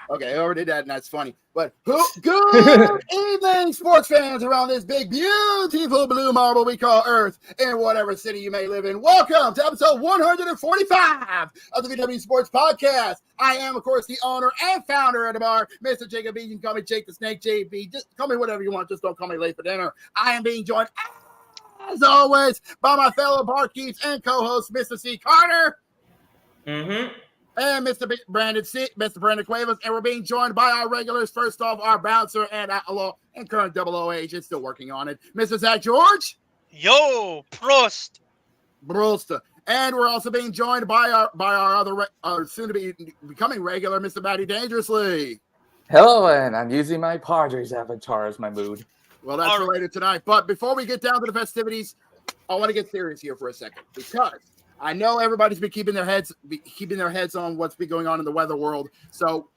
Okay, I already did that, and that's funny. But good evening, sports fans around this big, beautiful blue marble we call Earth in whatever city you may live in. Welcome to episode 145 of the VWU Sports Podcast. I am, of course, the owner and founder of the bar, Mr. Jacob B. You can call me Jake the Snake, JB. Just call me whatever you want. Just don't call me late for dinner. I am being joined, as always, by my fellow barkeeps and co-host, Mr. C. Carter. And Mr. Brandon Cuevas, and we're being joined by our regulars. First off, our bouncer and outlaw and current 00 agent, still working on it, Mr. Zach George. Yo, Prost. And we're also being joined by our soon to be becoming regular, Mr. Matty Dangerously. Hello, and I'm using my Padres avatar as my mood. Well, that's for later tonight. But before we get down to the festivities, I want to get serious here for a second, because I know everybody's been keeping their heads on what's been going on in the weather world. So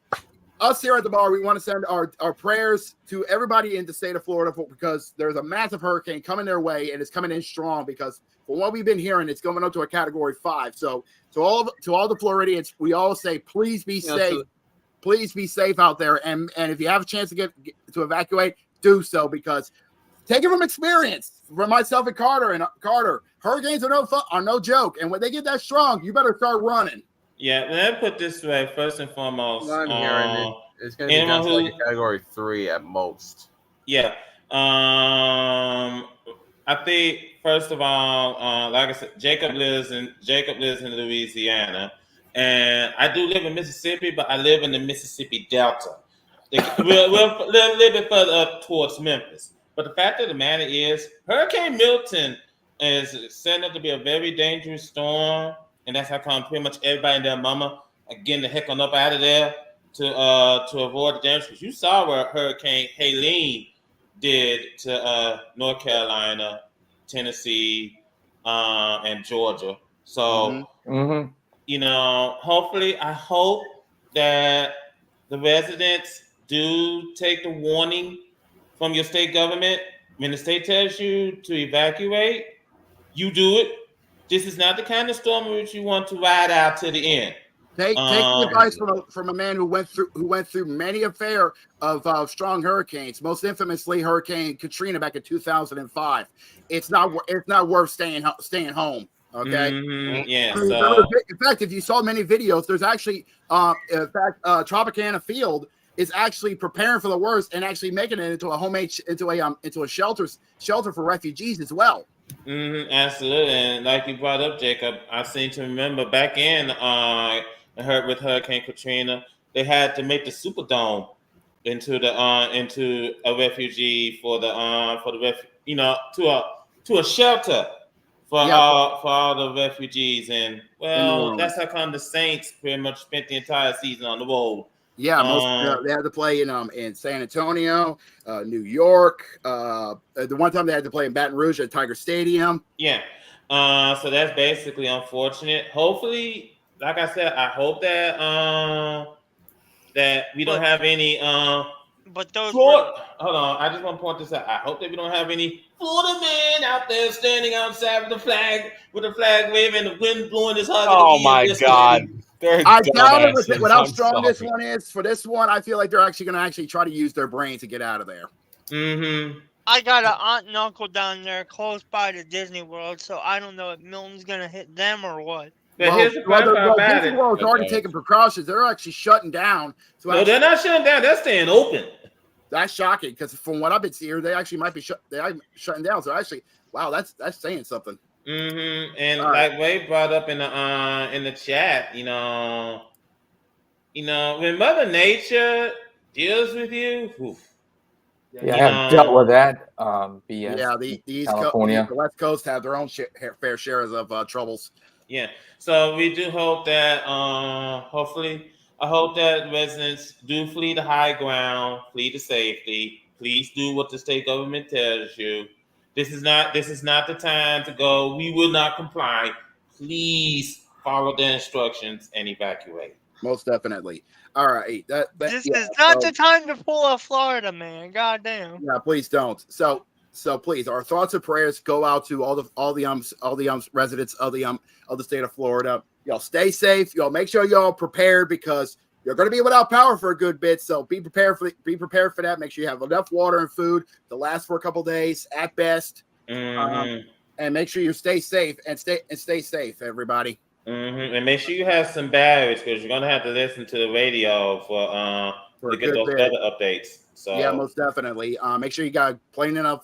us here at the bar, we want to send our prayers to everybody in the state of Florida because there's a massive hurricane coming their way, and it's coming in strong because from what we've been hearing, it's going up to a category 5. So to all the Floridians, we all say, please be safe. Please be safe out there. And if you have a chance to get to evacuate, do so, because take it from experience, from myself and Carter, hurricanes are no joke. And when they get that strong, you better start running. Yeah, let me put this way. First and foremost, it's going to be down to like a category 3 at most. Yeah. I think, first of all, like I said, Jacob lives in Louisiana. And I do live in Mississippi, but I live in the Mississippi Delta. We're a little bit further up towards Memphis. But the fact of the matter is, Hurricane Milton is setting up to be a very dangerous storm, and that's how come pretty much everybody and their mama are getting the heck on up out of there to avoid the damage. Because you saw what Hurricane Helene did to North Carolina, Tennessee, and Georgia. So, hopefully, I hope that the residents do take the warning from your state government. When the state tells you to evacuate, you do it. This is not the kind of storm which you want to ride out to the end. Take the advice from a man who went through many affair of strong hurricanes, most infamously Hurricane Katrina back in 2005. It's not worth staying home. Okay. Yeah. In fact, if you saw many videos, there's actually Tropicana Field is actually preparing for the worst and actually making it into a shelter for refugees as well. Absolutely, and like you brought up, Jacob, I seem to remember back in with Hurricane Katrina, they had to make the Superdome into a refugee to a shelter for all the refugees, and that's how come the Saints pretty much spent the entire season on the road. Yeah, they had to play in San Antonio, New York. The one time they had to play in Baton Rouge at Tiger Stadium. Yeah, so that's basically unfortunate. Hopefully, like I said, I hope that we don't have any. But those. Hold on, I just want to point this out. I hope that we don't have any Florida men out there standing outside with the flag waving, the wind blowing his hard. Oh my God. I doubt it with how strong this one is. For this one, I feel like they're actually going to try to use their brain to get out of there. I got an aunt and uncle down there close by to Disney World, so I don't know if Milton's going to hit them or what. Disney World's already taking precautions. They're actually shutting down. So they're not shutting down. They're staying open. That's shocking because from what I've been seeing, they actually might be shutting down. So actually, wow, that's saying something. And like Ray brought up in the chat, when Mother Nature deals with you. Oof. Yeah, I have dealt with that. BS. Yeah, the East California. Coast, the West Coast have their own fair shares of troubles. Yeah. So we do hope that, hopefully, I hope that residents do flee to high ground, flee to safety. Please do what the state government tells you. This is not the time to go. We will not comply. Please follow the instructions and evacuate. Most definitely. All right. This is not the time to pull a Florida man. Goddamn. Yeah, please don't. So please, our thoughts and prayers go out to all the residents of the state of Florida. Y'all stay safe. Y'all make sure y'all prepared because you're going to be without power for a good bit. So be prepared for that. Make sure you have enough water and food to last for a couple days at best. And make sure you stay safe and stay safe, everybody. And make sure you have some batteries because you're gonna have to listen to the radio to get those weather updates. So yeah, most definitely. Make sure you got plenty enough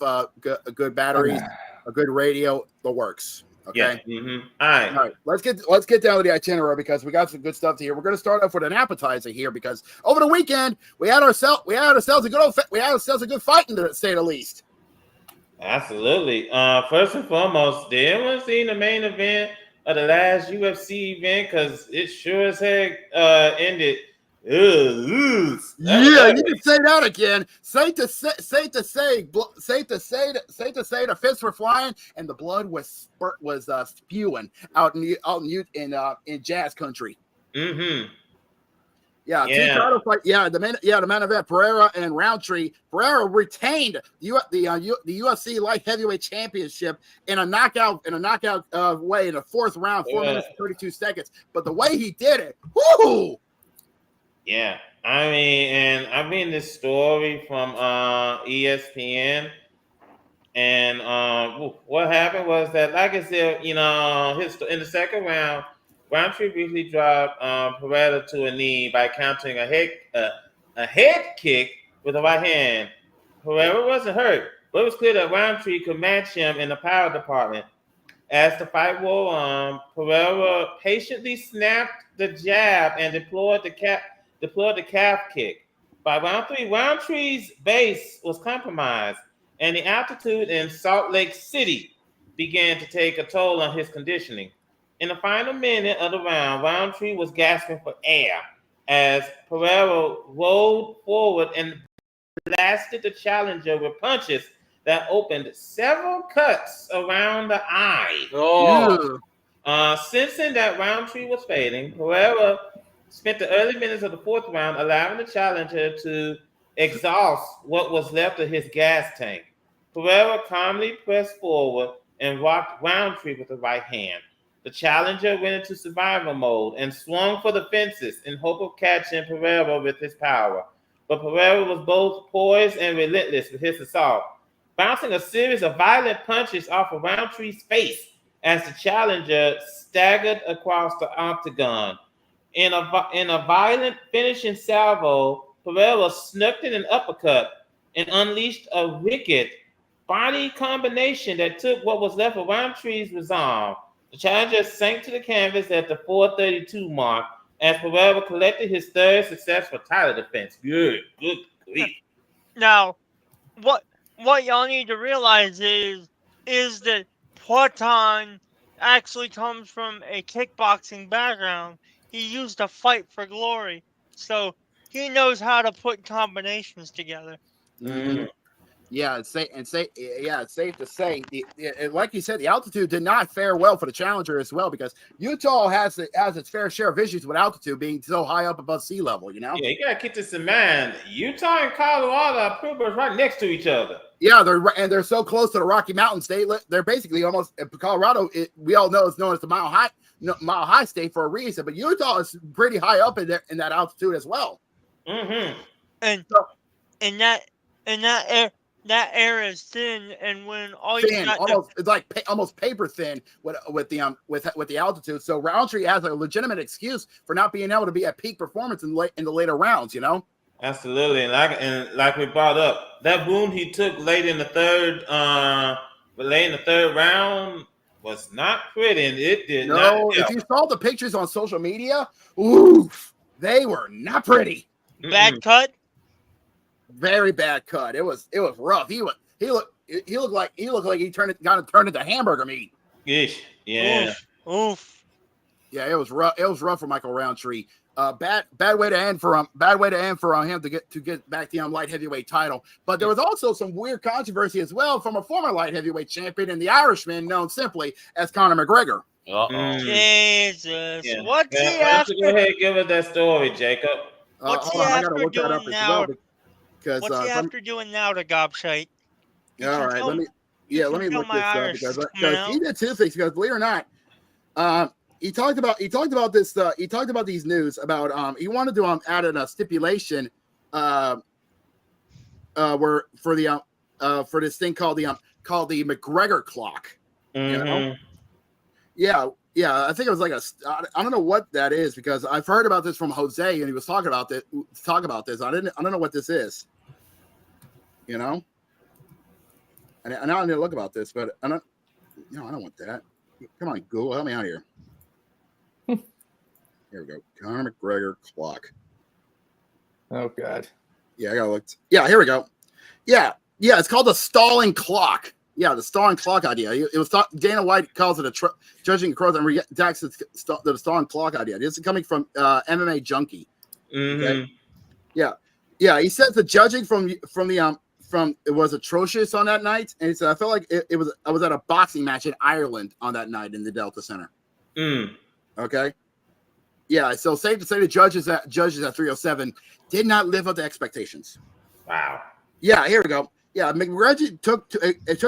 good batteries, a good radio, the works. Okay. Yeah. All right. Let's get down to the itinerary because we got some good stuff here. We're going to start off with an appetizer here because over the weekend we had ourselves a good fight, to say the least. Absolutely. First and foremost, did anyone see the main event of the last UFC event? Because it sure as heck ended. You can say that again. Safe to say, the fists were flying and the blood was spewing out in jazz country. Yeah, two title fight. Yeah, the main event, Pera and Roundtree. Pera retained the UFC light heavyweight championship in a knockout way in the fourth round, 4 minutes and 32 seconds. But the way he did it, whoo! Yeah, I mean, and I've been this story from ESPN, and what happened was that, like I said, in the second round, Roundtree briefly dropped Pera to a knee by countering a head kick with the right hand. Pera wasn't hurt, but it was clear that Roundtree could match him in the power department. As the fight wore on, Pera patiently snapped the jab and deployed the calf kick. By round three, Roundtree's base was compromised, and the altitude in Salt Lake City began to take a toll on his conditioning. In the final minute of the round, Roundtree was gasping for air as Pera rolled forward and blasted the challenger with punches that opened several cuts around the eye. Sensing that Roundtree was fading, Pera spent the early minutes of the fourth round allowing the challenger to exhaust what was left of his gas tank. Pera calmly pressed forward and rocked Roundtree with the right hand. The challenger went into survival mode and swung for the fences in hope of catching Pera with his power. But Pera was both poised and relentless with his assault, bouncing a series of violent punches off of Roundtree's face as the challenger staggered across the octagon. In a violent finishing salvo, Pera snuck in an uppercut and unleashed a wicked body combination that took what was left of Roundtree's resolve. The challenger sank to the canvas at the 4:32 mark as Pera collected his third successful title defense. Good grief. Now, what y'all need to realize is that Poitin actually comes from a kickboxing background. He used to fight for glory, so he knows how to put combinations together. Mm-hmm. Yeah, it's safe to say, like you said, the altitude did not fare well for the challenger as well because Utah has its fair share of issues with altitude being so high up above sea level. Yeah, you gotta keep this in mind. Utah and Colorado are pretty much right next to each other. Yeah, they're so close to the Rocky Mountains. They're basically almost Colorado. We all know it's known as the Mile High State for a reason, but Utah is pretty high up in that altitude as well. Mm-hmm. And in that air is thin, and when all thin, you got it's like almost paper thin with the altitude. So Roundtree has a legitimate excuse for not being able to be at peak performance in the later rounds. Absolutely, and like we brought up, that wound he took late in the third round was not pretty, and it did not. No, if you saw the pictures on social media, oof, they were not pretty. Bad cut. Very bad cut. It was rough. He looked like he turned into hamburger meat. Ish. Yeah. Oof. Yeah, it was rough. It was rough for Michael Roundtree. Bad way to end for him. Bad way to end for him to get back the light heavyweight title. But there was also some weird controversy as well from a former light heavyweight champion and the Irishman known simply as Conor McGregor. Jesus, Yeah. what's he Why don't after? you go ahead and give us that story, Jacob? What's he Hold on, I gotta after look that up doing as now? well because What's he after doing now to Gobshite? all right, let me look this up because he did two things. Because believe it or not, he talked about this. He talked about these news about he wanted to add in a stipulation where for this thing called the McGregor clock. You know? Yeah, I think it was like I don't know what that is because I've heard about this from Jose and he was talking about this. I don't know what this is. You know, and now I need to look about this, but I don't want that. Come on, Google, help me out here. Here we go. Conor McGregor clock. Oh God. Yeah, I gotta look. Yeah, here we go. Yeah, it's called the stalling clock. Yeah, the stalling clock idea. It was Dana White calls it a judging across and redacts the stalling clock idea. This is coming from MMA Junkie. Okay? Yeah. He says the judging from it was atrocious on that night, and he said I felt like I was at a boxing match in Ireland on that night in the Delta Center. Okay. Yeah, so safe to say the judges at 307 did not live up to expectations. Wow. Yeah, here we go. Yeah, McGregor took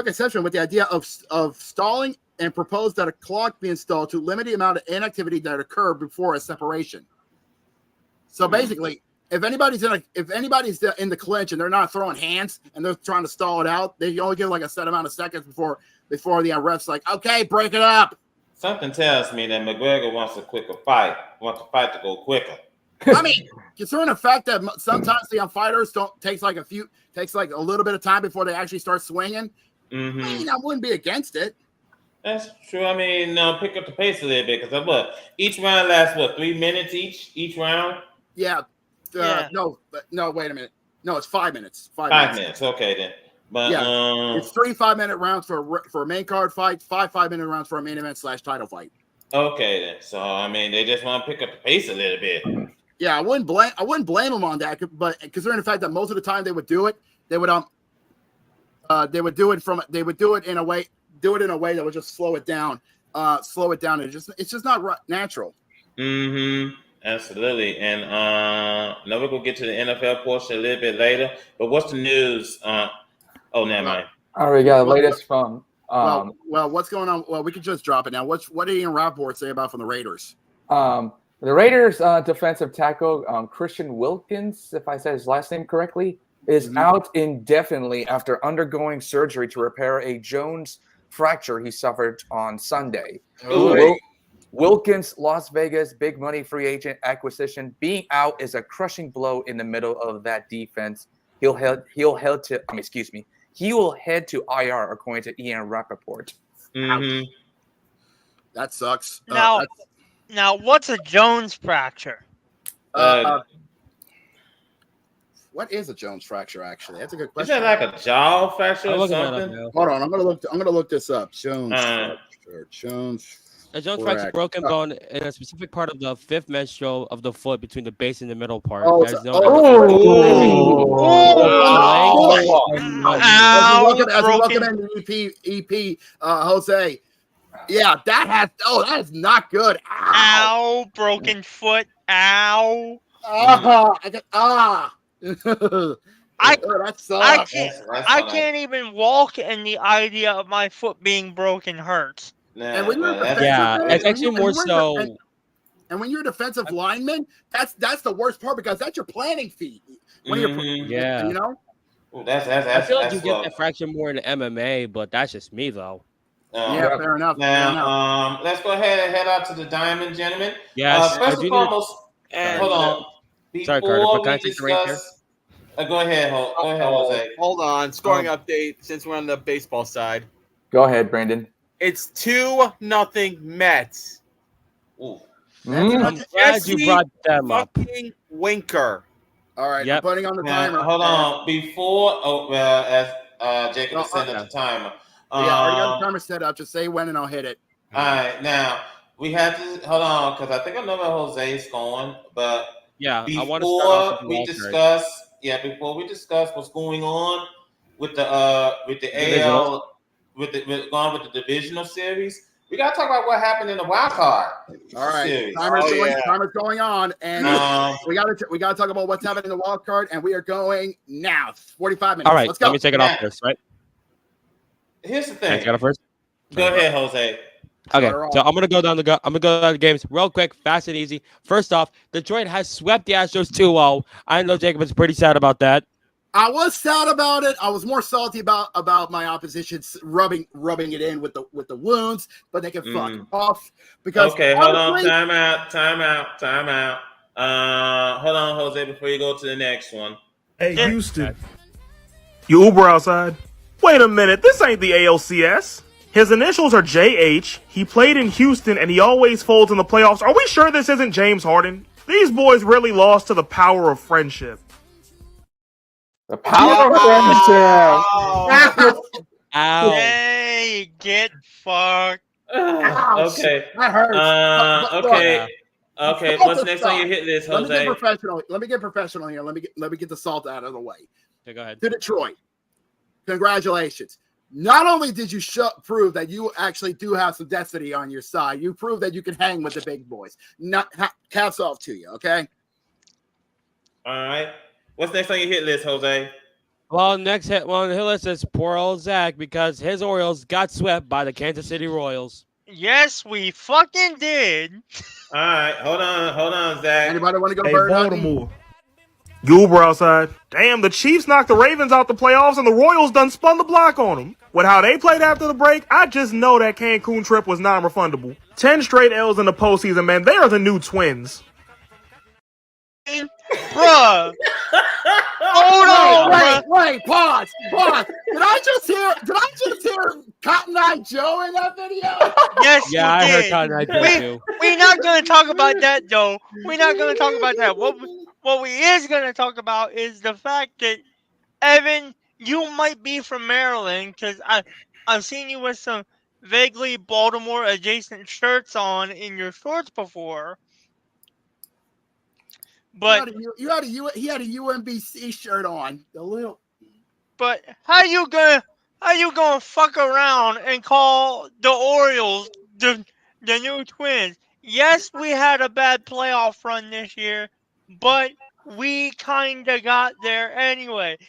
exception with the idea of stalling and proposed that a clock be installed to limit the amount of inactivity that occurred before a separation. So basically, if anybody's in the clinch and they're not throwing hands and they're trying to stall it out, they only give like a set amount of seconds before the ref's like, okay, break it up. Something tells me that McGregor wants a quicker fight. Wants the fight to go quicker. I mean, considering the fact that sometimes the fighters takes like a little bit of time before they actually start swinging. I mean, I wouldn't be against it. That's true. I mean, pick up the pace a little bit because each round lasts 3 minutes each round. Yeah. No, wait a minute. No, it's 5 minutes. 5 minutes. Okay then. But it's 3 5-minute rounds for a main card fight, 5 5-minute rounds for a main event / title fight. Okay then. So I mean, they just want to pick up the pace a little bit. Yeah, I wouldn't blame them on that, but considering the fact that most of the time they would do it, they would do it in a way that would just slow it down. It's just not natural. Absolutely. And now we're gonna get to the NFL portion a little bit later. But what's the news? Never mind. All right, we got the latest from. Well, what's going on? Well, we can just drop it now. What did Ian Rappaport say about from the Raiders? The Raiders' defensive tackle, Christian Wilkins, if I said his last name correctly, is out indefinitely after undergoing surgery to repair a Jones fracture he suffered on Sunday. Wilkins, Las Vegas, big money free agent acquisition, being out is a crushing blow in the middle of that defense. He will head to IR, according to Ian Rappaport. That sucks. Now, what's a Jones fracture? What is a Jones fracture? Actually, that's a good question. Is that like a jaw fracture or something? Hold on, I'm gonna look this up. Jones fracture. Jones. A Jones fracture, broken bone in a specific part of the fifth menstrual of the foot between the base and the middle part. As we look at the EP, Jose. Yeah, that is not good. Ow, broken foot. Ow. That sucks. I can't even walk, and the idea of my foot being broken hurts. And when you're it's actually more so. And when you're a defensive lineman, that's the worst part because that's your planning feat. When you're, you know. Ooh, that's I feel like you get that fracture more in MMA, but that's just me though. Fair enough. Now, let's go ahead and head out to the Diamond, gentlemen. Yes, first and foremost, hold on. Sorry, Carter, but can I take the reins here? Go ahead, Jose. Hold on. Scoring update since we're on the baseball side. Go ahead, Brandon. It's 2-0 Mets. Ooh. I'm glad you brought them up. Fucking Winker All right, Yep. I'm putting on the Now, timer. hold on. Before, as Jacob is setting up the timer. Yeah, I already got the timer set up. Just say when and I'll hit it. All right, now we have to hold on because I think I know where Jose's going, but Yeah, I want to start off before with we discuss what's going on with the AL with the divisional series, we gotta talk about what happened in the wild card. All right, series. timer's going on, and we gotta talk about what's happening in the wild card, and we are going now. 45 minutes. All right, Let's go. let me take it off first, right? Here's the I thing. take it off first. Go ahead, Jose. Okay, so I'm gonna go down the games real quick, fast and easy. First off, Detroit has swept the Astros 2-0. I know Jacob is pretty sad about that. I was sad about it. I was more salty about my opposition rubbing it in with the wounds, but they can fuck off because. Okay, hold on. Time out. Hold on, Jose, before you go to the next one. Hey, Houston, you Uber outside? Wait a minute, this ain't the ALCS. His initials are JH. He played in Houston, and he always folds in the playoffs. Are we sure this isn't James Harden? These boys really lost to the power of friendship. The power of friendship. Ow. Hey, get fucked. Okay. That hurts. Okay. What's next on your hit list, Jose? Let me get professional here. Let me get the salt out of the way. Okay, go ahead. To Detroit, congratulations. Not only did you prove that you actually do have some destiny on your side, you proved that you can hang with the big boys. Caps off to you, okay? All right. What's next on your hit list, Jose? Well, next hit on the hit list is poor old Zach because his Orioles got swept by the Kansas City Royals. Yes, we fucking did. All right. Hold on, Zach. Anybody want to go Hey, bird Baltimore. You Uber outside? Damn, the Chiefs knocked the Ravens out the playoffs, and the Royals done spun the block on them. With how they played after the break, I just know that Cancun trip was non-refundable. 10 straight L's in the postseason, man. They are the new Twins. Bruh. Hold on, bruh. Wait, pause. Did I just hear Cotton Eye Joe in that video? Yes, Yeah, you I heard did. Cotton Eye Joe too. We're not going to talk about that, though. We're not going to talk about that. What we is going to talk about is the fact that, Evan, you might be from Maryland because I've seen you with some vaguely Baltimore-adjacent shirts on in your shorts before. But he had a UMBC shirt on. But how you gonna fuck around and call the Orioles the new Twins? Yes, we had a bad playoff run this year, but we kinda got there anyway.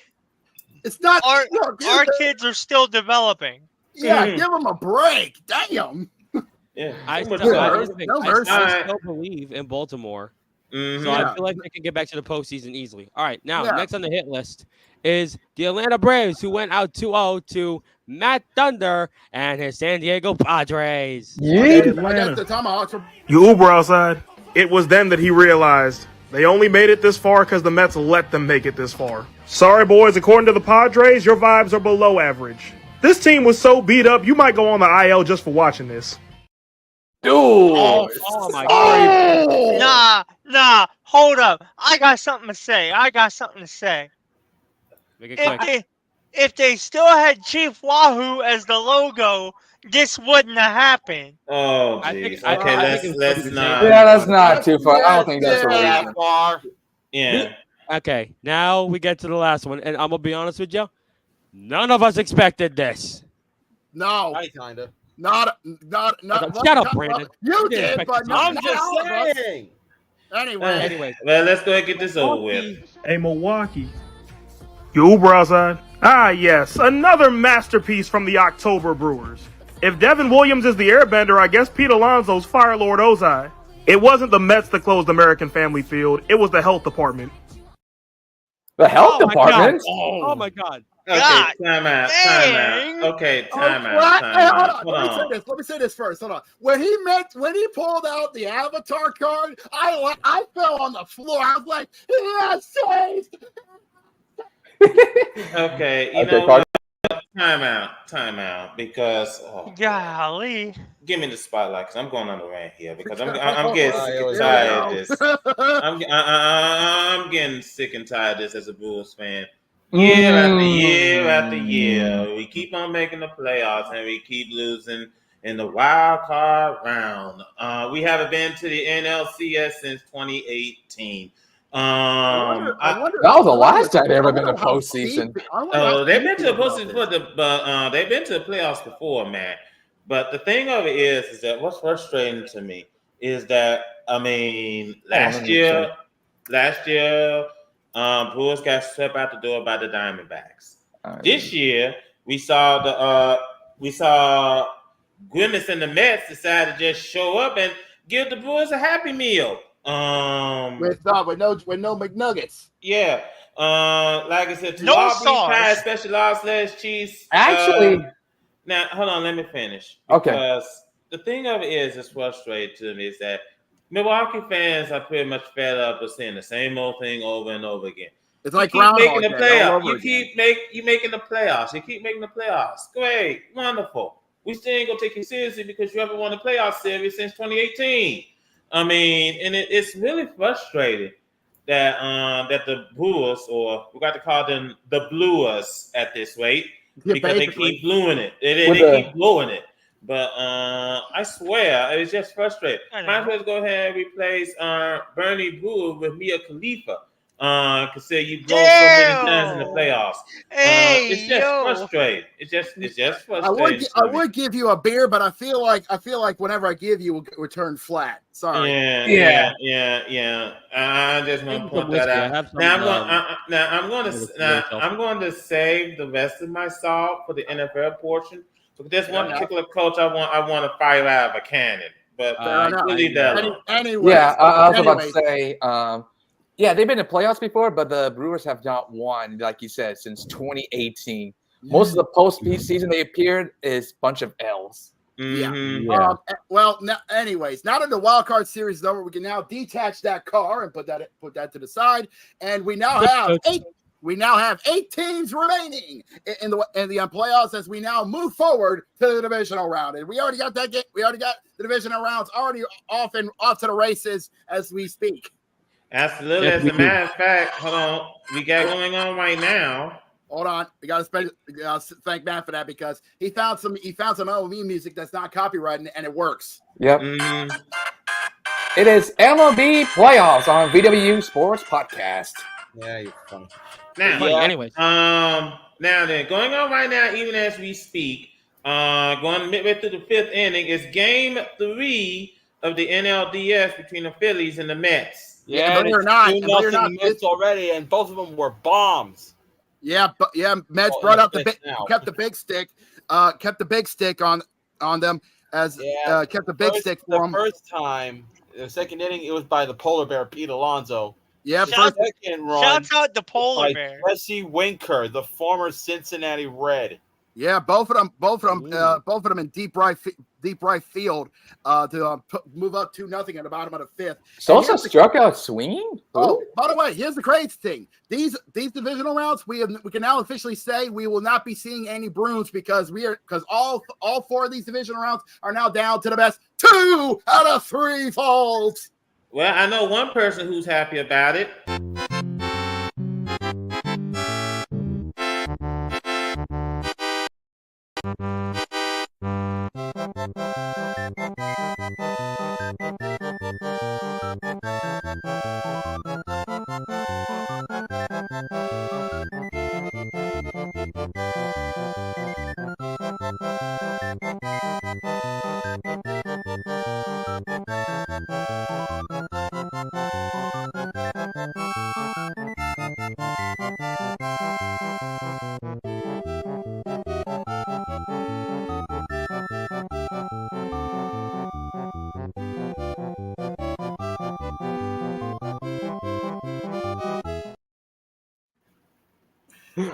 It's not our kids are still developing. Yeah, give them a break. Damn. Yeah, I still believe in Baltimore. Mm-hmm. So I feel like they can get back to the postseason easily. All right, now next on the hit list is the Atlanta Braves, who went out 2-0 to Matt Thunder and his San Diego Padres. Hey, Atlanta. You Uber outside? It was then that he realized they only made it this far because the Mets let them make it this far. Sorry, boys, according to the Padres, your vibes are below average. This team was so beat up, you might go on the IL just for watching this. Dude. Oh my God. Nah, hold up. I got something to say. Make it quick. If they still had Chief Wahoo as the logo, this wouldn't have happened. Oh, geez. Okay, let's not. Yeah, that's not too far. I don't think that's that far. Yeah. Okay, now we get to the last one, and I'm gonna be honest with you. None of us expected this. No. I kinda. Not. Shut up, Brandon. You did, but I'm just saying. Anyway. Well, let's go ahead and get this over with. Hey, Milwaukee. You Uber outside? Ah, yes, another masterpiece from the October Brewers. If Devin Williams is the airbender, I guess Pete Alonso's Fire Lord Ozai. It wasn't the Mets that closed American Family Field. It was the health department. The health department? Oh my God. Okay, God, time out. Okay, time Hold out. on. Let me say this first. Hold on. When he pulled out the avatar card, I fell on the floor. I was like, yes, saved. Okay, you know what? Time out, because golly, give me the spotlight because I'm going on the rant here because I'm getting sick and tired of this. I'm getting sick and tired of this as a Bulls fan. Year after year after year, we keep on making the playoffs and we keep losing in the wild card round. We haven't been to the NLCS since 2018 that was the last time they ever been to postseason. They've been to the postseason before, but they've been to the playoffs before, man. But the thing of it is that what's frustrating to me is that last year, Brewers got swept out the door by the Diamondbacks. This year, we saw Grimace and the Mets decide to just show up and give the Brewers a happy meal. With no McNuggets. Yeah. Like I said, no sauce. special /cheese. Actually, now hold on, let me finish. Okay. Because the thing of it is, it's frustrating to me is that Milwaukee fans are pretty much fed up with seeing the same old thing over and over again. It's like you keep making the playoffs. You making the playoffs. You keep making the playoffs. Great, wonderful. We still ain't gonna take you seriously because you haven't won a playoff series since 2018. And it's really frustrating that that the Brewers, or we got to call them the Bluers at this rate, because they keep blowing it. They keep blowing it. But I swear, it's just frustrating. Might as well go ahead and replace Bernie Brewer with Mia Khalifa. Because you blow so many times in the playoffs. It's just frustrating. It's just frustrating. I would give you a beer, but I feel like whenever I give you, we'll return flat. Sorry. Yeah. I just want to point that out. I'm going to save the rest of my salt for the NFL portion. Because there's one particular coach I want to fire out of a cannon. But leave that alone. Anyway, I was about to say. Yeah, they've been to playoffs before, but the Brewers have not won, like you said, since 2018. Most of the postseason they appeared is a bunch of L's. Mm-hmm. Yeah. Anyways, now that the wild card series is over, we can now detach that car and put that to the side, and we now have 8 teams remaining in the playoffs as we now move forward to the divisional round. And we already got that game. We already got the divisional rounds already off to the races as we speak. Absolutely. As a matter of fact, hold on. We got going on right now. Hold on. We got to thank Matt for that because he found some MLB music that's not copyrighted and it works. Yep. Mm-hmm. It is MLB Playoffs on VWU Sports Podcast. Yeah, you're funny. Now, anyways. Now then, going on right now, even as we speak, going midway through the 5th inning, is Game 3 of the NLDS between the Phillies and the Mets. Yeah, believe it or not, Mets already, and both of them were bombs. Yeah, but Mets brought up kept the big stick on them as kept the big stick for them. The first time, the second inning, it was by the polar bear Pete Alonso. Yeah, second run. Shouts out the polar bear. Jesse Winker, the former Cincinnati Red. Yeah, both of them in deep right field to move up 2-0 at the bottom of the 5th. Sosa struck out swinging. Oh, by the way, here's the crazy thing: these divisional rounds, we can now officially say we will not be seeing any Bruins because all 4 of these divisional rounds are now down to the best 2 out of 3 falls. Well, I know one person who's happy about it.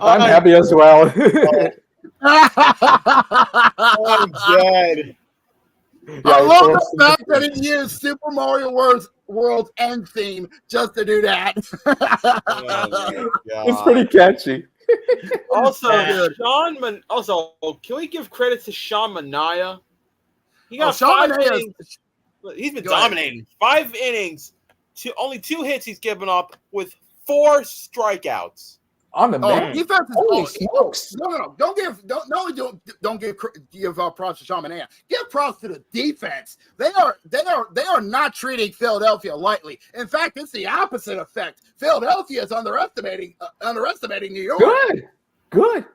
I'm happy as well. Oh, God. I love the fact that he used Super Mario World's end theme just to do that. Oh, it's pretty catchy. Also, Good. can we give credit to Sean Manaea? He got Sean 5 Manaea. innings. He's been Go ahead. dominating. 5 innings. Only 2 hits he's given up with 4 strikeouts. On the man. Defense is Holy smokes. No. Don't give props to Sean Manaea. Give props to the defense. They are not treating Philadelphia lightly. In fact, it's the opposite effect. Philadelphia is underestimating New York. Good.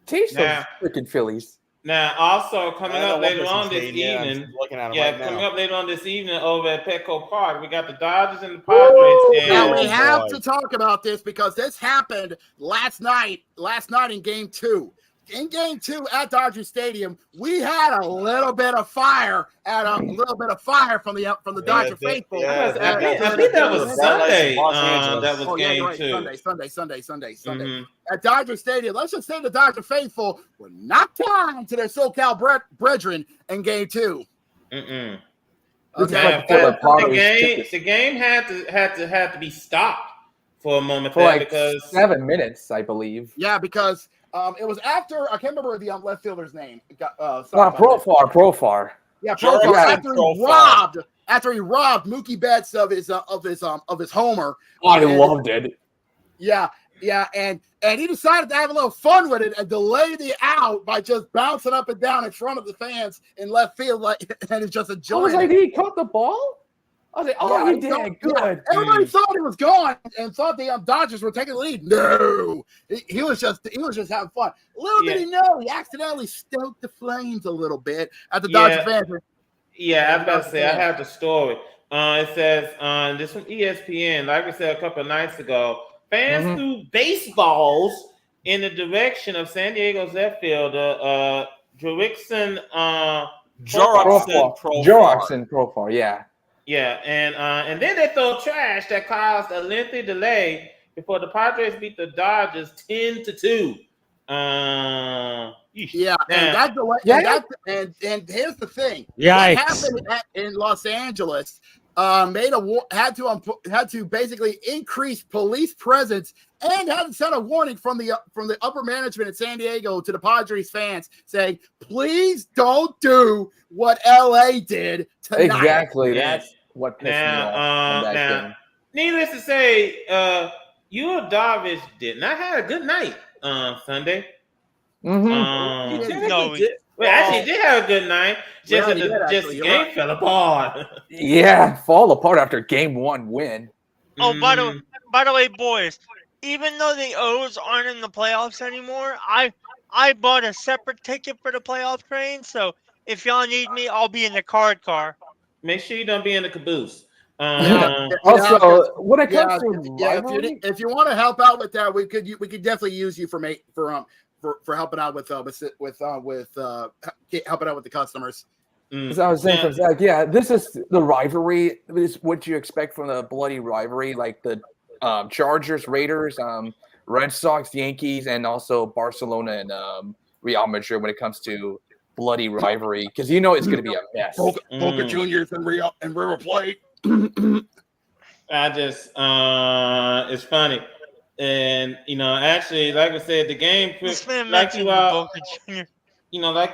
Teach those Now- freaking Phillies. Now, also coming I know up one later on person's this name, I'm evening, looking at him right coming now. up later on this evening over at Petco Park, we got the Dodgers and the Padres. Now And we have to talk about this because this happened last night in Game 2. In Game 2 at Dodger Stadium, we had a little bit of fire from the Dodger faithful. I think that was Sunday. That was Game you're right. 2. Sunday. Mhm. At Dodger Stadium, let's just say the Dodger faithful were knocked down to their SoCal brethren in Game 2. Mm-mm. Okay. The game had to be stopped for a moment For there like because 7 minutes, I believe. Yeah, because it was after I can't remember the left fielder's name. Profar. Yeah, Jordan Profar. After he robbed Mookie Betts of his homer. I loved it. Yeah, and he decided to have a little fun with it and delay the out by just bouncing up and down in front of the fans in left field, and it's just I was enjoying like, it. did he caught the ball? I was like, Yeah, he did. Good. Everybody thought he was gone and thought the Dodgers were taking the lead. No, he was just having fun. Little did he know, he accidentally stoked the flames a little bit at the Dodger fans. Yeah, I was about to say I have the story. It says this from ESPN. Like we said a couple of nights ago, fans threw baseballs in the direction of San Diego's left fielder, Jurickson Profar. Yeah. Yeah, and then they throw trash that caused a lengthy delay before the Padres beat the Dodgers 10-2. Yeah, and that delay, and here's the thing. Yikes. What happened in Los Angeles had to basically increase police presence and had to send a warning from the upper management in San Diego to the Padres fans saying, please don't do what LA did tonight. Exactly. Yeah. That's what pissed me off in that game. Needless to say, Yu Darvish did not have a good night Sunday. Actually, he did have a good night. Just the game fell apart. Yeah, fall apart after Game 1 win. Oh, by the way, boys, even though the O's aren't in the playoffs anymore, I bought a separate ticket for the playoff train. So if y'all need me, I'll be in the card car. Make sure you don't be in the caboose. Also, when it comes to rivalry, if you want to help out with that, we could definitely use you for helping out with helping out with the customers. as I was saying from Zach, this is the rivalry. This is what you expect from the bloody rivalry, like the Chargers, Raiders, Red Sox, Yankees, and also Barcelona and Real Madrid when it comes to bloody rivalry, because you know it's going to be a mess. Boca Juniors and River Plate. I just it's funny. And actually, like I said, the game like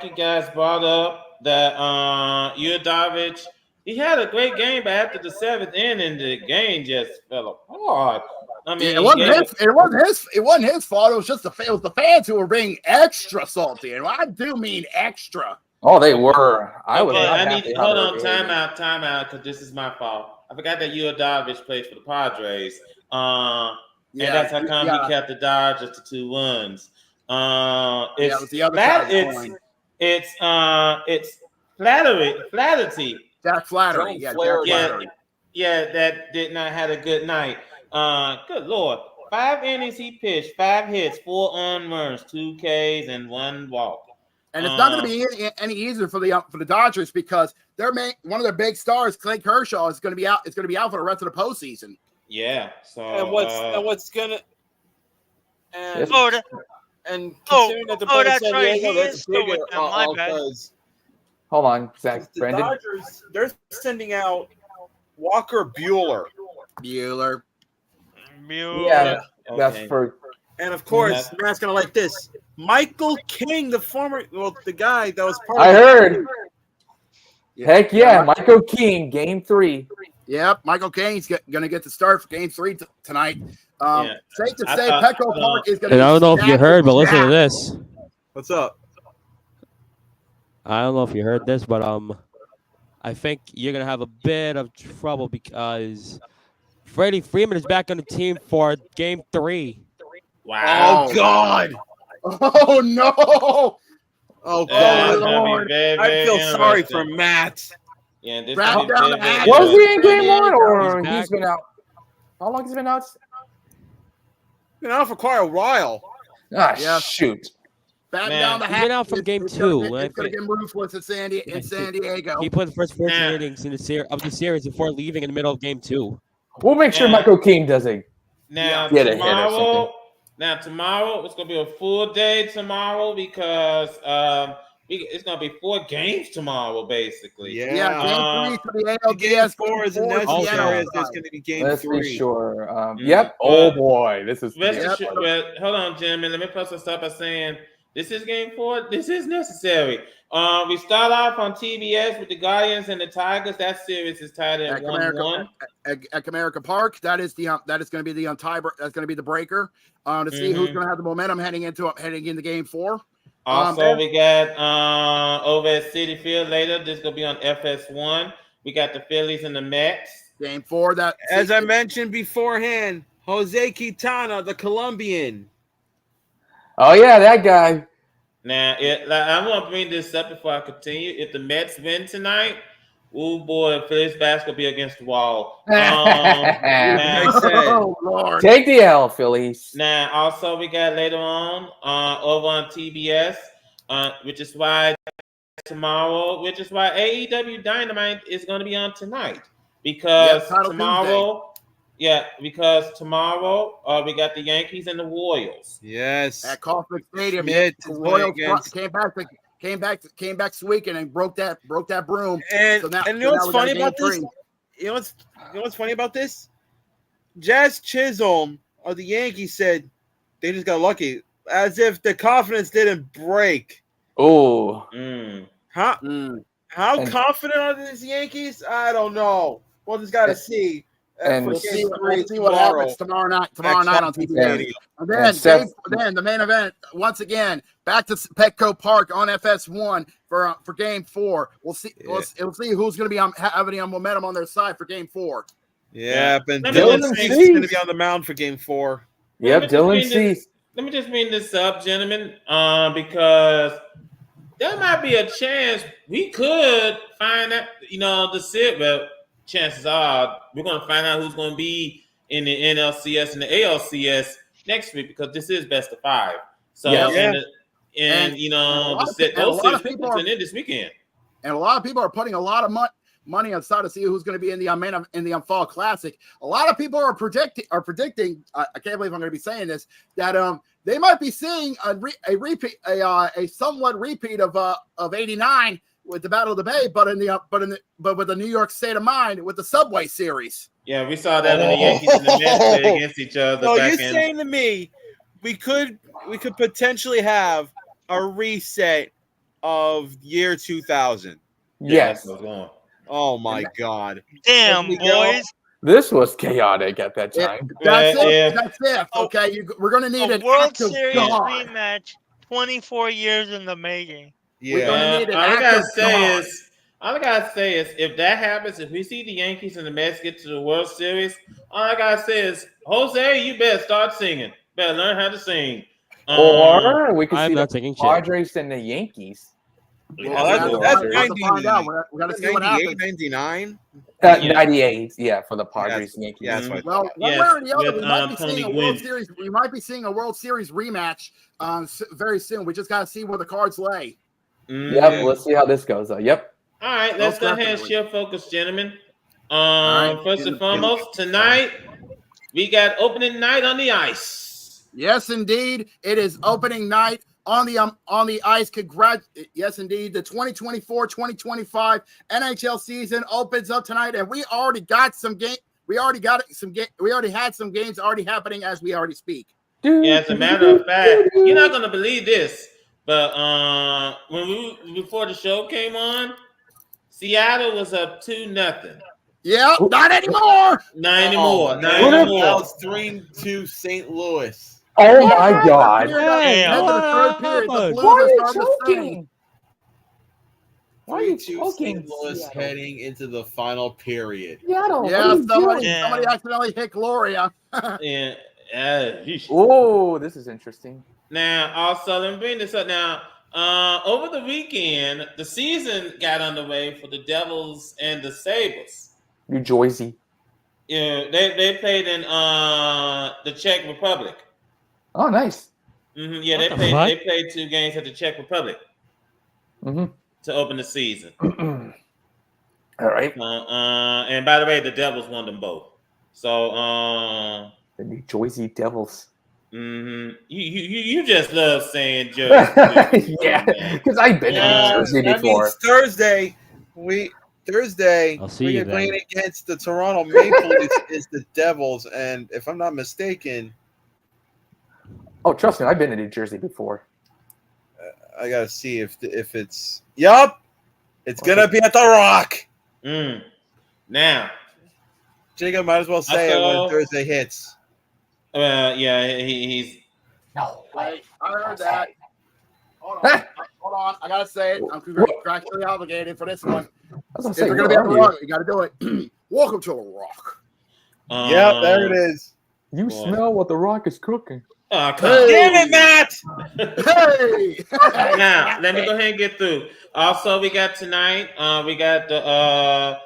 you guys brought up that Darvish, he had a great game, but after the 7th inning, the game just fell apart. I mean, it wasn't his fault. It was just the fans who were being extra salty, and I do mean extra. Oh, they were. Hold on, time out, because this is my fault. I forgot that Darvish plays for the Padres. And that's how come he kept the Dodgers to 2 runs. It's the other side of the coin. It's Flaherty. Jack Flaherty. Yeah, that did not have a good night. Good Lord. 5 innings he pitched, 5 hits, 4 earned runs, 2 Ks, and 1 walk. And it's not going to be any easier for the Dodgers because one of their big stars, Clay Kershaw, is going to be out. It's going to be out for the rest of the postseason. Yeah. So considering that the that's San right. Diego, He is still with them. My bad. Hold on, Zach. The Brandon. Dodgers, they're sending out Walker Buehler. Yeah, that's for And of course, Matt's gonna like this. Michael King, the guy that was part I of heard. Heck yeah, Michael King, Game 3. Yep, Michael King's going to get the start for Game 3 tonight. Safe to say, Petco Park is going to. And I don't know if you heard, but listen to this. What's up? I don't know if you heard this, but I think you're gonna have a bit of trouble because Freddy Freeman is back on the team for Game 3. Wow! Oh God! Oh no! Oh God! Lord. I feel sorry for Matt. Yeah, this was he in Game 1 or he's been out? How long has he been out? Been out for quite a while. Shoot. Batten down the He's been out from Game 2. It's going to get ruthless in San Diego. He played the first 14 innings in the series before leaving in the middle of Game 2. We'll make sure Michael King doesn't get a hit or something. Now tomorrow it's gonna be a full day tomorrow because it's gonna be 4 games tomorrow basically. Game 3 for the ALDS. Game 4 is in that series. There's gonna be Game 3. Let's be sure. Yep. Oh boy, this is. Hold on, gentlemen. Let me first start by saying this is Game 4. This is necessary. We start off on TBS with the Guardians and the Tigers. That series is tied at 1-1 at Comerica Park. That is going to be the that's going to be the breaker to see who's going to have the momentum heading into Game 4. Also, we got over at Citi Field later. This is going to be on FS1. We got the Phillies and the Mets. Game 4. That, as I mentioned beforehand, Jose Quintana, the Colombian. Oh yeah, that guy. Now, I want to bring this up before I continue. If the Mets win tonight, oh boy, Phillies basketball will be against the wall. Oh Lord! Take the L, Phillies. Now, also we got later on over on TBS, which is why AEW Dynamite is going to be on tonight because tomorrow. Yeah, because tomorrow we got the Yankees and the Royals. Yes, at Kauffman Stadium. The Royals came back this weekend and broke that broom. And you know what's funny about this? You know what's funny about this? Jazz Chisholm of the Yankees said they just got lucky, as if the confidence didn't break. Oh, how confident are these Yankees? I don't know. We'll just got to see. And we'll see what happens tomorrow night on TV. And then the main event once again back to Petco Park on FS1 for Game 4. We'll see. We'll see who's going to be having momentum on their side for Game 4. Yeah, and Dylan Cease is going to be on the mound for Game 4. Yep, Dylan Cease. Let me just bring this up, gentlemen, because there might be a chance we could find out. The sit. Well, chances are we're going to find out who's going to be in the NLCS and the ALCS next week because this is best of 5. So, those things people in this weekend. And a lot of people are putting a lot of money aside to see who's going to be in the Fall Classic. A lot of people are predicting. I can't believe I'm going to be saying this. That they might be seeing a somewhat repeat of '89. With the Battle of the Bay, but with the New York State of Mind with the Subway Series. Yeah, we saw that when the Yankees and the Mets played against each other. So you're saying to me, we could potentially have a reset of year 2000? Yes. Oh my God! Damn, boys. This was chaotic at that time. That's it. Okay, we're going to need a World Series rematch. 24 years in the making. Yeah. All I gotta say is, if that happens, if we see the Yankees and the Mets get to the World Series, all I gotta say is, Jose, you better start singing. Better learn how to sing. Or we could see the Padres and the Yankees. That's 90. We got to see what happens. 99. 98, for the Padres and Yankees. Yeah, that's right. Well, one way or the other, we might be seeing a World Series rematch very soon. We just got to see where the cards lay. Yep, let's see how this goes. Yep. All right, let's go ahead and shift focus, gentlemen. First and foremost, tonight we got opening night on the ice. Yes, indeed, it is opening night on the ice. Yes, indeed, the 2024-2025 NHL season opens up tonight, and we already had some games already happening as we already speak. Yeah, as a matter of fact, you're not gonna believe this, but before the show came on, Seattle was up 2-0. Yeah, not anymore. Not anymore. Not That anymore. was 3-2 St. Louis. Oh my God! Hey, End of the what third period, the happened? Blues Why are are you starting to sing. choking? Why are you 3-2 choking? St. Louis heading into the final period. Seattle, Yeah, what are you somebody doing? accidentally hit Gloria. Yeah. Oh, this is interesting. Now, also, let me bring this up now. Over the weekend, the season got underway for the Devils and the Sabres. New Jersey. Yeah, they played in the Czech Republic. Oh, nice. Mm-hmm. Yeah, What they the fuck? played 2 games at the Czech Republic Mm-hmm. to open the season. All right. And by the way, the Devils won them both. So, The New Jersey Devils. mm-hmm. You just love saying Jersey. Yeah, because I've been in New Jersey That before. means Thursday, I'll see you we're playing then. against the Toronto Maple Leafs is the Devils, and if I'm not mistaken, Oh, trust me, I've been in New Jersey before. I gotta see if it's. Yup, it's gonna be at the Rock. Now, Jacob might as well say it when Thursday hits. yeah, he's. No way. I heard that. Hold on. I gotta say it. I'm contractually obligated for this one. I was gonna If say, you're gonna where be on are the Rock, you gotta do it. Welcome to the Rock. Yep, there it is. you boy. smell what the Rock is cooking. Come Damn it, Matt! Hey! on. Now, let me go ahead and get through. Also, we got tonight. We got the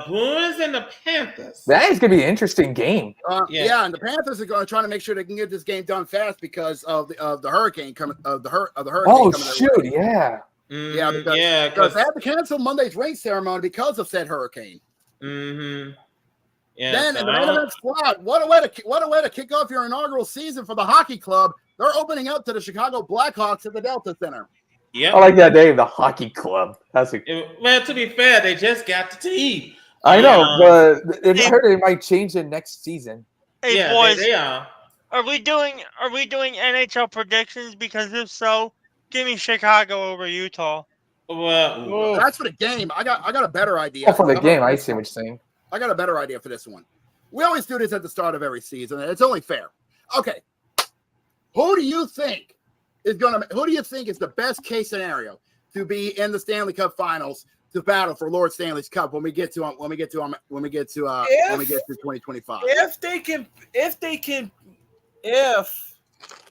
Bruins and the Panthers. That is gonna be an interesting game. Yeah, and the Panthers are trying to make sure they can get this game done fast because of the hurricane coming. Of the hurricane. Oh coming shoot! their way. Yeah. Yeah, Mm-hmm. because they had to cancel Monday's ring ceremony because of said hurricane. Mm-hmm. Yeah, Then so in the main event squad, what a way to kick off your inaugural season for the hockey club. They're opening up to the Chicago Blackhawks at the Delta Center. yeah. I like that name, the Hockey Club. That's a. Well, to be fair, they just got the team. I know, but I heard it might change it next season. Hey Yeah, boys, they are. are we doing NHL predictions? Because if so, give me Chicago over Utah. Well, That's for the game. I got a better idea. Oh, for the game, I see what you're saying. I got a better idea for this one. We always do this at the start of every season, and it's only fair. Okay, who do you think is the best case scenario to be in the Stanley Cup Finals to battle for Lord Stanley's Cup when we get to 2025? If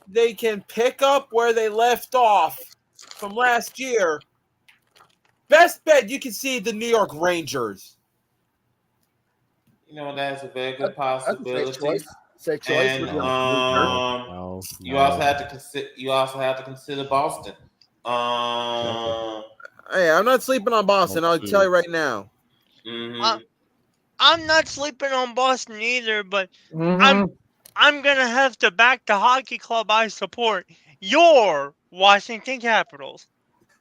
they can pick up where they left off from last year, best bet you can see the New York Rangers. you know, that's a very good That's a possibility. safe choice. And Would you- you also have to consider Boston. Hey, I'm not sleeping on Boston. I'll tell you right now. Mhm. I'm not sleeping on Boston either, but Mhm. I'm gonna have to back the hockey club I support. Your Washington Capitals.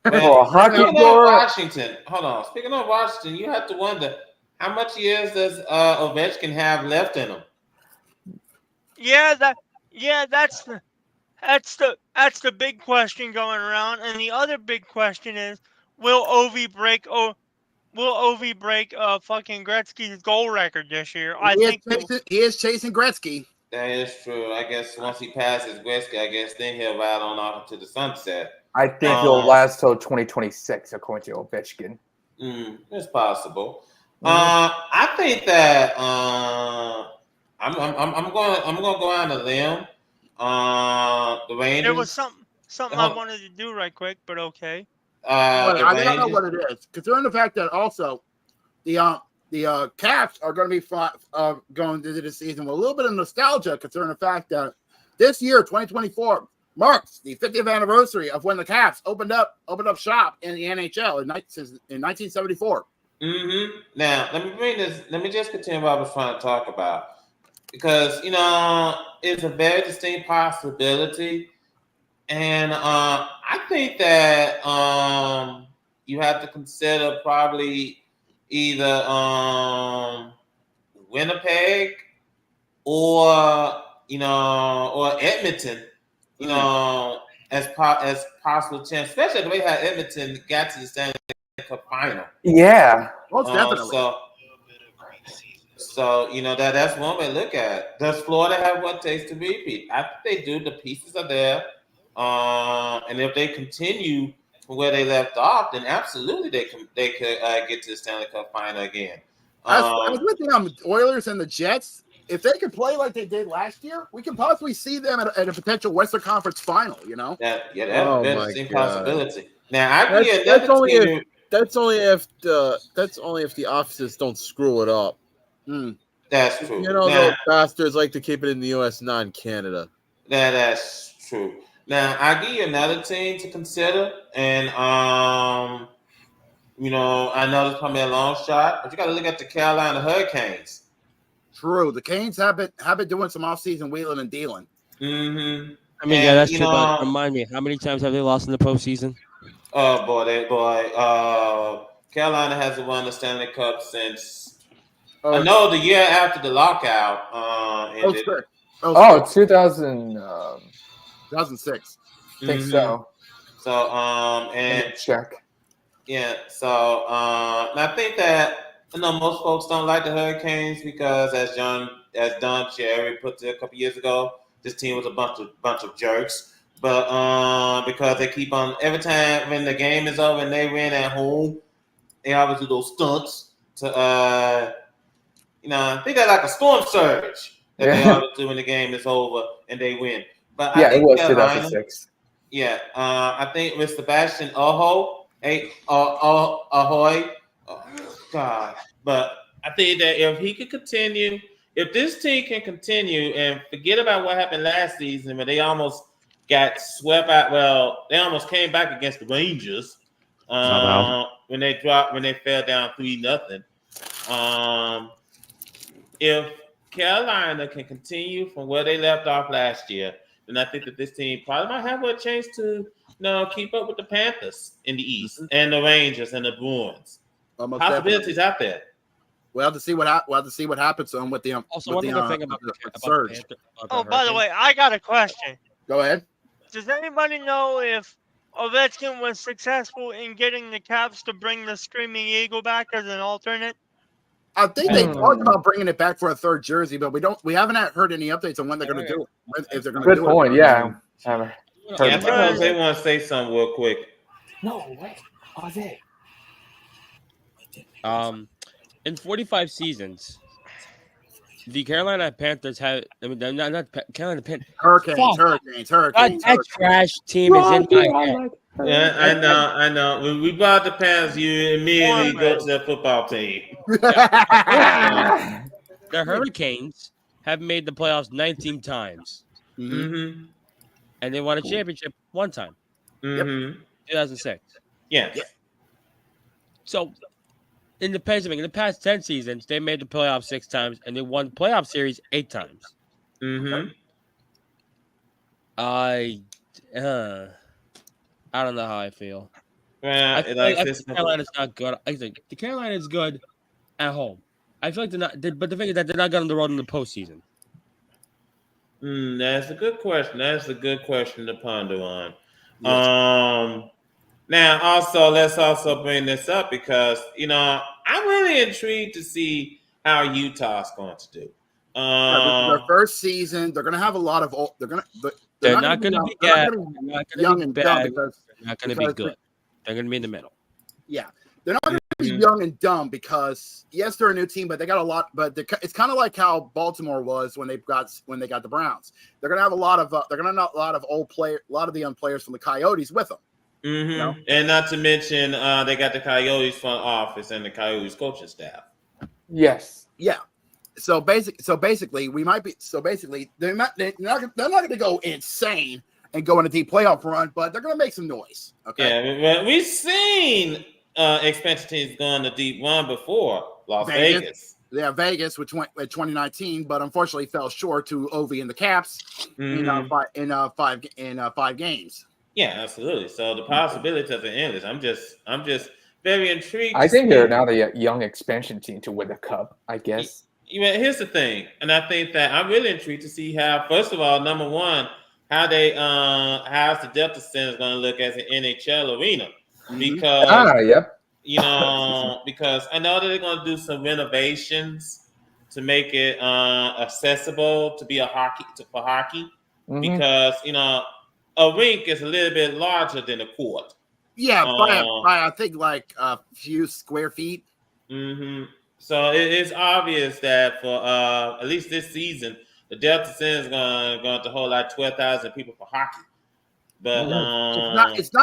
Oh, hockey Speaking of floor. Washington, hold on. Speaking of Washington, you have to wonder how much years does Ovechkin have left in him? That's the big question going around, and the other big question is, will Ovi break fucking Gretzky's goal record this year? He is chasing Gretzky. That is true. I guess once he passes Gretzky, I guess then he'll ride on off to the sunset. I think he'll last till 2026, according to Ovechkin. It's possible. I think that I'm going to go on a limb. The Rangers. There was something I wanted to do right quick, but okay. I don't know what it is. Considering the fact that also the Caps are going to be going into the season with a little bit of nostalgia, considering the fact that this year, 2024, marks the 50th anniversary of when the Caps opened up shop in the NHL in 1974. Mm-hmm. Now, let me just continue what I was trying to talk about. Because, it's a very distinct possibility. And I think that you have to consider probably either Winnipeg or or Edmonton, as possible chance, especially the way how Edmonton got to the Stanley Cup final. Yeah. Most definitely. So that's one way to look at it. Does Florida have what it takes to repeat? I think they do. The pieces are there, and if they continue from where they left off, then absolutely they could get to the Stanley Cup final again. As with the Oilers and the Jets, if they could play like they did last year, we can possibly see them at a potential Western Conference final. That's a my possibility. Now that's only if the offices don't screw it up. That's true. Those bastards like to keep it in the U.S., not in Canada. That's true. Now I give you another team to consider, and I know it's probably a long shot, but you got to look at the Carolina Hurricanes. True, the Canes have been doing some offseason wheeling and dealing. Mm-hmm. I mean, yeah, that's true. But remind me, how many times have they lost in the postseason? Oh boy, Carolina hasn't won the Stanley Cup since. I know the year after the lockout. 2006. I think so. So and check. Yeah. So I think that most folks don't like the Hurricanes because as Don Cherry put it a couple years ago, this team was a bunch of jerks. But because they keep on every time when the game is over and they win at home, they always do those stunts to I think they're like a storm surge that they always do when the game is over and they win. But I think it was 2006. Yeah, I think with Sebastian Ahoy. Oh, God. But I think that if he could continue, if this team can continue and forget about what happened last season when they almost got swept out. Well, they almost came back against the Rangers when they fell down 3-0. If Carolina can continue from where they left off last year, then I think that this team probably might have a chance to keep up with the Panthers in the East and the Rangers and the Bruins. Possibilities out there. We'll have to see what happens with the also one other thing about the surge. By the way, I got a question. Go ahead. Does anybody know if Ovechkin was successful in getting the Caps to bring the Screaming Eagle back as an alternate? I think they talked about bringing it back for a third jersey, but we haven't heard any updates on when they're going to do it. If they're going to do it. Good point. Yeah. I think they want to say something real quick. No, wait. Are they? In 45 seasons, the Carolina Panthers have. I mean, they're not Carolina Panthers. Hurricanes. That trash team is in my head. Yeah, I know. When we bought the Panthers, you immediately go to the football team. The Hurricanes have made the playoffs 19 times. Mm-hmm. And they won a championship one time. Mm-hmm. 2006. Yeah. So, in the past 10 seasons, they made the playoffs 6 times, and they won playoff series 8 times. Mm-hmm. I don't know how I feel. Well, I think Carolina's not good. I think the Carolina is good at home. I feel like they're not. But the thing is that they're not good on the road in the postseason. That's a good question. That's a good question to ponder on. Yes. Now, also, let's also bring this up because I'm really intrigued to see how Utah's going to do. Their first season, they're going to have a lot of. They're not going to be bad. They're not going to be bad. They're not going to be good. They're going to be in the middle. Yeah, they're not going to be young and dumb because yes, they're a new team, but they got a lot. But it's kind of like how Baltimore was when they got the Browns. They're going to have a lot of. They're going to have a lot of old players, a lot of the young players from the Coyotes with them. Mm-hmm. And not to mention, they got the Coyotes front office and the Coyotes coaching staff. Yes. Yeah. So basically, they're not going to go insane and go on a deep playoff run, but they're going to make some noise. Okay. Yeah, we've seen expansion teams go on the deep run before. Vegas. Yeah, Vegas, which went in 2019, but unfortunately fell short to Ovi and the Caps in 5 games. Yeah, absolutely. So the possibilities are endless. I'm just very intrigued. I think they're now the young expansion team to win the cup, I guess. Here's the thing, and I think that I'm really intrigued to see how. First of all, number one, how how's the Delta Center going to look as an NHL arena? Because yep. because I know that they're going to do some renovations to make it accessible to be for hockey. Mhm. Because a rink is a little bit larger than a court. Yeah, by I think like a few square feet. Mm-hmm. So it's obvious that for at least this season, the Delta Center is going to hold like 12,000 people for hockey. But it's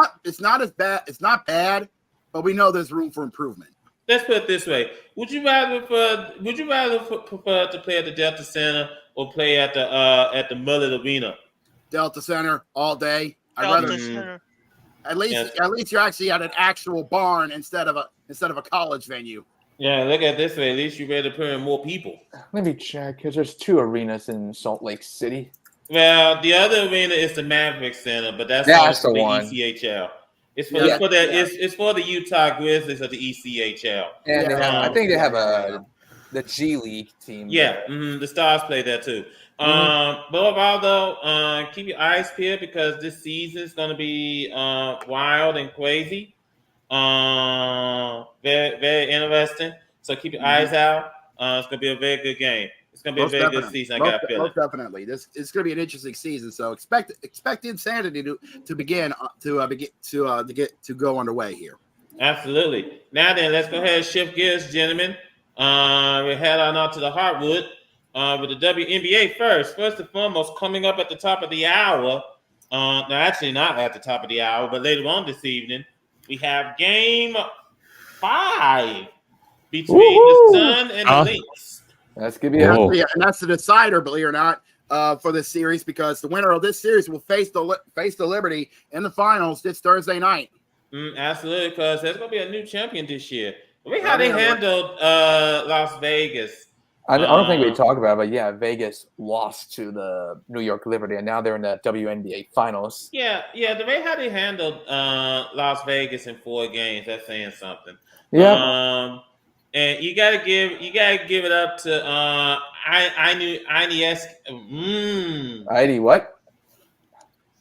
not as bad. It's not bad, but we know there's room for improvement. Let's put it this way: Would you rather prefer to play at the Delta Center or play at the Mullet Arena? Delta Center all day. Delta Center. At least you're actually at an actual barn instead of a college venue. Yeah, look at it this way. At least you're ready to put in more people. Let me check because there's 2 arenas in Salt Lake City. Well, the other arena is the Maverick Center, but that's the for the one. ECHL. It's for the Utah Grizzlies of the ECHL. And I think they have the G League team. Yeah, the Stars play there too. But overall, though, keep your eyes peeled because this season is going to be wild and crazy. Very, very interesting. So keep your eyes out. It's going to be a very good game. It's going to be a very good season. I got a feeling. Most definitely. It's going to be an interesting season. So expect insanity to begin to go underway here. Absolutely. Now then, let's go ahead and shift gears, gentlemen. We head on out to the hardwood with the WNBA first. First and foremost, coming up at the top of the hour. No, actually not at the top of the hour, but later on this evening, we have Game 5 between the Sun and the Lynx. That's gonna be and that's the decider, believe it or not, for this series because the winner of this series will face the Liberty in the finals this Thursday night. Absolutely, because there's gonna be a new champion this year. The way how they handled Las Vegas. I don't think we talked about it, but yeah, Vegas lost to the New York Liberty, and now they're in the WNBA finals. Yeah, the way how they handled Las Vegas in 4 games, that's saying something. Yeah. And you gotta give it up to Heidi, what?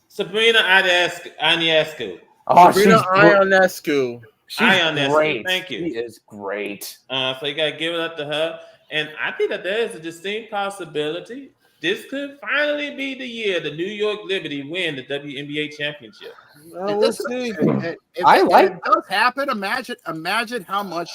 Sabrina Ionescu. Oh, Sabrina Ionescu. She's great. Thank you. She is great. So you gotta give it up to her. And I think that there is a distinct possibility this could finally be the year the New York Liberty win the WNBA championship. We'll see. If it does happen, imagine how much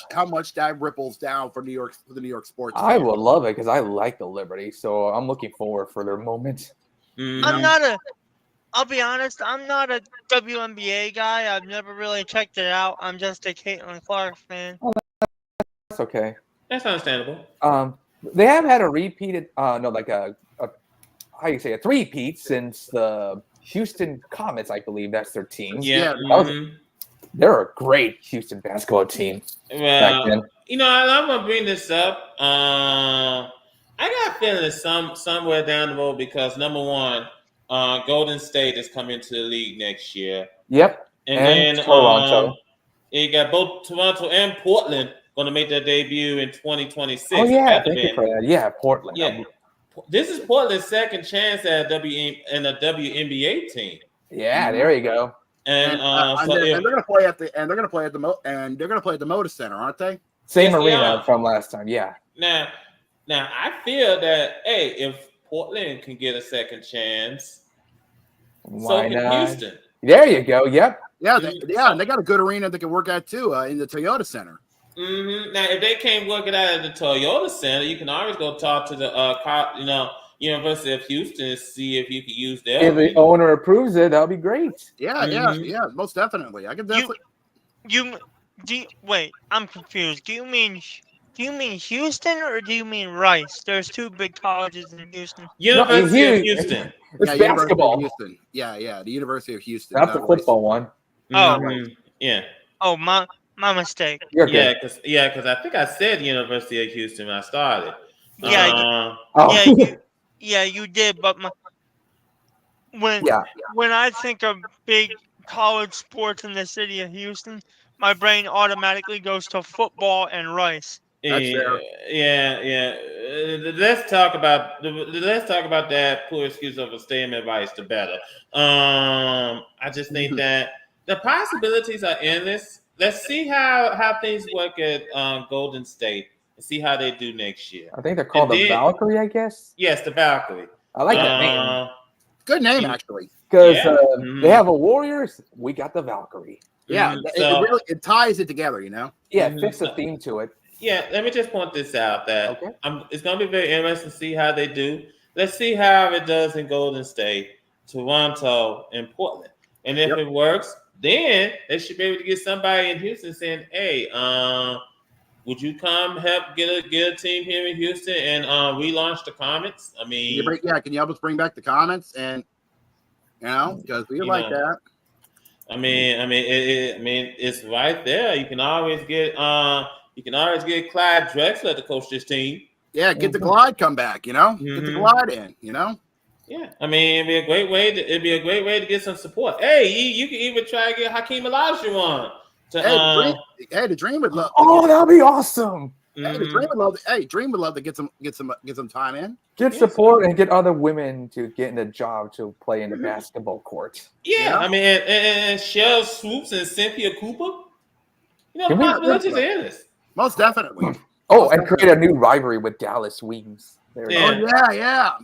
that ripples down for the New York sports. I would love it because I like the Liberty, so I'm looking forward for their moment. I'll be honest, I'm not a WNBA guy. I've never really checked it out. I'm just a Caitlin Clark fan. That's okay. That's understandable. They have had a repeated, a three-peat since the Houston Comets, I believe that's their team. Yeah. They're a great Houston basketball team. Well, I'm gonna bring this up. I got a feeling it's somewhere down the road because number one, Golden State is coming to the league next year. Yep. And then Toronto. You got both Toronto and Portland going to make their debut in 2026. Oh yeah, thank you for that. Yeah, Portland. Yeah. This is Portland's second chance at a WNBA team. Yeah, there you go. And they're going to play at the Moda Center, aren't they? Same arena from last time. Yeah. Now I feel that if Portland can get a second chance, why not? Houston. There you go. Yep. Yeah, and they got a good arena they can work at too in the Toyota Center. Mm-hmm. Now, if they can't work it out at the Toyota Center, you can always go talk to the University of Houston and see if you can use their. If the owner approves it, that'll be great. Yeah, most definitely. I can definitely. Wait, I'm confused. Do you mean Houston or do you mean Rice? There's 2 big colleges in Houston. University of Houston. It's basketball. Houston. Yeah, the University of Houston. Not the football one. Oh, yeah. Oh, my mistake. Yeah, because I think I said University of Houston when I started. You did. But when I think of big college sports in the city of Houston, my brain automatically goes to football and Rice. That's fair. Yeah. Let's talk about that poor excuse of a statement advice to better. I just think that the possibilities are endless. Let's see how things work at Golden State and see how they do next year. I think they're called the Valkyrie, I guess. Yes, the Valkyrie. I like that name. Good name, actually. Because they have a Warriors, we got the Valkyrie. Yeah, it ties it together, you know? Yeah, it fits the theme to it. Yeah, let me just point this out that it's going to be very interesting to see how they do. Let's see how it does in Golden State, Toronto, and Portland. And if it works, then they should be able to get somebody in Houston saying, hey, would you come help get a team here in Houston and relaunch the Comets? I mean, can you help us bring back the Comets? And, because we like that. I mean, it's right there. You can always get Clyde Drexler to coach this team. Yeah, get the Glide come back. Get the Glide in. Yeah, I mean, it'd be a great way to get some support. Hey, you can even try to get Hakeem Olajuwon. The Dream would love. Oh, that'd be awesome. Hey, the Dream would love. Dream would love to get some time in. Get support and get other women to get in the job to play in the basketball court. Yeah, I mean, and Shell Swoops and Cynthia Cooper. The possibilities are endless. Most definitely. And create a new rivalry with Dallas Wings. Yeah,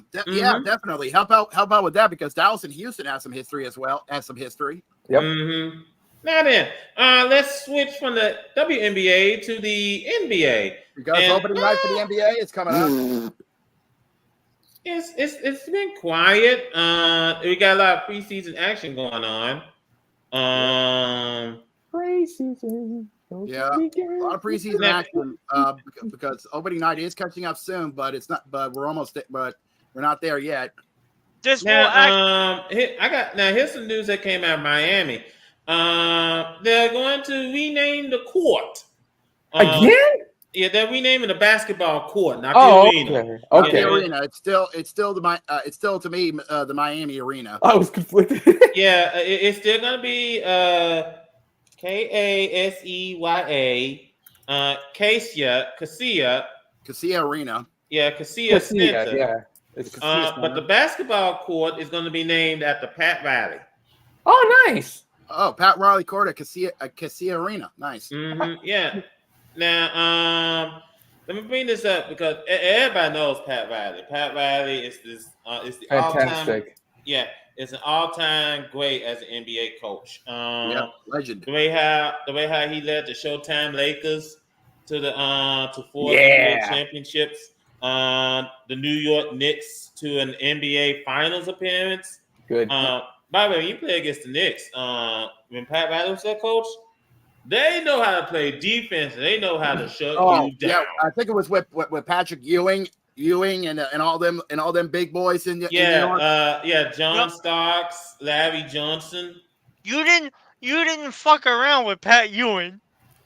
definitely. Help out with that because Dallas and Houston have some history as well. Yep. Mm-hmm. Now then, let's switch from the WNBA to the NBA. Because opening night for the NBA is coming up. It's been quiet. We got a lot of preseason action going on. Preseason. Yeah, a lot of preseason action because opening night is catching up soon, but it's not. But we're not there yet. Here's some news that came out of Miami. They're going to rename the court again. Yeah, they're renaming the basketball court, not the arena. Okay. The arena. It's still to me the Miami arena. I was conflicted. Yeah, it's still gonna be KASEYA, Kasia Arena. Yeah, Kasia Center. Yeah. But the basketball court is going to be named after Pat Riley. Oh, nice. Oh, Pat Riley Court at Kasia Arena. Nice. Mm-hmm, yeah. Now, let me bring this up because everybody knows Pat Riley. Pat Riley is the fantastic. all-time. Yeah. It's an all-time great as an NBA coach. Legend. The way how he led the Showtime Lakers to to 4 NBA championships. The New York Knicks to an NBA Finals appearance. Good. By the way, when you play against the Knicks, when Pat Riley was their coach, they know how to play defense. And they know how to shut you down. Yeah, I think it was with Patrick Ewing and all them big boys in New York. John Starks, Larry Johnson. You didn't fuck around with Pat Ewing.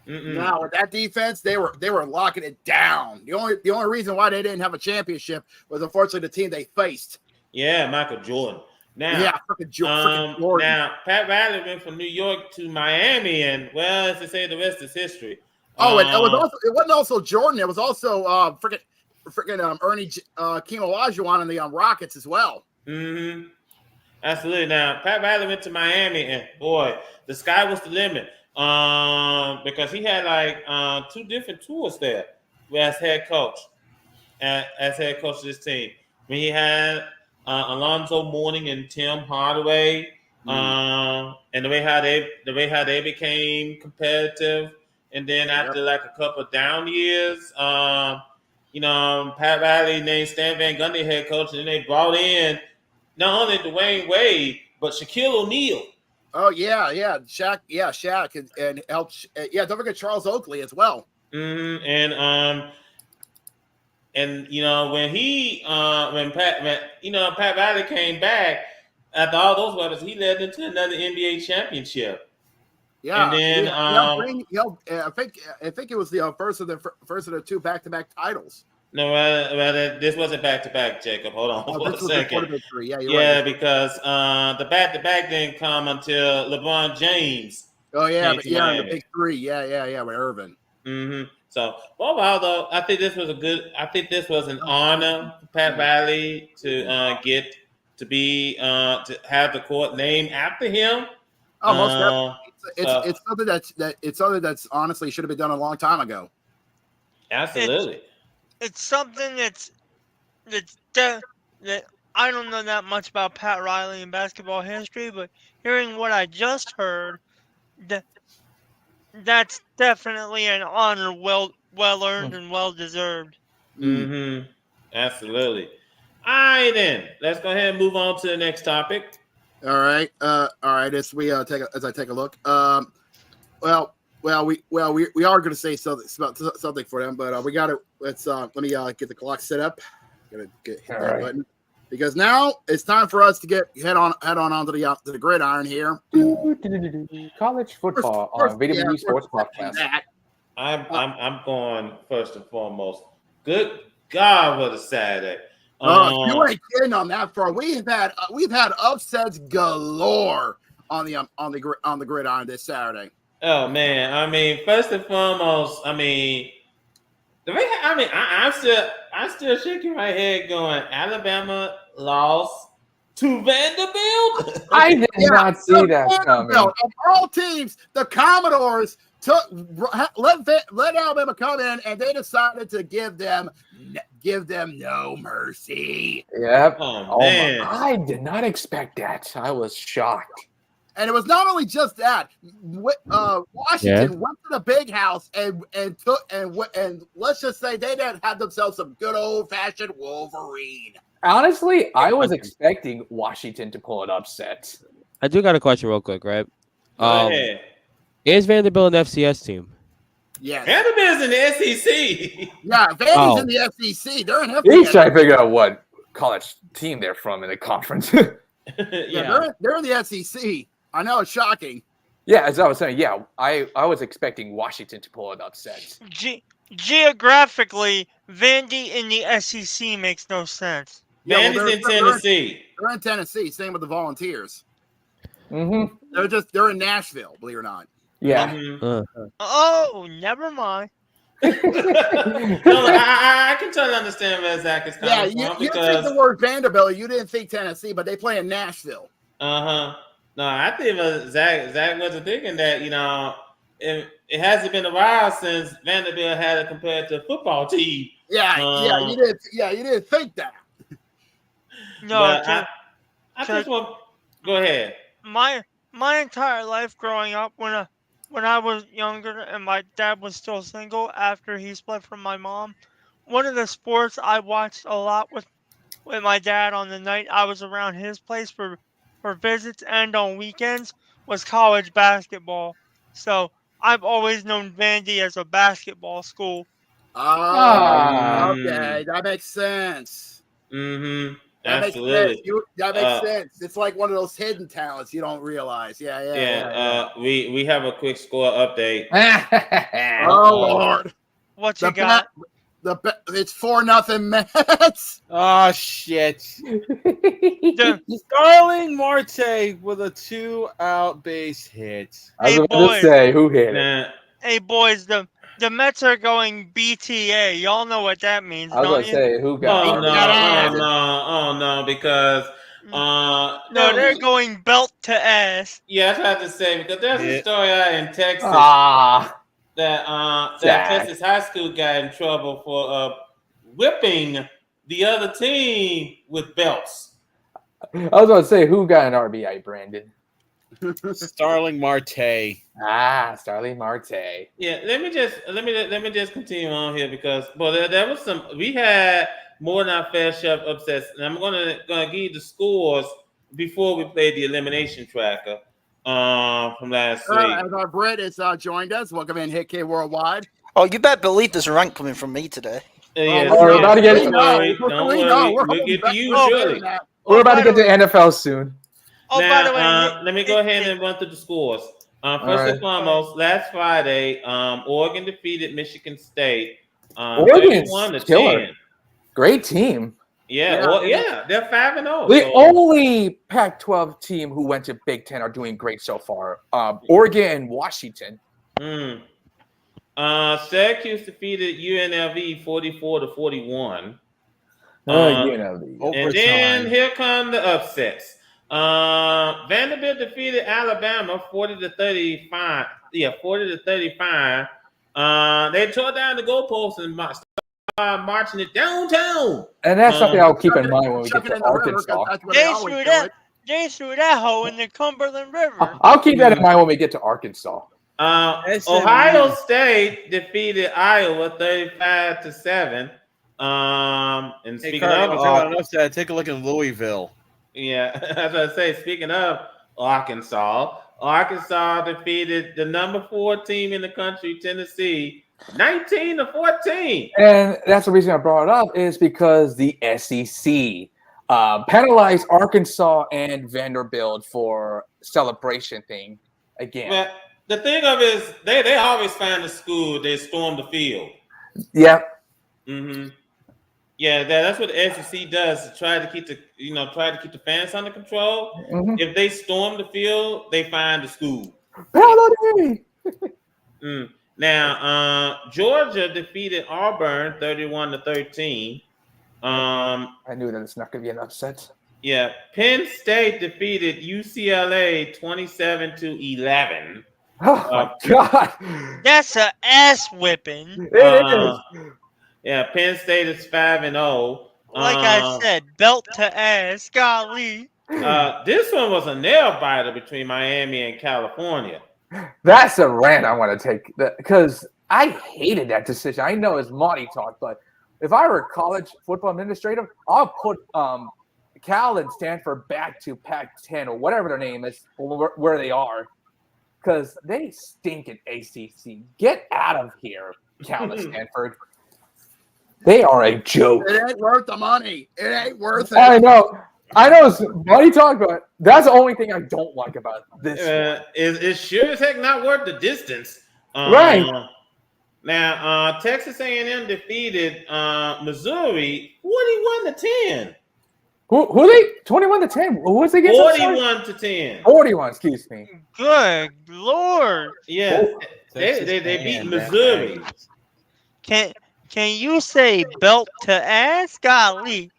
No, with that defense, they were locking it down. The only reason why they didn't have a championship was unfortunately the team they faced. Yeah, Michael Jordan. Now, freaking Jordan. Now, Pat Riley went from New York to Miami, and well, as they say, the rest is history. It wasn't also Jordan. It was also freaking Ernie Hakeem Olajuwon and the Rockets as well. Mm-hmm. Absolutely. Now, Pat Riley went to Miami, and boy, the sky was the limit. Because he had like 2 different tours there as head coach, of this team. I mean, he had Alonzo Mourning and Tim Hardaway, and the way how they became competitive, and then after like a couple of down years, Pat Riley named Stan Van Gundy head coach, and then they brought in not only Dwayne Wade but Shaquille O'Neal. Oh yeah, Shaq, and helped. Don't forget Charles Oakley as well. Mm-hmm. And when Pat Riley came back after all those weapons, he led them to another NBA championship. Yeah, and then I think it was the first of the 2 back-to-back titles. No, this wasn't back-to-back, Jacob. Hold on for a second. Yeah, you're right. Because the back-to-back didn't come until LeBron James. Oh, yeah, the big 3. Yeah, with Irvin. Mm-hmm. So overall, though, I think this was an honor for Pat Riley to get to be to have the court named after him. Oh, most definitely. It's So something that's honestly should have been done a long time ago. absolutely. It's something that I don't know that much about Pat Riley in basketball history, but hearing what I just heard, that's definitely an honor well earned and well deserved. Mm-hmm. Absolutely. All right, then. Let's go ahead and move on to the next topic. All right. As I take a look. We are going to say something for them, but we got to let me get the clock set up. Gotta hit that button because now it's time for us to head on onto the gridiron here. College football on VWU Sports Podcast. I'm going first and foremost. Good God, what a Saturday! You ain't kidding on that front. We've had upsets galore on the gridiron this Saturday. Oh man, I mean, first and foremost, I'm still shaking my head, going, Alabama lost to Vanderbilt. I did not see that coming. Of all teams, the Commodores let Alabama come in, and they decided to give them no mercy. Yep. Oh man, I did not expect that. I was shocked. And it was not only just that. Washington went to the big house and let's just say they didn't have themselves some good old fashioned Wolverine. Honestly, I was expecting Washington to pull an upset. I do got a question real quick, right? Go ahead. Is Vanderbilt an FCS team? Yes. Vanderbilt's in the SEC. Yeah, Vandy's in the SEC. They're in FCS. He's trying to figure out what college team they're from in the conference. Yeah, they're in the SEC. I know it's shocking. Yeah, as I was saying, I was expecting Washington to pull an upset. Geographically, Vandy in the SEC makes no sense. Vandy's in Tennessee. They're in Tennessee. Same with the Volunteers. Mm-hmm. They're in Nashville, believe it or not. Yeah. Mm-hmm. Oh, never mind. No, I can totally understand where Zach is coming from. You think the word Vanderbilt, you didn't think Tennessee, but they play in Nashville. No, I think Zach wasn't thinking that, it hasn't been a while since Vanderbilt had a competitive football team. You didn't think that. No, I just want go ahead. My entire life growing up, when I was younger and my dad was still single after he split from my mom, one of the sports I watched a lot with my dad on the night I was around his place for visits and on weekends was college basketball. So I've always known Vandy as a basketball school. Okay, that makes sense. Mm-hmm. That Absolutely. That makes sense. It's like one of those hidden talents you don't realize. Yeah. We have a quick score update. Oh Lord, What you got? It's 4-0 Mets. Oh shit! The- Starling Marte with a 2-out base hit. I was Hey, about boys. to say, who hit it? Nah, Hey boys, the Mets are going BTA. Y'all know what that means, I was don't going to you? say, who got it? because No, they're going belt to ass. yeah, I tried to say because there's a story out in Texas that Zach. Texas high school got in trouble for whipping the other team with belts. I was going to say, who got an RBI, Brandon? Starling Marte. Starling Marte. Yeah, let me just continue on here because there was some we had more than our fair share of upsets, and I'm gonna give you the scores before we play the elimination tracker from last week. As our Brett has joined us, welcome in Hit K Worldwide. Oh, you better believe there's a rank coming from me today. we're about to get We Don't know. worry. We'll get to you shortly. We're about to get to NFL soon. Oh, Now, by the way, let me go ahead and run through the scores. First and foremost, last Friday, Oregon defeated Michigan State. Oregon's 31-10. killer. Great team. They're 5-0. The only Pac-12 team who went to Big Ten are doing great so far. Oregon and Washington. Syracuse defeated UNLV 44-41. UNLV. And then here come the upsets. Vanderbilt defeated Alabama 40-35. Yeah, 40-35. They tore down the goalposts and marching it downtown. And that's something I'll keep in mind when we get to Arkansas. They threw that hoe in the Cumberland River. I'll keep that in mind when we get to Arkansas. Ohio State defeated Iowa 35-7. And speaking of, take a look at Louisville. Yeah, as I say, speaking of Arkansas defeated the number 4 team in the country, Tennessee, 19-14. And that's the reason I brought it up is because the SEC penalized Arkansas and Vanderbilt for celebration thing again. Well, the thing of it is they always find the school, they storm the field. Yeah. Mm-hmm. Yeah, that's what the SEC does to try to keep the fans under control. Mm-hmm. If they storm the field, they find the school. Now, Georgia defeated Auburn 31-13. I knew that it's not going to be an upset. Yeah, Penn State defeated UCLA 27-11. Oh my God, that's an ass whipping. It is. Yeah, Penn State is 5-0. Like I said, belt to ass, golly. This one was a nail biter between Miami and California. That's a rant I want to take because I hated that decision. I know it's money talk, but if I were a college football administrator, I'll put Cal and Stanford back to Pac-10 or whatever their name is, where they are, because they stink at ACC. Get out of here, Cal and Stanford. They are a joke. It ain't worth the money. It ain't worth it. I know it's money talk, but that's the only thing I don't like about this. It's sure as heck not worth the distance. Right. Now, Texas A&M defeated Missouri 41-10. Who they? 21-10. Who was they against? 41-10. 41. Excuse me. Good Lord. Yeah, they beat Missouri. Can you say belt to ass? Golly.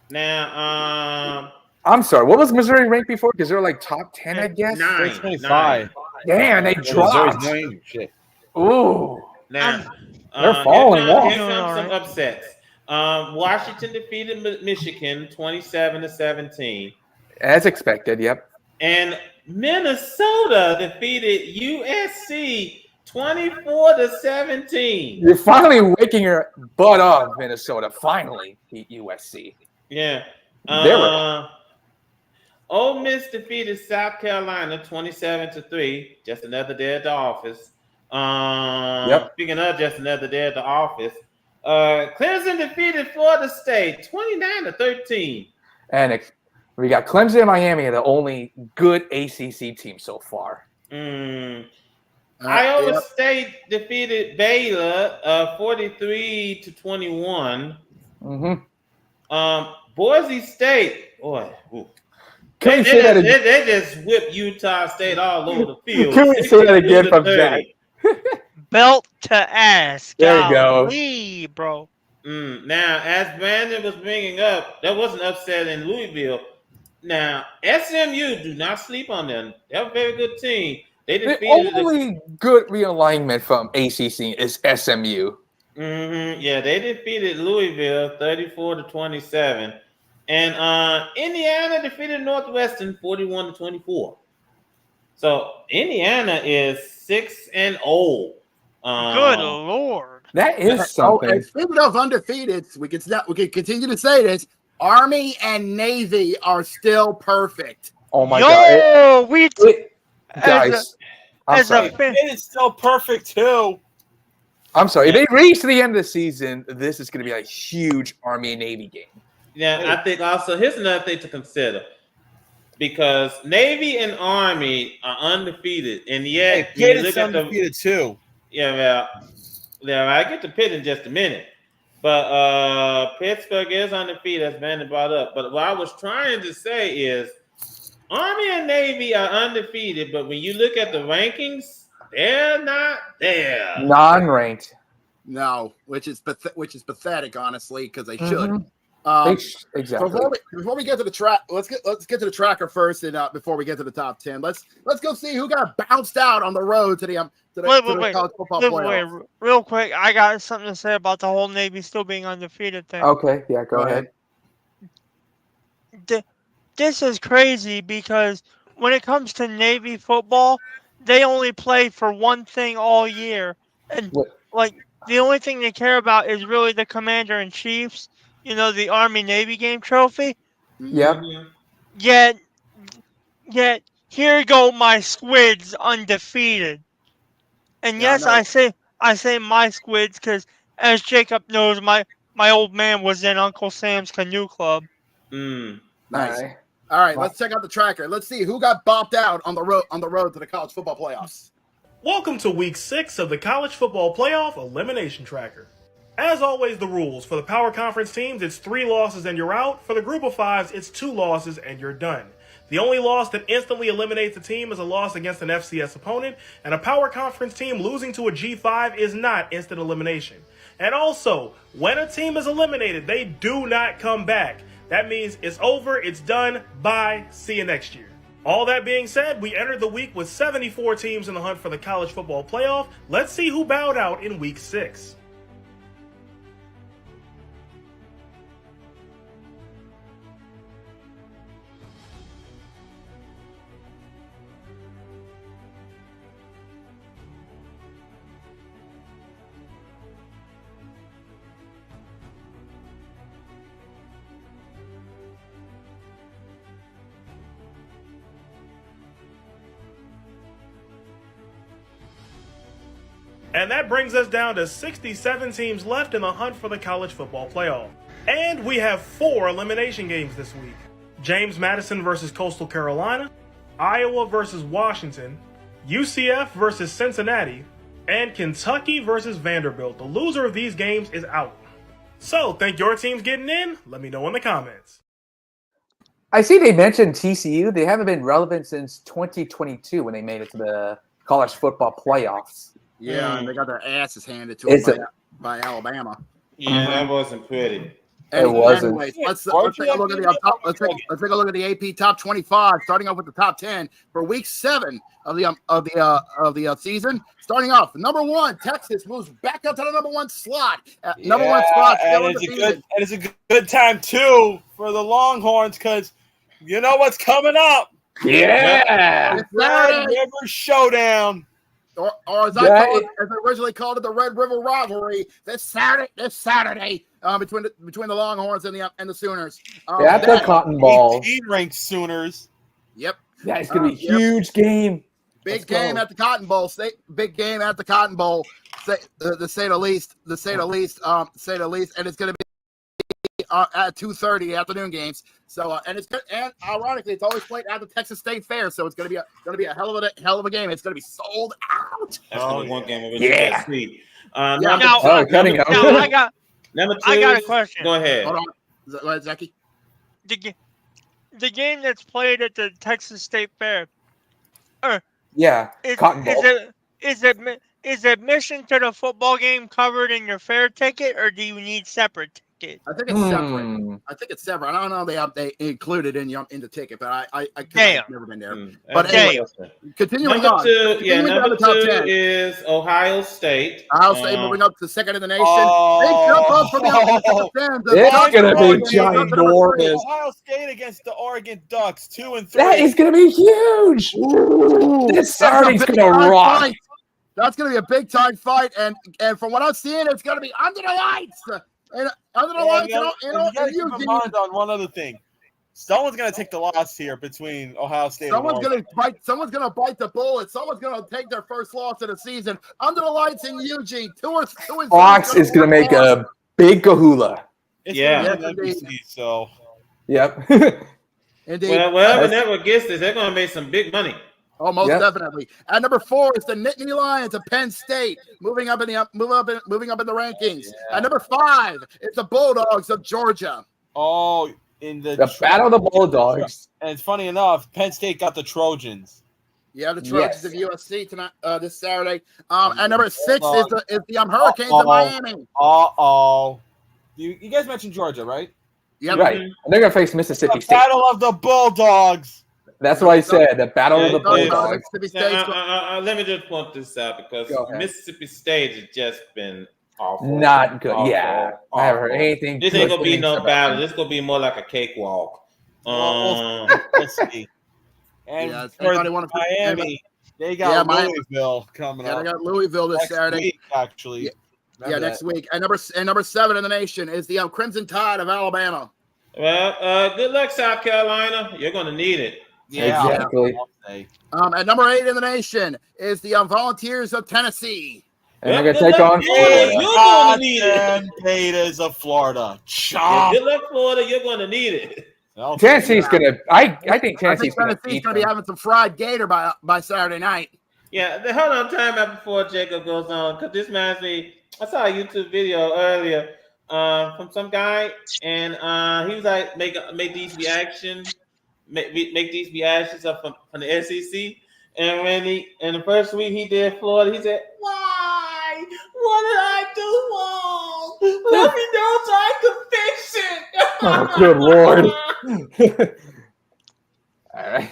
Now, I'm sorry. What was Missouri ranked before? Because they're like top 10, I guess. 25. Damn, they dropped. Ooh. Now, they're falling off. Here comes some upsets. Washington defeated Michigan 27-17. As expected, yep. And Minnesota defeated USC 24-17. You're finally waking your butt up, Minnesota. Finally beat USC. Yeah. There Ole Miss defeated South Carolina 27-3. Just another day at the office. Speaking of just another day at the office, Clemson defeated Florida State 29-13. And we got Clemson and Miami, the only good ACC team so far. Iowa State defeated Baylor 43-21. Boise State, boy, they just whipped Utah State all over the field. Can we say that again from Jack? Belt to ass. There you go. Bro. Now, as Brandon was bringing up, there was an upset in Louisville. Now, SMU, do not sleep on them. They're a very good team. The only good realignment from ACC is SMU. Yeah, they defeated Louisville 34-27. And Indiana defeated Northwestern 41-24. So Indiana is 6-0. Good Lord. That is something. And speaking of undefeated, we can continue to say this. Army and Navy are still perfect. Oh my God. Guys, it is still perfect too. I'm sorry. If they reach the end of the season, this is going to be a huge Army and Navy game. Yeah, I think also here's another thing to consider. Because Navy and Army are undefeated. And yet, Pitt is undefeated too. Yeah, I get to Pitt in just a minute. But Pittsburgh is undefeated, as Brandon brought up. But what I was trying to say is Army and Navy are undefeated, but when you look at the rankings, They're not there. Non-ranked. No, which is pathetic, honestly, because they should. Mhm. Exactly. Before we get to the track, let's get to the tracker first, and before we get to the top 10, let's go see who got bounced out on the road to the college football playoffs. Real quick, I got something to say about the whole Navy still being undefeated thing. Okay, yeah, go ahead. This is crazy because when it comes to Navy football, they only play for one thing all year, and the only thing they care about is really the Commander-in-Chiefs. The Army-Navy game trophy. Yep. Yet, here go my Squids undefeated. And yes, I say my Squids because, as Jacob knows, my old man was in Uncle Sam's Canoe Club. Nice. All right, let's check out the tracker. Let's see who got bopped out on the road to the college football playoffs. Welcome to Week 6 of the College Football Playoff Elimination Tracker. As always, the rules. For the Power Conference teams, it's 3 losses and you're out. For the Group of 5s, it's 2 losses and you're done. The only loss that instantly eliminates a team is a loss against an FCS opponent, and a Power Conference team losing to a G5 is not instant elimination. And also, when a team is eliminated, they do not come back. That means it's over, it's done, bye, see you next year. All that being said, we entered the week with 74 teams in the hunt for the College Football Playoff. Let's see who bowed out in Week 6. And that brings us down to 67 teams left in the hunt for the College Football Playoff. And we have 4 elimination games this week. James Madison versus Coastal Carolina, Iowa versus Washington, UCF versus Cincinnati, and Kentucky versus Vanderbilt. The loser of these games is out. So, think your team's getting in? Let me know in the comments. I see they mentioned TCU. They haven't been relevant since 2022 when they made it to the College Football Playoffs. Yeah, and they got their asses handed to them by Alabama. Yeah, that wasn't pretty. It wasn't. Anyways, let's take a look at let's take a look at the AP top 25. Starting off with the top 10 for Week 7 of the season. Starting off, number 1, Texas moves back up to the number 1 slot. Number 1 spot. And it's a good time too for the Longhorns because you know what's coming up. Yeah, the Red River Showdown. Or as I originally called it, the Red River Rivalry this Saturday between the Longhorns and the Sooners. That's the Cotton Bowl. 18-ranked Sooners. Yep. Yeah, it's gonna be a huge game. Big game at the Cotton Bowl. Big game at the Cotton Bowl. To say the least. And it's gonna be at 2:30 afternoon games. So and it's good. And ironically, it's always played at the Texas State Fair. So it's gonna be a hell of a game. It's gonna be sold out. That's gonna be one game of yeah. sweet. I got a question. Go ahead. Hold on. Go ahead, Zachy. The game that's played at the Texas State Fair. Cotton Bowl. Is admission to the football game covered in your fair ticket, or do you need separate ticket? I think it's separate. I don't know they included in the ticket, but I've never been there. But anyway, continuing on. Number 2 is Ohio State. Ohio State moving up to second in the nation. They jump up from the it's going to be ginormous. Ohio State against the Oregon Ducks, 2-3. That is going to be huge. This Saturday's going to rock. Fight. That's going to be a big time fight, and from what I'm seeing, it's going to be under the lights. And under the lights, keep in mind on one other thing. Someone's going to take the loss here between Ohio State. Someone's going to bite the bullet. Someone's going to take their first loss of the season. Under the lights in Eugene, 2-2. Fox is going to make a big kahula. So. Yep. Indeed. Well, whoever network gets this, they're going to make some big money. Oh, most definitely. At number 4 is the Nittany Lions of Penn State, moving up in the rankings. Yeah. At number 5 is the Bulldogs of Georgia. Oh, in the Battle of the Bulldogs. And it's funny enough, Penn State got the Trojans. Yeah, the Trojans Yes. of USC tonight, this Saturday. And number 6 is the Hurricanes of Miami. You guys mentioned Georgia, right? Yep. Right. And they're going to face Mississippi The State. Battle of the Bulldogs. That's what I said. The Battle of the Yeah, Bulldogs. Mississippi State. Let me just point this out because Go ahead. Mississippi State has just been awful. Not good. Awful, Yeah. I haven't heard anything. This ain't good gonna be things no about battle. them. This gonna be more like a cakewalk. We'll see. And Yeah, it's for anybody wanna- Miami, they got Miami. Louisville coming Yeah, up. they got Louisville this next Saturday. week, actually. Yeah. Remember Yeah, that. next week. And number 7 in the nation is the Crimson Tide of Alabama. Well, good luck, South Carolina. You're gonna need it. Yeah, Exactly. I'll say. And number 8 in the nation is the Volunteers of Tennessee. And they're going to Good take luck, on Florida. Florida. You're gonna need it. Goddamn Gators of Florida. Yeah, Chomp. good luck, Florida. You're gonna need it. Tennessee's going to – I think I Tennessee's think going to Tennessee's beat going to be them. having some fried gator by Saturday night. Yeah, hold on, time out before Jacob goes on, because this reminds me. I saw a YouTube video earlier from some guy, and he was like, make these reactions, make these reactions up from the SEC. And when in the first week he did Florida, he said, "Why? What did I do wrong? Let me know so I can fix it." Oh, good Lord. All right.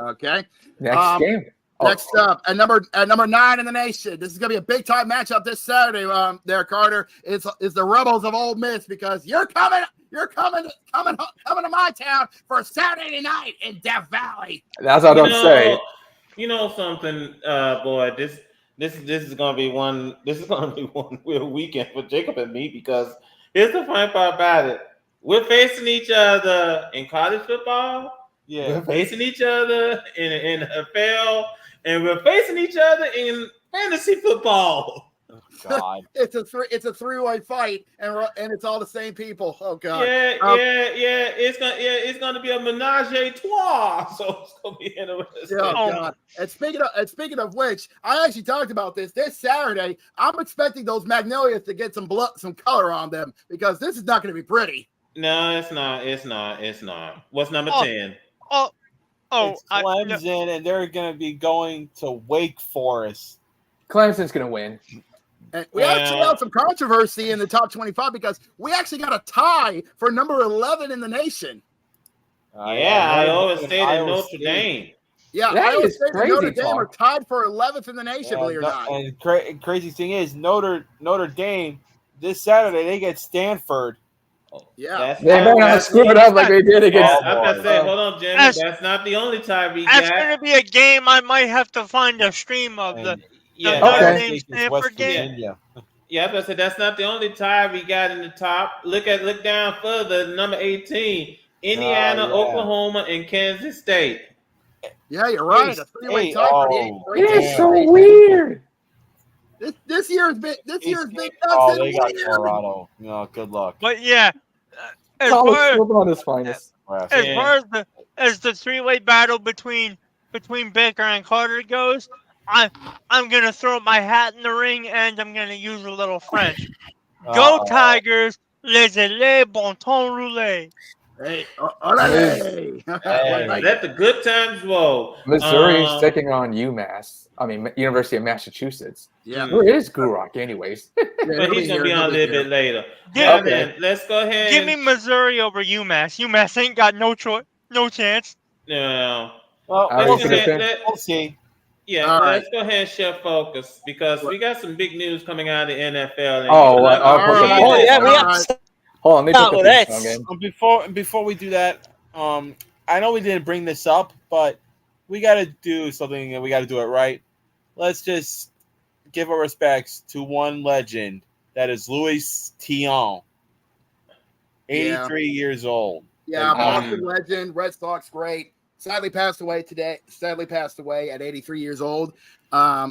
Okay. Next game. Next up, at number 9 in the nation, this is going to be a big time matchup this Saturday. There, Carter, is the Rebels of Ole Miss because you're coming to my town for Saturday night in Death Valley. That's what I'm saying. You know something, boy. This is gonna be one. This is gonna be one real weekend for Jacob and me because here's the funny part about it: we're facing each other in college football. Yeah. We're facing each other in NFL, and we're facing each other in fantasy football. Oh, God. It's a three-way fight, and it's all the same people. Oh God. Yeah. It's gonna be a menage a trois, so it's gonna be interesting. Oh God. And speaking of which, I actually talked about this Saturday. I'm expecting those Magnolias to get some color on them because this is not going to be pretty. No, it's not. It's not. What's number 10? It's Clemson, and they're going to be going to Wake Forest. Clemson's going to win. And we actually had some controversy in the top 25 because we actually got a tie for number 11 in the nation. Iowa State and Notre Dame. Yeah, That Iowa is State and crazy Notre Dame talk. are tied for 11th in the nation, believe it or not. And crazy thing is, Notre Dame, this Saturday, they get Stanford. Yeah. They better not screw it up like they did against. I'm gonna say, hold on, Jimmy. That's not the only tie we That's got. going to be a game I might have to find a stream of. The Yeah, Notre Okay. Dame Stanford game. Yeah, I was gonna say that's not the only tie we got in the top. Look down further, number 18, Indiana, Oklahoma, and Kansas State. Yeah, you're right. A three-way tie for the eighth. It is so weird. This year's been nuts Oh, and they got weird. Colorado. No, good luck. But yeah, as College far football on his finest. as the three-way battle between Baker and Carter goes, I'm gonna throw my hat in the ring and I'm gonna use a little French. Go Tigers, les bon temps roulés. Hey, Hey. Let the good times roll. Missouri's taking on UMass. I mean, University of Massachusetts. yeah. Where is Gurok, anyways? But he's gonna be on a little bit later. Yeah, Okay, then let's go ahead. Give me Missouri over UMass. UMass ain't got no chance. No. Well, I we'll was gonna say- we'll see. Yeah, All let's go ahead and shift focus because we got some big news coming out of the NFL. Oh, yeah, we have Hold on, let me Oh, put the that's- theme song in. Before we do that, I know we didn't bring this up, but we got to do something and we got to do it right. Let's just give our respects to one legend that is Louis Thion, 83 years old. Yeah, Boston legend, Red Sox great. Sadly passed away at 83 years old.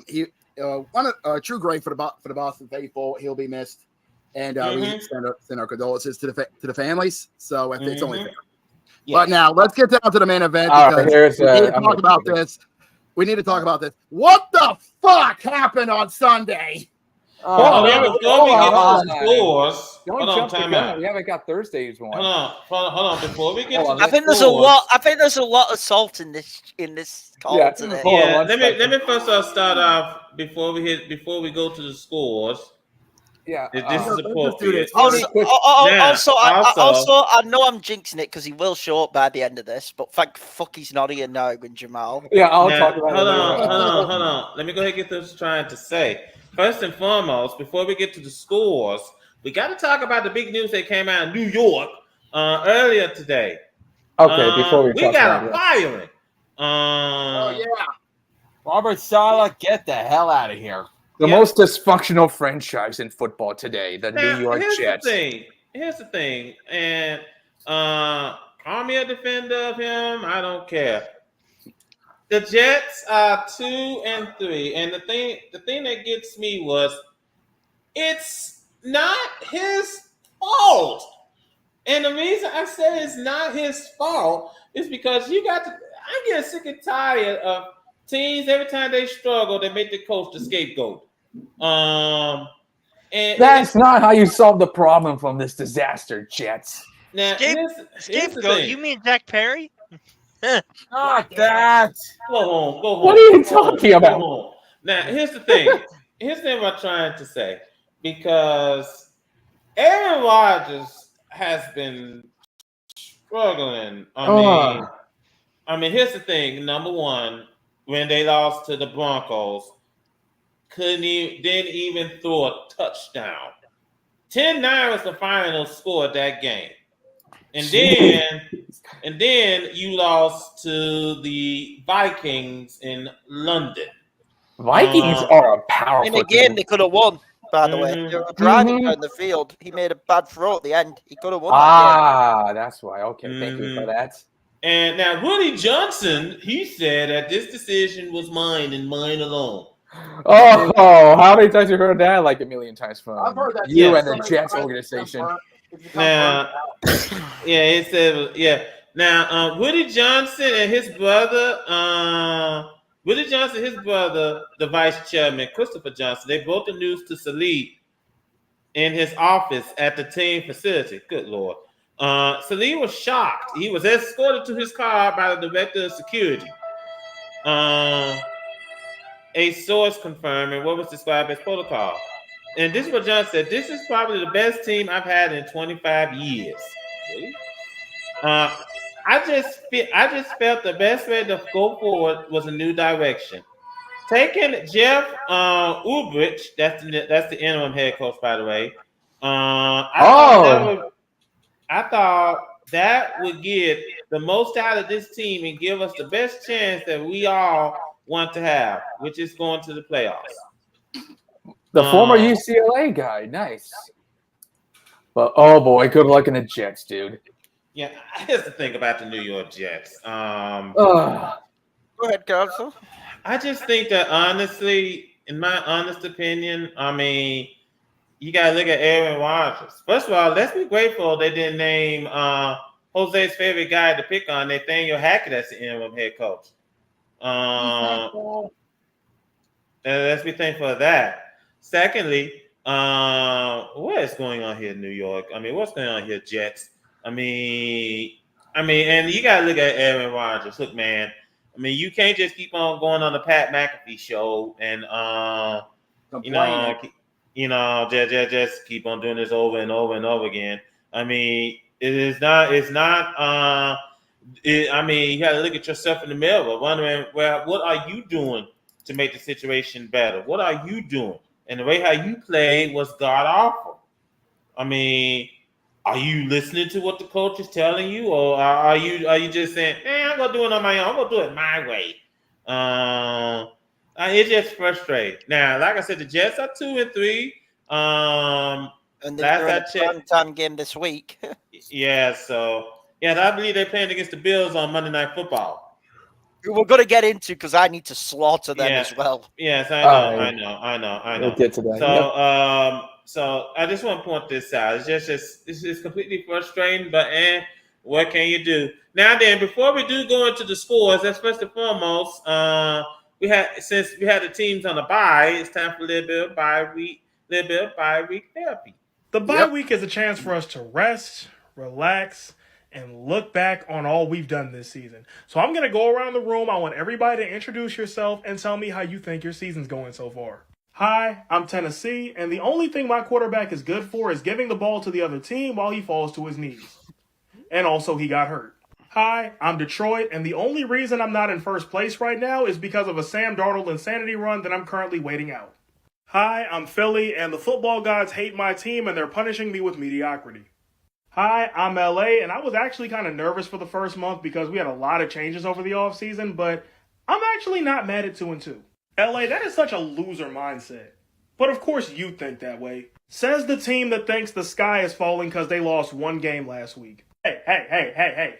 He a true great for the Boston faithful. He'll be missed, and we send our condolences to the families. So if it's only fair. Yeah. But now let's get down to the main event All because right, here's, we need to I'm talk gonna- about this. We need to talk about this. What the fuck happened on Sunday? Hold on, before we get to the scores. Don't jump the gun. We haven't got Thursday's one. Hold on. Before we get to the I think there's a lot. I think there's a lot of salt in this call today. Yeah, let me first start off before we go to the scores. Yeah, this is appropriate. Also, I know I'm jinxing it because he will show up by the end of this, but thank fuck he's not here now, and Jamal. Yeah, I'll talk about it. Hold on. Let me go ahead and get this trying to say. First and foremost, before we get to the scores, we got to talk about the big news that came out in New York earlier today. Okay, before we got a firing. Robert Saleh, get the hell out of here. The most dysfunctional franchise in football today, the New York Jets. Here's the thing, and call me a defender of him. I don't care. The Jets are 2-3, and the thing that gets me was it's not his fault. And the reason I say it's not his fault is because I'm getting sick and tired of teams every time they struggle, they make the coach the scapegoat. And that's not how you solve the problem from this disaster, Jets. Now, scapegoat? You mean Zach Perry? Not that. Go home. What are you talking about? Now, here's the thing. Here's the thing I'm trying to say. Because Aaron Rodgers has been struggling. I mean, here's the thing. Number one, when they lost to the Broncos, didn't even throw a touchdown. 10-9 was the final score of that game. And then you lost to the Vikings in London. Vikings are a powerful in a game they could have won, by the way. They were driving down the field. He made a bad throw at the end. He could have won that game. That's why. Okay, thank you for that. And now Woody Johnson, he said that this decision was mine and mine alone. Oh, how many times have you heard that? Like a million times from I've heard that, you and the Jets organization. Now, it said, Now, Woody Johnson and his brother, the vice chairman, Christopher Johnson, they broke the news to Saleh in his office at the team facility. Good Lord. Saleh was shocked. He was escorted to his car by the director of security. A source confirming what was described as protocol. And this is what John said. This is probably the best team I've had in 25 years. I just felt the best way to go forward was a new direction. Taking Jeff Ulbrich, that's the interim head coach, by the way. I thought that would get the most out of this team and give us the best chance that we all want to have, which is going to the playoffs. The former UCLA guy, nice. But oh boy, good luck in the Jets, dude. Yeah, here's the thing about the New York Jets. Go ahead, Council. I just think that honestly, in my honest opinion, I mean, you gotta look at Aaron Rodgers. First of all, let's be grateful they didn't name Jose's favorite guy to pick on, Nathaniel Hackett, as the interim head coach. Let's be thankful for that. Secondly, what is going on here in New York? I mean, what's going on here, Jets? I mean, and you gotta look at Aaron Rodgers. Look, man. I mean, you can't just keep on going on the Pat McAfee show and just keep on doing this over and over and over again. I mean, it's not. I mean, you got to look at yourself in the mirror, wondering, well, what are you doing to make the situation better? What are you doing? And the way how you played was god awful. I mean, are you listening to what the coach is telling you, or are you just saying, I'm gonna do it on my own, I'm gonna do it my way? It's just frustrating. Now, like I said, the Jets are 2-3. And they're in a time game this week. Yeah, so I believe they're playing against the Bills on Monday Night Football. We're going to get into because I need to slaughter them as well. Yes, I know. We'll get to that. So I just want to point this out. It's completely frustrating, but what can you do? Now then, before we do go into the scores, that's first and foremost, since we had the teams on a bye, it's time for a little bit of bye week. little bit of bye-week therapy. The bye week is a chance for us to rest, relax, and look back on all we've done this season. So I'm going to go around the room. I want everybody to introduce yourself and tell me how you think your season's going so far. Hi, I'm Tennessee, and the only thing my quarterback is good for is giving the ball to the other team while he falls to his knees. And also, he got hurt. Hi, I'm Detroit, and the only reason I'm not in first place right now is because of a Sam Darnold insanity run that I'm currently waiting out. Hi, I'm Philly, and the football gods hate my team, and they're punishing me with mediocrity. Hi, I'm LA, and I was actually kind of nervous for the first month because we had a lot of changes over the offseason, but I'm actually not mad at 2-2. LA, that is such a loser mindset. But of course you think that way. Says the team that thinks the sky is falling because they lost one game last week. Hey.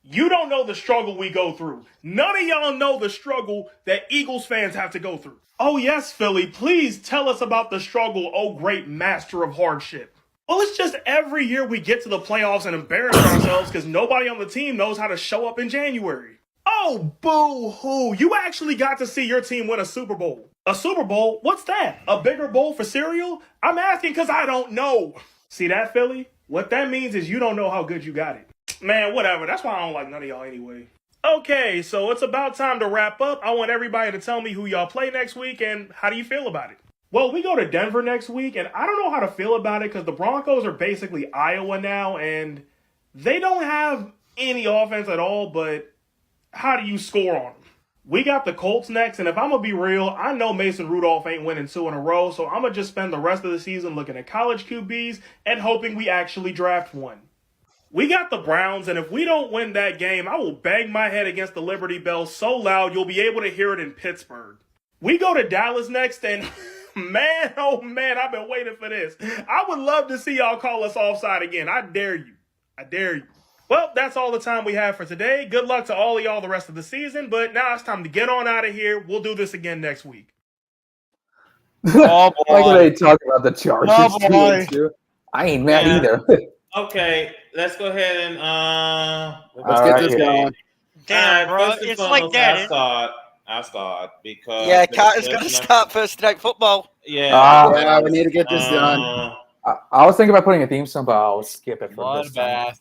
You don't know the struggle we go through. None of y'all know the struggle that Eagles fans have to go through. Oh yes, Philly, please tell us about the struggle, oh great master of hardship. Well, it's just every year we get to the playoffs and embarrass ourselves because nobody on the team knows how to show up in January. Oh, boo-hoo. You actually got to see your team win a Super Bowl. A Super Bowl? What's that? A bigger bowl for cereal? I'm asking because I don't know. See that, Philly? What that means is you don't know how good you got it. Man, whatever. That's why I don't like none of y'all anyway. Okay, so it's about time to wrap up. I want everybody to tell me who y'all play next week and how do you feel about it? Well, we go to Denver next week, and I don't know how to feel about it because the Broncos are basically Iowa now, and they don't have any offense at all, but how do you score on them? We got the Colts next, and if I'm going to be real, I know Mason Rudolph ain't winning 2 in a row, so I'm going to just spend the rest of the season looking at college QBs and hoping we actually draft one. We got the Browns, and if we don't win that game, I will bang my head against the Liberty Bell so loud you'll be able to hear it in Pittsburgh. We go to Dallas next, and man, oh man, I've been waiting for this. I would love to see y'all call us offside again. I dare you. Well, that's all the time we have for today. Good luck to all of y'all the rest of the season, but now it's time to get on out of here. We'll do this again next week. Oh, boy. Like when they talk about the Chargers, too. I ain't mad either. Okay, let's go ahead and let's get this going. Damn, bro, it's like that. I start because Carter's going to start Thursday Night Football. Yeah, we need to get this done. I was thinking about putting a theme song, but I'll skip it for this time.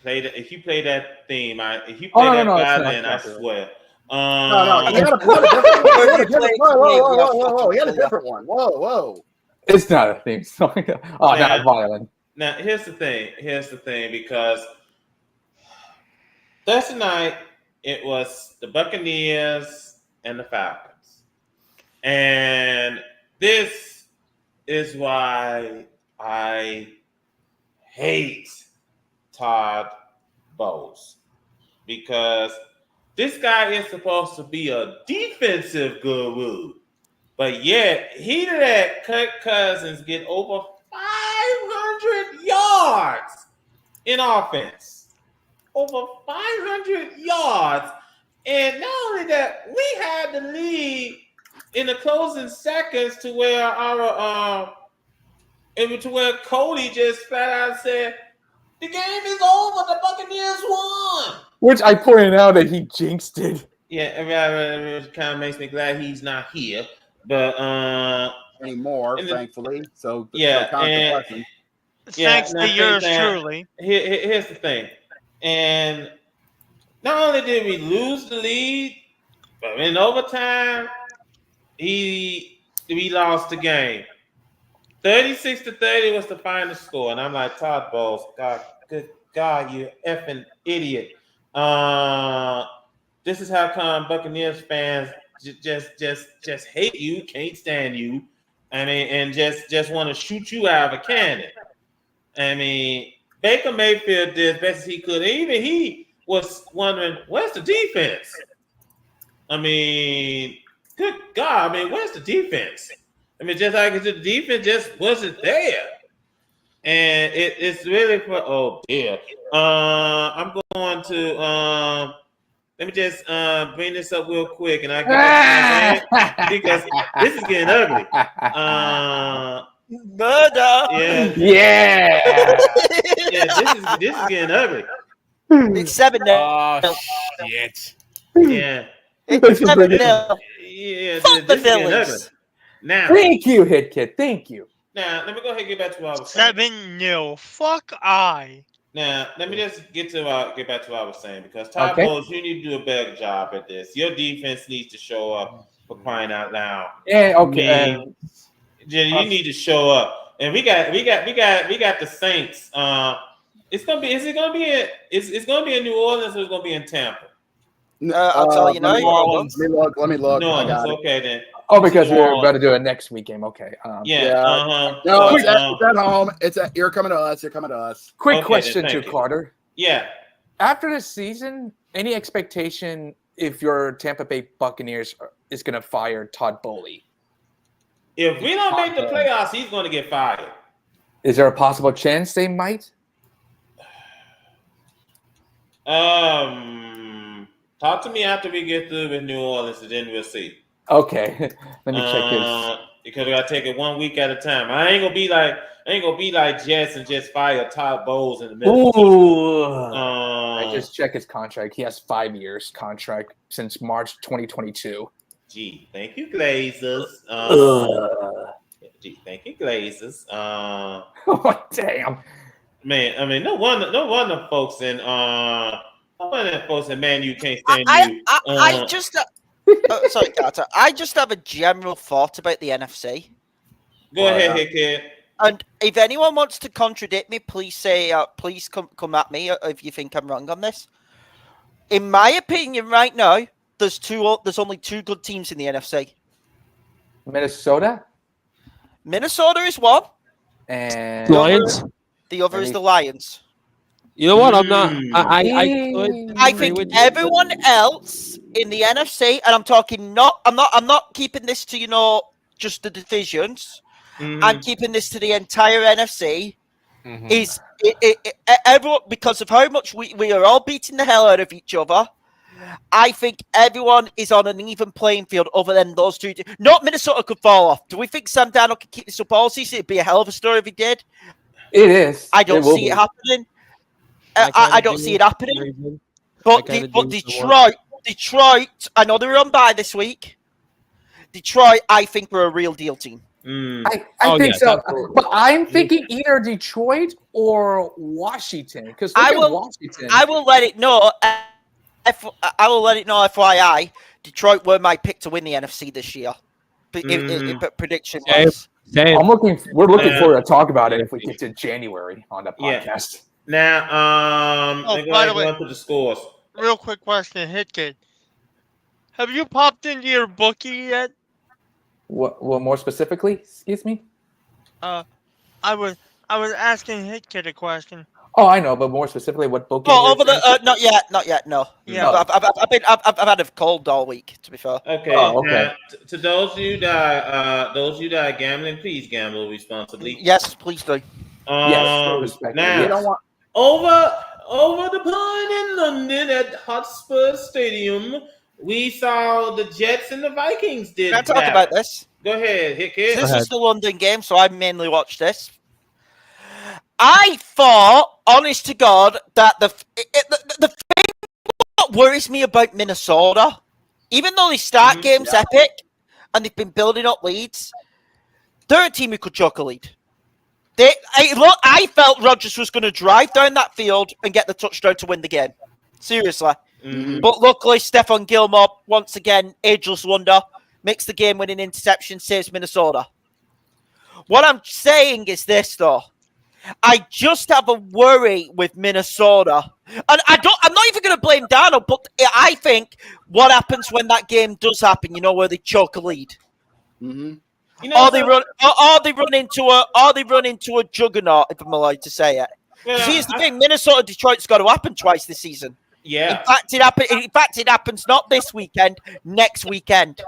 If you play that theme, violin, I swear. No, you gotta put a different one. Whoa, you got a different one. Whoa. It's not a theme song. Not a violin. Now, here's the thing, because Thursday night, it was the Buccaneers and the Falcons. And this is why I hate Todd Bowles. Because this guy is supposed to be a defensive guru. But yet, he let Kirk Cousins get over 500 yards in offense. Over 500 yards. And not only that, we had the lead in the closing seconds to where Cody just flat out said, the game is over, the Buccaneers won. Which I pointed out that he jinxed it. Yeah, it kind of makes me glad he's not here. But anymore, thankfully. So thanks to yours truly. Here's the thing, and not only did we lose the lead, but in overtime, we lost the game. 36-30 was the final score, and I'm like, Todd Bowles, good God, you effing idiot! This is how come Buccaneers fans just hate you, can't stand you. I mean, and just want to shoot you out of a cannon. I mean, Baker Mayfield did as best as he could. Even he was wondering, where's the defense? I mean, good God. I mean, where's the defense? I mean, just like the defense just wasn't there. And it's really for, oh, dear. I'm going to, let me just bring this up real quick, and I get because this is getting ugly. Murder. Yeah. This is getting ugly. It's 7-0. Oh shit. Yeah. It's 7-0. Yeah. Fuck the Phillies. Now. Thank you, Hit Kid. Thank you. Now, let me go ahead and get back to what I was saying. 7-0. Fuck I. Now, let me just get back to what I was saying, because Todd Bowles, you need to do a better job at this. Your defense needs to show up, for crying out loud. Yeah, okay. You need to show up. And we got the Saints. It's gonna be in New Orleans, or it's gonna be in Tampa? I'll tell you now. Let me look. No, it's okay then. Oh, because we're about to do a next week game. Okay. No, it's at home. You're coming to us. You're coming to us. Quick question to Carter. Yeah. After this season, any expectation if your Tampa Bay Buccaneers is going to fire Todd Bowley? If we don't make the playoffs, he's going to get fired. Is there a possible chance they might? Talk to me after we get through with New Orleans, and then we'll see. Okay, let me check this. Because I gotta take it 1 week at a time. I ain't gonna be like Jets and just fire Todd Bowles in the middle. Ooh. I just checked his contract. He has 5 years contract since March 2022. Gee, thank you, Glazers. Thank you, Glazers. Oh, damn. Man, I mean, no wonder folks in Man, you can't stand you. I just sorry, Carter. I just have a general thought about the NFC. Go ahead, kid. And if anyone wants to contradict me, please say, please come at me if you think I'm wrong on this. In my opinion, right now, there's only 2 good teams in the NFC. Minnesota is one, and Lions. The other is the Lions. You know what? I'm not. I think everyone else in the NFC, and I'm talking I'm not keeping this to just the divisions. Mm-hmm. I'm keeping this to the entire NFC. Mm-hmm. Is everyone, because of how much we are all beating the hell out of each other. I think everyone is on an even playing field other than those 2. Not Minnesota could fall off. Do we think Sam Darnold could keep this up all season? It'd be a hell of a story if he did. It is. I don't see it happening. I don't see it happening. But Detroit, I know they're on bye this week. Detroit, I think we're a real deal team. I think so. Absolutely. But I'm thinking either Detroit or Washington. Because I will let it know. I will let it know. FYI, Detroit were my pick to win the NFC this year. Prediction. We're looking forward to talk about it if we get to January on the podcast. Yeah. Now, by the way, to the scores. Real quick question, Hitkid. Have you popped into your bookie yet? What more specifically? Excuse me. I was asking Hitkid a question. Oh, I know, but more specifically, what bookie? Oh, not yet. No. Yeah, I've had a cold all week. To be fair. Okay. Now, to those of you that are gambling, please gamble responsibly. Yes, please do. Yes. Now, you don't want over the pond in London at Hotspur Stadium, we saw the Jets and the Vikings did. Can I talk about this? Go ahead, Hickey. This is the London game, so I mainly watched this. I thought, honest to God, that the thing that worries me about Minnesota, even though they start games epic and they've been building up leads, they're a team who could choke a lead. I felt Rodgers was going to drive down that field and get the touchdown to win the game. Seriously. Mm-hmm. But luckily, Stephon Gilmore, once again, ageless wonder, makes the game-winning interception, saves Minnesota. What I'm saying is this, though. I just have a worry with Minnesota. And I'm not even going to blame Darnold, but I think what happens when that game does happen, where they choke a lead. Mm-hmm. Or they run into a juggernaut, if I'm allowed to say it. Because here's the thing, Minnesota Detroit's got to happen twice this season. Yeah. In fact, it happens not this weekend, next weekend.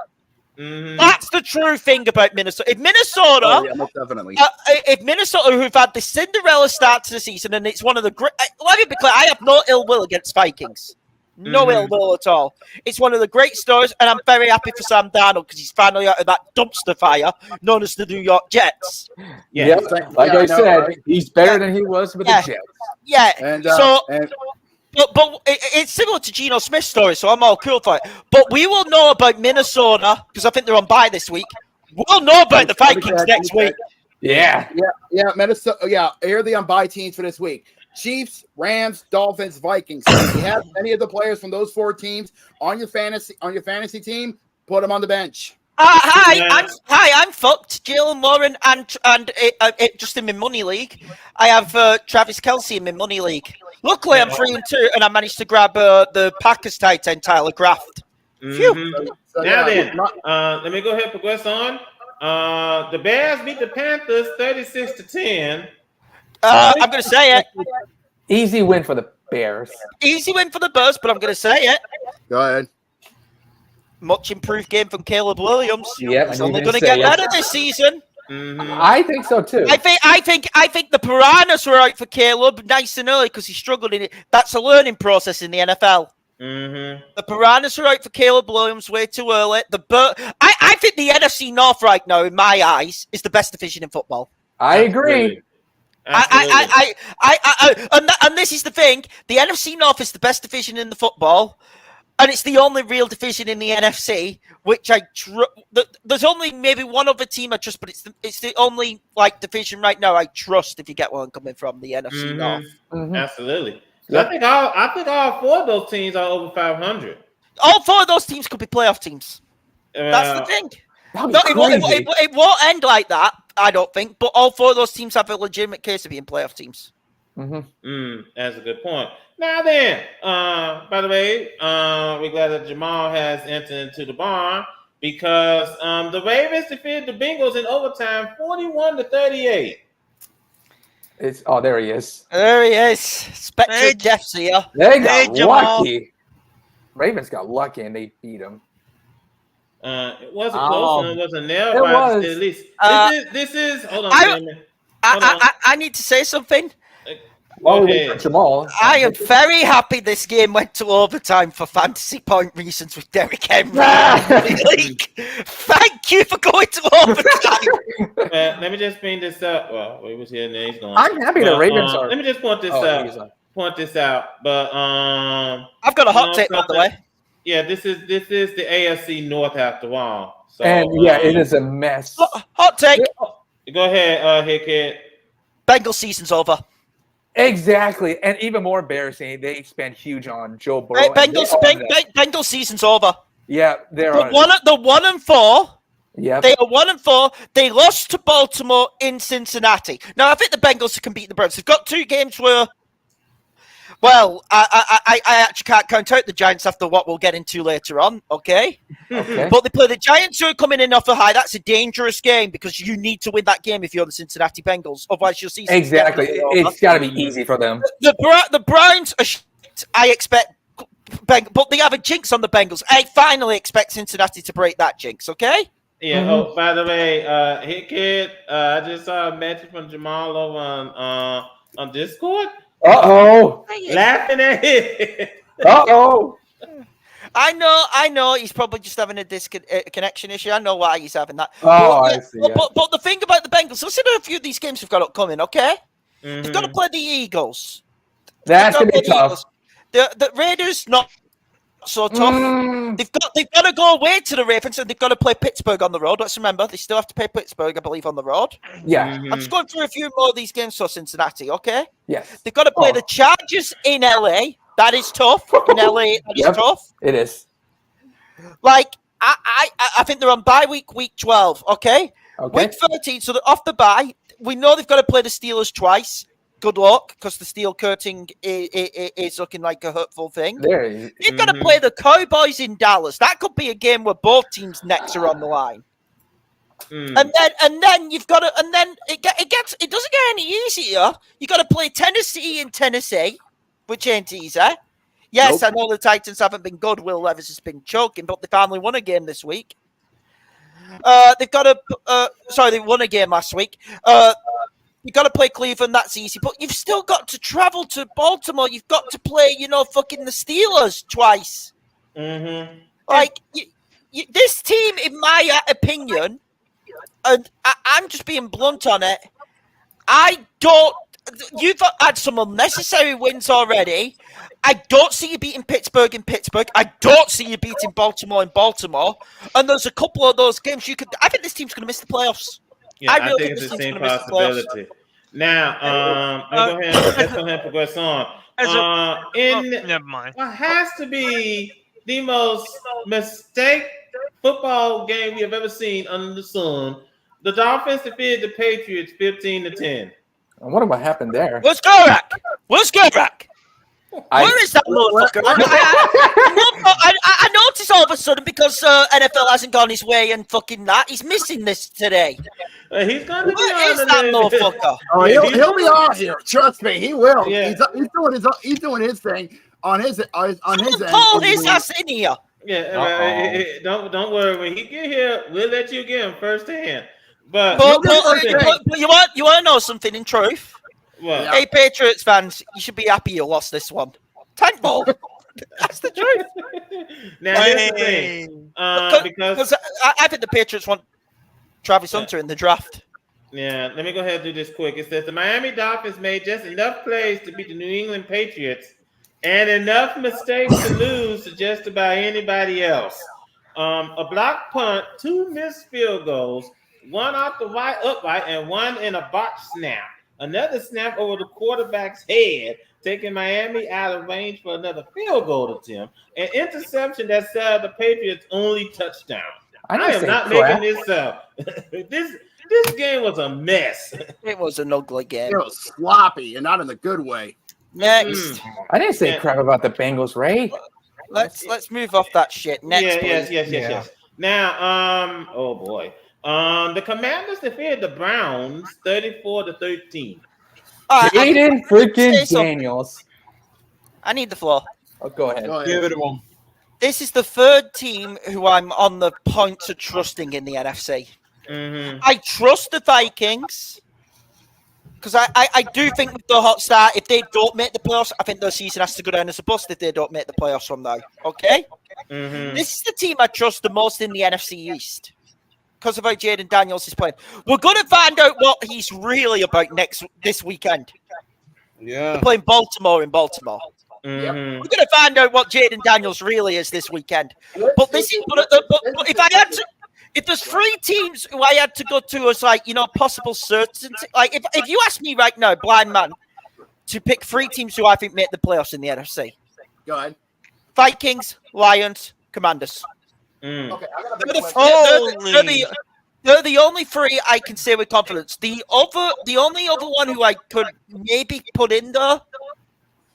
Mm-hmm. That's the true thing about Minnesota. If Minnesota, most definitely. If Minnesota, who've had the Cinderella start to the season, and it's one of the great. Let me be clear, I have no ill will against Vikings. No ill will at all. It's one of the great stories, and I'm very happy for Sam Darnold because he's finally out of that dumpster fire known as the New York Jets. Yeah, like I said, he's better than he was with the Jets. Yeah, But it's similar to Geno Smith's story, so I'm all cool for it. But we will know about Minnesota, because I think they're on bye this week. We'll know about the Vikings next week. Yeah. Minnesota. Yeah, here are the on-bye teams for this week: Chiefs, Rams, Dolphins, Vikings. So if you have any of the players from those 4 teams on your fantasy team, put them on the bench. I'm fucked. Jalen Warren and just in my money league, I have Travis Kelce in my money league. Luckily, I'm 3-2, and I managed to grab the Packers tight end Tyler Kraft. Mm-hmm. Now then, let me go ahead and progress on. The Bears beat the Panthers 36-10. I'm going to say it. Easy win for the Bears. Easy win for the Bears, but I'm going to say it. Go ahead. Much improved game from Caleb Williams. Yep, He's only going to get better this season. Mm-hmm. I think so too. I think the piranhas were out for Caleb nice and early because he struggled in it. That's a learning process in the NFL. Mm-hmm. The piranhas are out for Caleb Williams way too early. I think the NFC North right now, in my eyes, is the best division in football. I agree. Absolutely. And this is the thing: the NFC North is the best division in the football, and it's the only real division in the NFC. Which there's only maybe one other team I trust, but it's the only division right now I trust. If you get where I'm coming from, the NFC North. Mm-hmm. Absolutely. Yep. I think all 4 of those teams are over 500. All 4 of those teams could be playoff teams. That's the thing. No, it won't end like that, I don't think. But all 4 of those teams have a legitimate case of being playoff teams. Mm-hmm. That's a good point. Now then, by the way, we're glad that Jamal has entered into the barn because the Ravens defeated the Bengals in overtime 41-38. There he is. There he is. Spectre Jeff's here. They got lucky. Ravens got lucky and they beat him. It wasn't close and it wasn't nailed. It was. At least this is. Hold on. I need to say something. Jamal. I am very happy this game went to overtime for fantasy point reasons with Derrick Henry. Thank you for going to overtime. Let me just bring this up. Well, we was here and he's going. I'm happy the Ravens are. Let me just point this out. But I've got a hot take by the way. Yeah, this is the AFC North after all. So, it is a mess. Hot take. Go ahead, Hey Kid. Bengals season's over. Exactly, and even more embarrassing, they spent huge on Joe Burrow. Bengals season's over. Yeah, they're on. They're 1-4. Yeah, they are 1-4. They lost to Baltimore in Cincinnati. Now I think the Bengals can beat the Browns. They've got 2 games where. Well, I actually can't count out the Giants after what we'll get into later on, okay? But they play the Giants who are coming in off a high. That's a dangerous game because you need to win that game if you're the Cincinnati Bengals. Otherwise, you'll see. Exactly. It's got to be easy for them. The Browns are shit, I expect, but they have a jinx on the Bengals. I finally expect Cincinnati to break that jinx, okay? Yeah. Oh, by the way, Hey Kid, I just saw a message from Jamal over on Discord. Laughing at it. I know. He's probably just having a connection issue. I know why he's having that. I see. But the thing about the Bengals, listen to a few of these games we've got upcoming, okay? Mm-hmm. They've got to play the Eagles. That's going to be tough. The Raiders, not so tough. They've got to go away to the Ravens and they've got to play Pittsburgh on the road. Let's remember, they still have to play Pittsburgh, I believe, on the road. Yeah. I'm just going through a few more of these games for Cincinnati, okay? Yes. They've got to play the Chargers in LA. That is tough. In LA, that is tough. It is. I think they're on bye week 12, okay? Week 13, so they're off the bye. We know they've got to play the Steelers twice. Good luck, because the steel curtain is looking like a hurtful thing. They've got to play the Cowboys in Dallas. That could be a game where both teams' necks are on the line. And then you've got to, and then it doesn't get any easier. You got to play Tennessee in Tennessee, which ain't easy. Yes, nope. I know the Titans haven't been good. Will Levis has been choking, but they finally won a game this week. They've got to, they won a game last week. You've got to play Cleveland, that's easy. But you've still got to travel to Baltimore. You've got to play, fucking the Steelers twice. Mm-hmm. This team, in my opinion, and I'm just being blunt on it, you've had some unnecessary wins already. I don't see you beating Pittsburgh in Pittsburgh. I don't see you beating Baltimore in Baltimore. And there's a couple of those games I think this team's going to miss the playoffs. Yeah, I I really think think it's the this team's same gonna miss the playoffs. possibility. Now, let's go ahead and progress on. Never mind. What has to be the most mistake football game we have ever seen under the sun. The Dolphins defeated the Patriots 15-10. What about happened there? Where's Gorak? Where is that motherfucker? I noticed all of a sudden because NFL hasn't gone his way and fucking that. He's missing this today. He's going to be Where on is that motherfucker? Oh, he'll be on here. Trust me, he will. Yeah. He's doing his thing on his end. Pull his ass in here. Yeah, don't worry. When he get here, we'll let you get him firsthand. But you want to know something in truth? what? Hey, Patriots fans, you should be happy you lost this one. Tank ball. That's the truth. Now here's the thing. Because I think the Patriots want Travis Hunter in the draft. Yeah, let me go ahead and do this quick. It says the Miami Dolphins made just enough plays to beat the New England Patriots and enough mistakes to lose to just about anybody else. A block punt, 2 missed field goals, 1 off the upright, and 1 in a botched snap. Another snap over the quarterback's head, taking Miami out of range for another field goal attempt. An interception that set the Patriots' only touchdown. I am not making this up. This game was a mess. It was an ugly game. It was sloppy and not in the good way. Next. I didn't say crap about the Bengals, Ray. Let's move off that shit. Next, please. Yes. Now, oh boy. The Commanders defeated the Browns 34-13. Jaden freaking Daniels. I need the floor. Oh, go ahead. Give it to him. This is the third team who I'm on the point of trusting in the NFC. Mm-hmm. I trust the Vikings because I do think with the hot start, if they don't make the playoffs, I think their season has to go down as a bust if they don't make the playoffs from now. Okay? Mm-hmm. This is the team I trust the most in the NFC East because of how Jaden Daniels is playing. We're going to find out what he's really about this weekend. Yeah. They're playing Baltimore in Baltimore. Mm-hmm. We're going to find out what Jaden Daniels really is this weekend. But this is, but if I had to, if there's 3 teams who I had to go to as like, possible certainty, like if you ask me right now, blind man, to pick 3 teams who I think make the playoffs in the NFC. Go ahead. Vikings, Lions, Commanders. Mm. Okay, I got They're the only 3 I can say with confidence. The only other one who I could maybe put in there,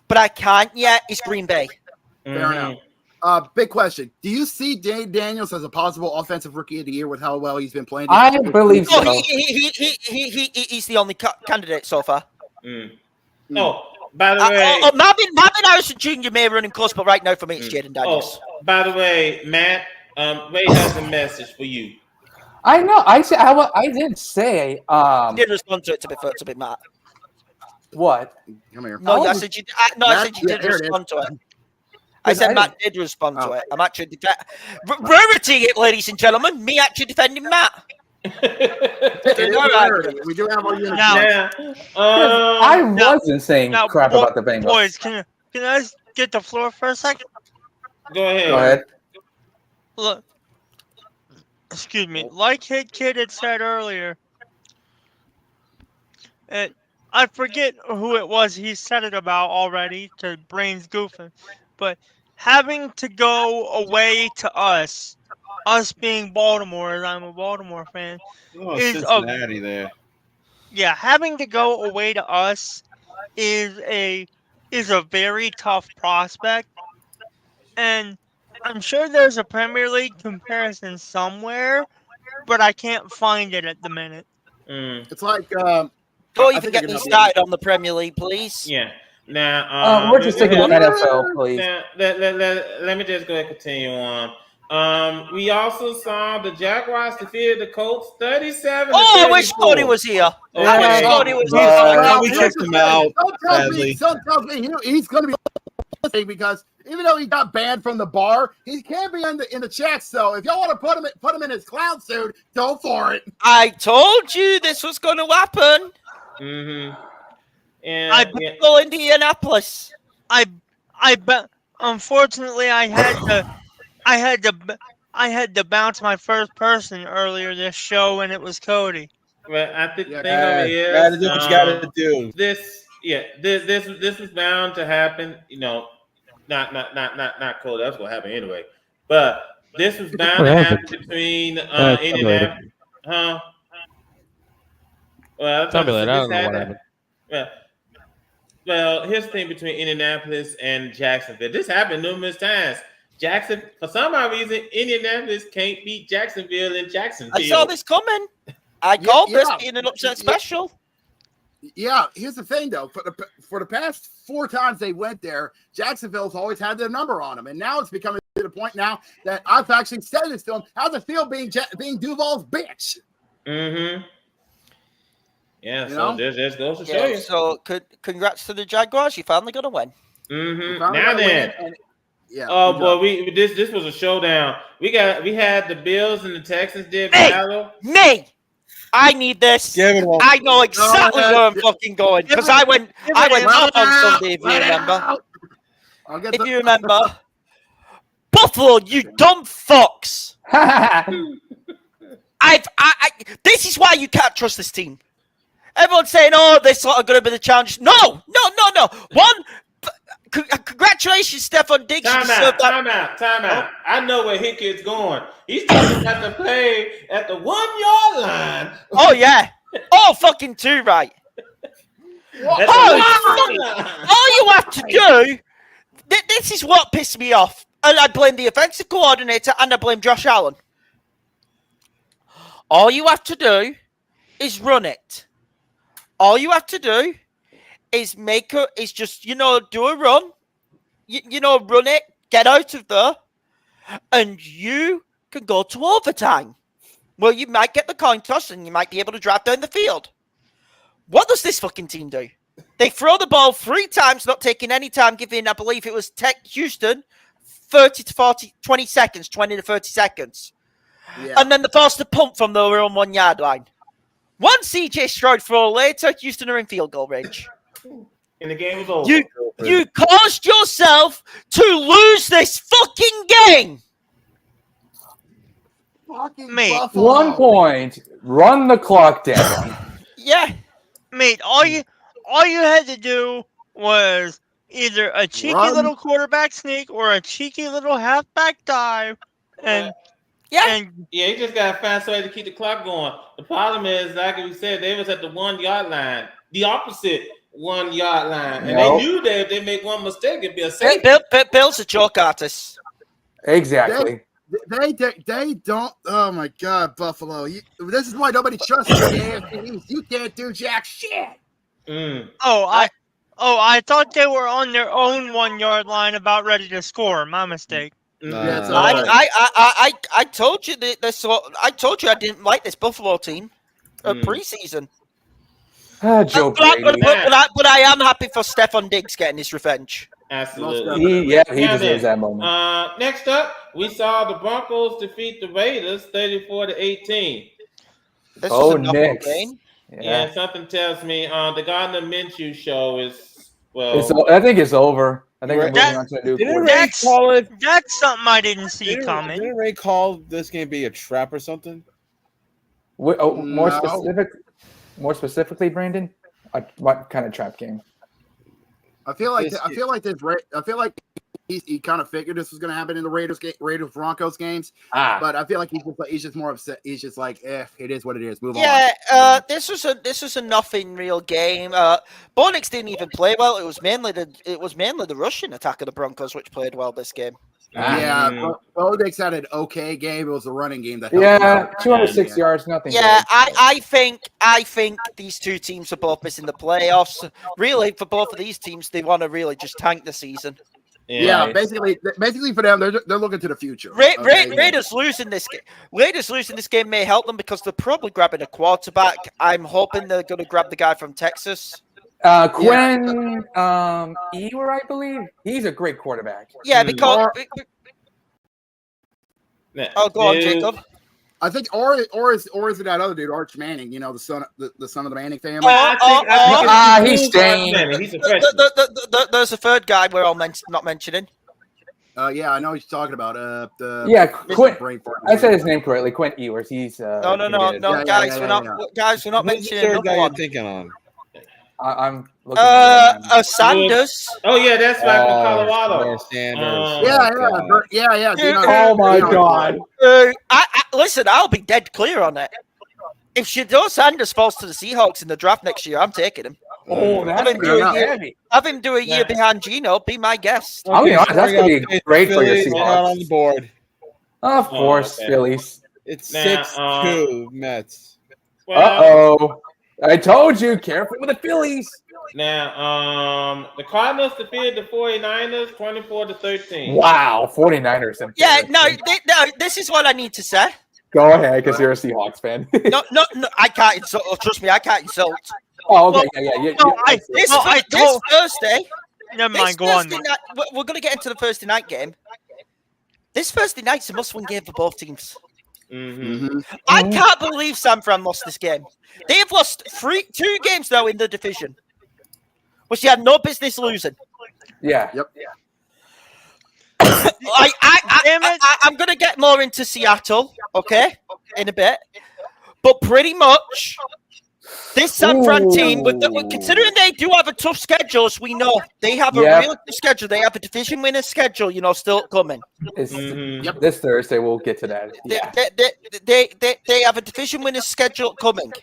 but I can't yet, is Green Bay. Fair enough. Big question. Do you see Dave Daniels as a possible offensive rookie of the year with how well he's been playing? I believe so. Oh, he's the only candidate so far. Mm. Oh, by the way, Marvin Harrison Jr. may run him close, but right now for me it's Jaden Daniels. Oh, by the way, Matt, Ray has a message for you. I know. I did say. I did respond to it to be Matt. What? Come here. No, I said you. I said you did respond to it. I said Matt did respond to it. I'm actually rarity it, ladies and gentlemen. Me actually defending Matt. We do have our unit. Now, I wasn't saying crap about the Bengals. Boys, can I get the floor for a second? Go ahead. Go ahead. Look, excuse me. Like Hit Kid had said earlier, I forget who it was he said it about already, to brains goofing, but having to go away to us being Baltimore, as I'm a Baltimore fan, is Cincinnati there. Yeah, having to go away to us is a very tough prospect, and I'm sure there's a Premier League comparison somewhere, but I can't find it at the minute. It's like don't even get me started on the Premier League, please. Yeah. Now, we're just taking the NFL, please. Now, let me just go ahead and continue on. We also saw the Jaguars defeated the Colts 37. Oh, I wish Cody was here. I wish Cody was here. We kicked him out. Some tells me he's going to be because even though he got banned from the bar, he can't be in the chat. So if y'all want to put him in his clown suit, go for it. I told you this was going to happen. Mm-hmm. And I go Indianapolis. I bet. Unfortunately, I had to bounce my first person earlier this show, and it was Cody. Well, I think Yeah, the thing of it is, gotta do what you gotta do. This was bound to happen. You know, not cold. That's what happened anyway. But this was bound to happen between Indianapolis, huh? Well, Tell me later. I don't know what happened. Well, here's the thing between Indianapolis and Jacksonville. This happened numerous times. For some odd reason, Indianapolis can't beat Jacksonville in Jacksonville. I saw this coming. I called this being an upset special. Yeah, here's the thing though. For the past 4 times they went there, Jacksonville's always had their number on them, and now it's becoming to the point now that I've actually said this to them. How's it feel being Duval's bitch? Mm-hmm. Yeah, You so know? there's goes to show you. So congrats to the Jaguars. You finally got to win. Mm-hmm. Finally Now got a then. win, yeah. Oh good boy, job. this was a showdown. We had the Bills and the Texans did battle. Me. I need this. Give it one. I know exactly where I'm fucking going because I went off on Sunday. If you remember. I'll get If you remember, Buffalo, you dumb fucks. This is why you can't trust this team. Everyone's saying, "Oh, they're sort of going to be the challenge." No. Congratulations, Stephon Diggs. Time out. I know where Hickett's going. He's talking about the play at the 1-yard line. Oh yeah. Oh, fucking too right. All you have to do. This is what pissed me off, and I blame the offensive coordinator and I blame Josh Allen. All you have to do is run it. All you have to do is just do a run. Run it, get out of there, and you can go to overtime. Well, you might get the coin toss and you might be able to drive down the field. What does this fucking team do? They throw the ball 3 times, not taking any time, giving, I believe it was Houston, 20 to 30 seconds. Yeah. And then they forced a punt from their own 1-yard line. One CJ Stroud throw later, Houston are in field goal range. And the game was over. You caused yourself to lose this fucking game. Mate, Buffalo. 1 point. Run the clock down. Yeah. Mate, all you had to do was either a cheeky little quarterback sneak or a cheeky little halfback dive, and Yeah. Yeah, you just gotta find a way to keep the clock going. The problem is, like we said, they was at the 1-yard line, the opposite 1-yard line, and they knew that if they make one mistake, it'd be a safety. Bill's a joke artist. Exactly. They don't. Oh my God, Buffalo! This is why nobody trusts you. You can't do jack shit. I thought they were on their own 1-yard line, about ready to score. My mistake. Yeah, it's I told you this. I told you I didn't like this Buffalo team preseason. Joe Brady. But I am happy for Stephon Diggs getting his revenge. Absolutely. He deserves that moment. Next up, we saw the Broncos defeat the Raiders 34-18. This was a knuckle Knicks. game. Yeah, something tells me the Gardner Minshew show is well. I think it's over. I think we're moving on to a new Didn't quarterback. Ray That's something I didn't see coming. Didn't Ray call this game be a trap or something? More No. specifically, Brandon, what kind of trap game? I feel like he kind of figured this was going to happen in the Raiders Broncos games, but I feel like he's just more upset. He's just like, it is what it is. Move on. Yeah, this was a nothing real game. Bo Nix didn't even play well. It was mainly the rushing attack of the Broncos which played well this game. Yeah, Bo Nix had an okay game. It was the running game that. 206 yards, nothing. Yeah, good. I think these two teams are both missing the playoffs. Really, for both of these teams, they want to really just tank the season. Yeah, basically for them, they're looking to the future. Raiders losing this game may help them because they're probably grabbing a quarterback. I'm hoping they're going to grab the guy from Texas. Quinn Ewers, I believe. He's a great quarterback. Yeah, because. Go on, Jacob. I think, or is it that other dude, Arch Manning? You know, the son of the Manning family. He's staying. He's a freshman. There's a third guy we're all not mentioning. Yeah, I know what you're talking about. Quint. Brain fart. I said his name correctly. Quint Ewers. He's No, Yeah, guys, yeah, guys, we're not Who's the mentioning third another guy you're one. thinking on? I'm looking. at him. Sanders. Oh yeah, that's right from Colorado. Lord Sanders. Yeah. Dude, Oh my God! Listen, I'll be dead clear on it. If Shedeur Sanders falls to the Seahawks in the draft next year, I'm taking him. Oh, that's Have him do a year, heavy. have him do a year behind Gino. Be my guest. I'll be honest, that's gonna be great for your Phillies are not on the Seahawks. board. Of course, okay. Phillies. It's Now, 6-2 Mets. Uh-oh. I told you, careful with the Phillies. Now, the Cardinals defeated the 49ers 24-13. Wow, 49ers. Yeah, no, this is what I need to say. Go ahead, because you're a Seahawks fan. No, I can't insult. Trust me, I can't insult. Oh, okay, yeah. This Thursday. Never mind. Go on. Thursday night, we're going to get into the Thursday night game. This Thursday night's a must-win game for both teams. Mm-hmm. I can't believe San Fran lost this game. They have lost 2 games now in the division, which they had no business losing. Yeah. Yep. I'm going to get more into Seattle, okay, in a bit. But pretty much, this San Fran team, considering they do have a tough schedule, as we know, they have a real tough schedule. They have a division winner schedule, still coming. This Thursday, we'll get to that. Yeah. They have a division winner schedule coming.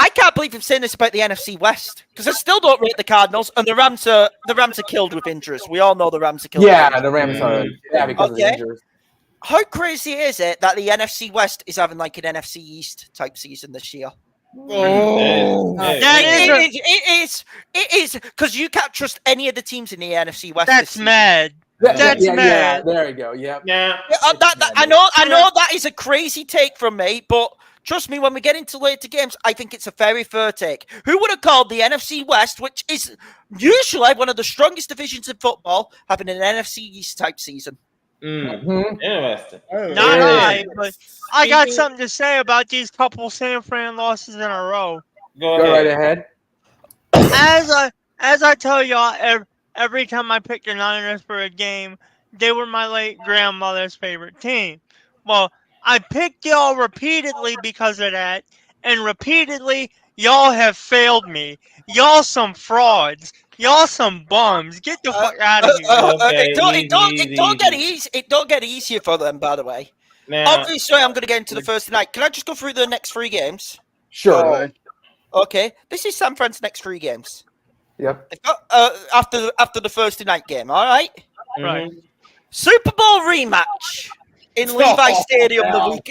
I can't believe I'm saying this about the NFC West because I still don't rate the Cardinals, and the Rams are killed with injuries. We all know the Rams are killed. Yeah, the Rams are because of the injuries. How crazy is it that the NFC West is having like an NFC East type season this year? Oh, It is because you can't trust any of the teams in the NFC West. That's mad. That's mad. There you go. Yep. Yeah. I know that is a crazy take from me, but trust me, when we get into later games, I think it's a very fair take. Who would have called the NFC West, which is usually one of the strongest divisions in football, having an NFC East type season? Interesting. Not I, but I got something to say about these couple San Fran losses in a row. Go right ahead. As I tell y'all, every time I pick the Niners for a game, they were my late grandmother's favorite team. Well, I picked y'all repeatedly because of that, and repeatedly, y'all have failed me. Y'all some frauds. Y'all some bums. Get the fuck out of here. It don't get easier for them, by the way. Now, Obviously, I'm going to get into the first night. Can I just go through the next 3 games? Sure. Okay. This is San Fran's next 3 games. Yep. They've got, after the Thursday night game, all right? Right. Super Bowl rematch in Levi Stadium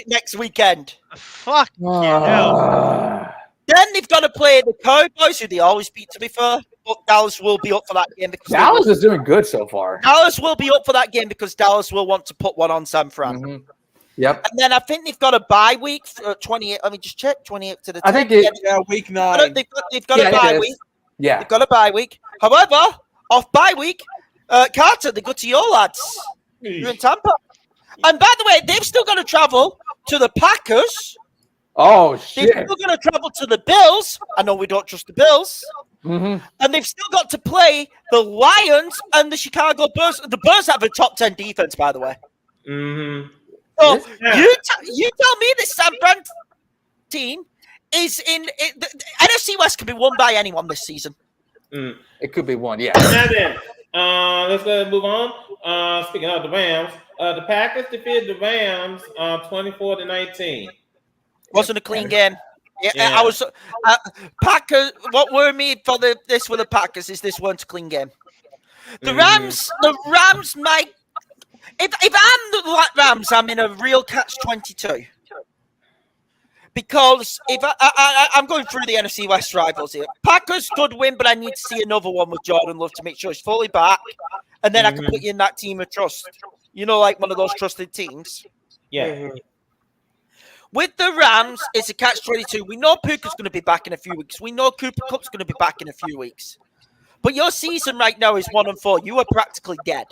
next weekend. Fuck you. No. Then they've got to play the Cowboys, who they always beat, to be fair. But Dallas will be up for that game. Because Dallas is doing good so far. Dallas will be up for that game because Dallas will want to put one on San Fran. Mm-hmm. Yep. And then I think they've got a bye week for 28. Let me just check. 28 to the 10th. I think week 9. They've got a bye week. Yeah. They've got a bye week. However, off bye week, Carter, they go to your lads. You're in Tampa. And by the way, they've still got to travel to the Packers. Oh, shit. They're still going to travel to the Bills. I know we don't trust the Bills. Mm-hmm. And they've still got to play the Lions and the Chicago Bears. The Bears have a top 10 defense, by the way. Mm-hmm. So you tell me this San Fran team is in the NFC West can be won by anyone this season. It could be one, yeah. Now then, let's go ahead and move on. Speaking of the Rams, the Packers defeated the Rams 24-19. Wasn't a clean game. Yeah. I was Packers. What worried me for this with the Packers is this weren't a clean game. The Rams might. If I'm the Rams, I'm in a real catch-22. Because if I'm going through the NFC West rivals here, Packers could win, but I need to see another one with Jordan Love to make sure he's fully back, and then I can put you in that team of trust. Like one of those trusted teams. Yeah. With the Rams, it's a catch-22. We know Puka's going to be back in a few weeks. We know Cooper Kupp's going to be back in a few weeks. But your season right now is 1-4. You are practically dead.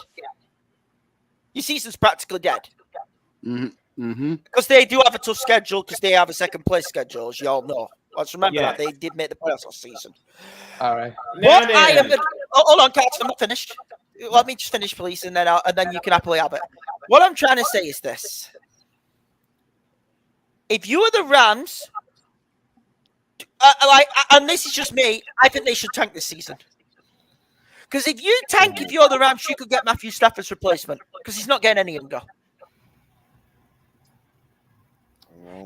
Your season's practically dead. Because they do have a tough schedule because they have a second-place schedule, as you all know. Let's remember that. They did make the playoffs last season. All right. Hold on, Carter. I'm not finished. Let me just finish, please, and then you can happily have it. What I'm trying to say is this: if you are the Rams, and this is just me, I think they should tank this season. Because if you're the Rams, you could get Matthew Stafford's replacement because he's not getting any younger.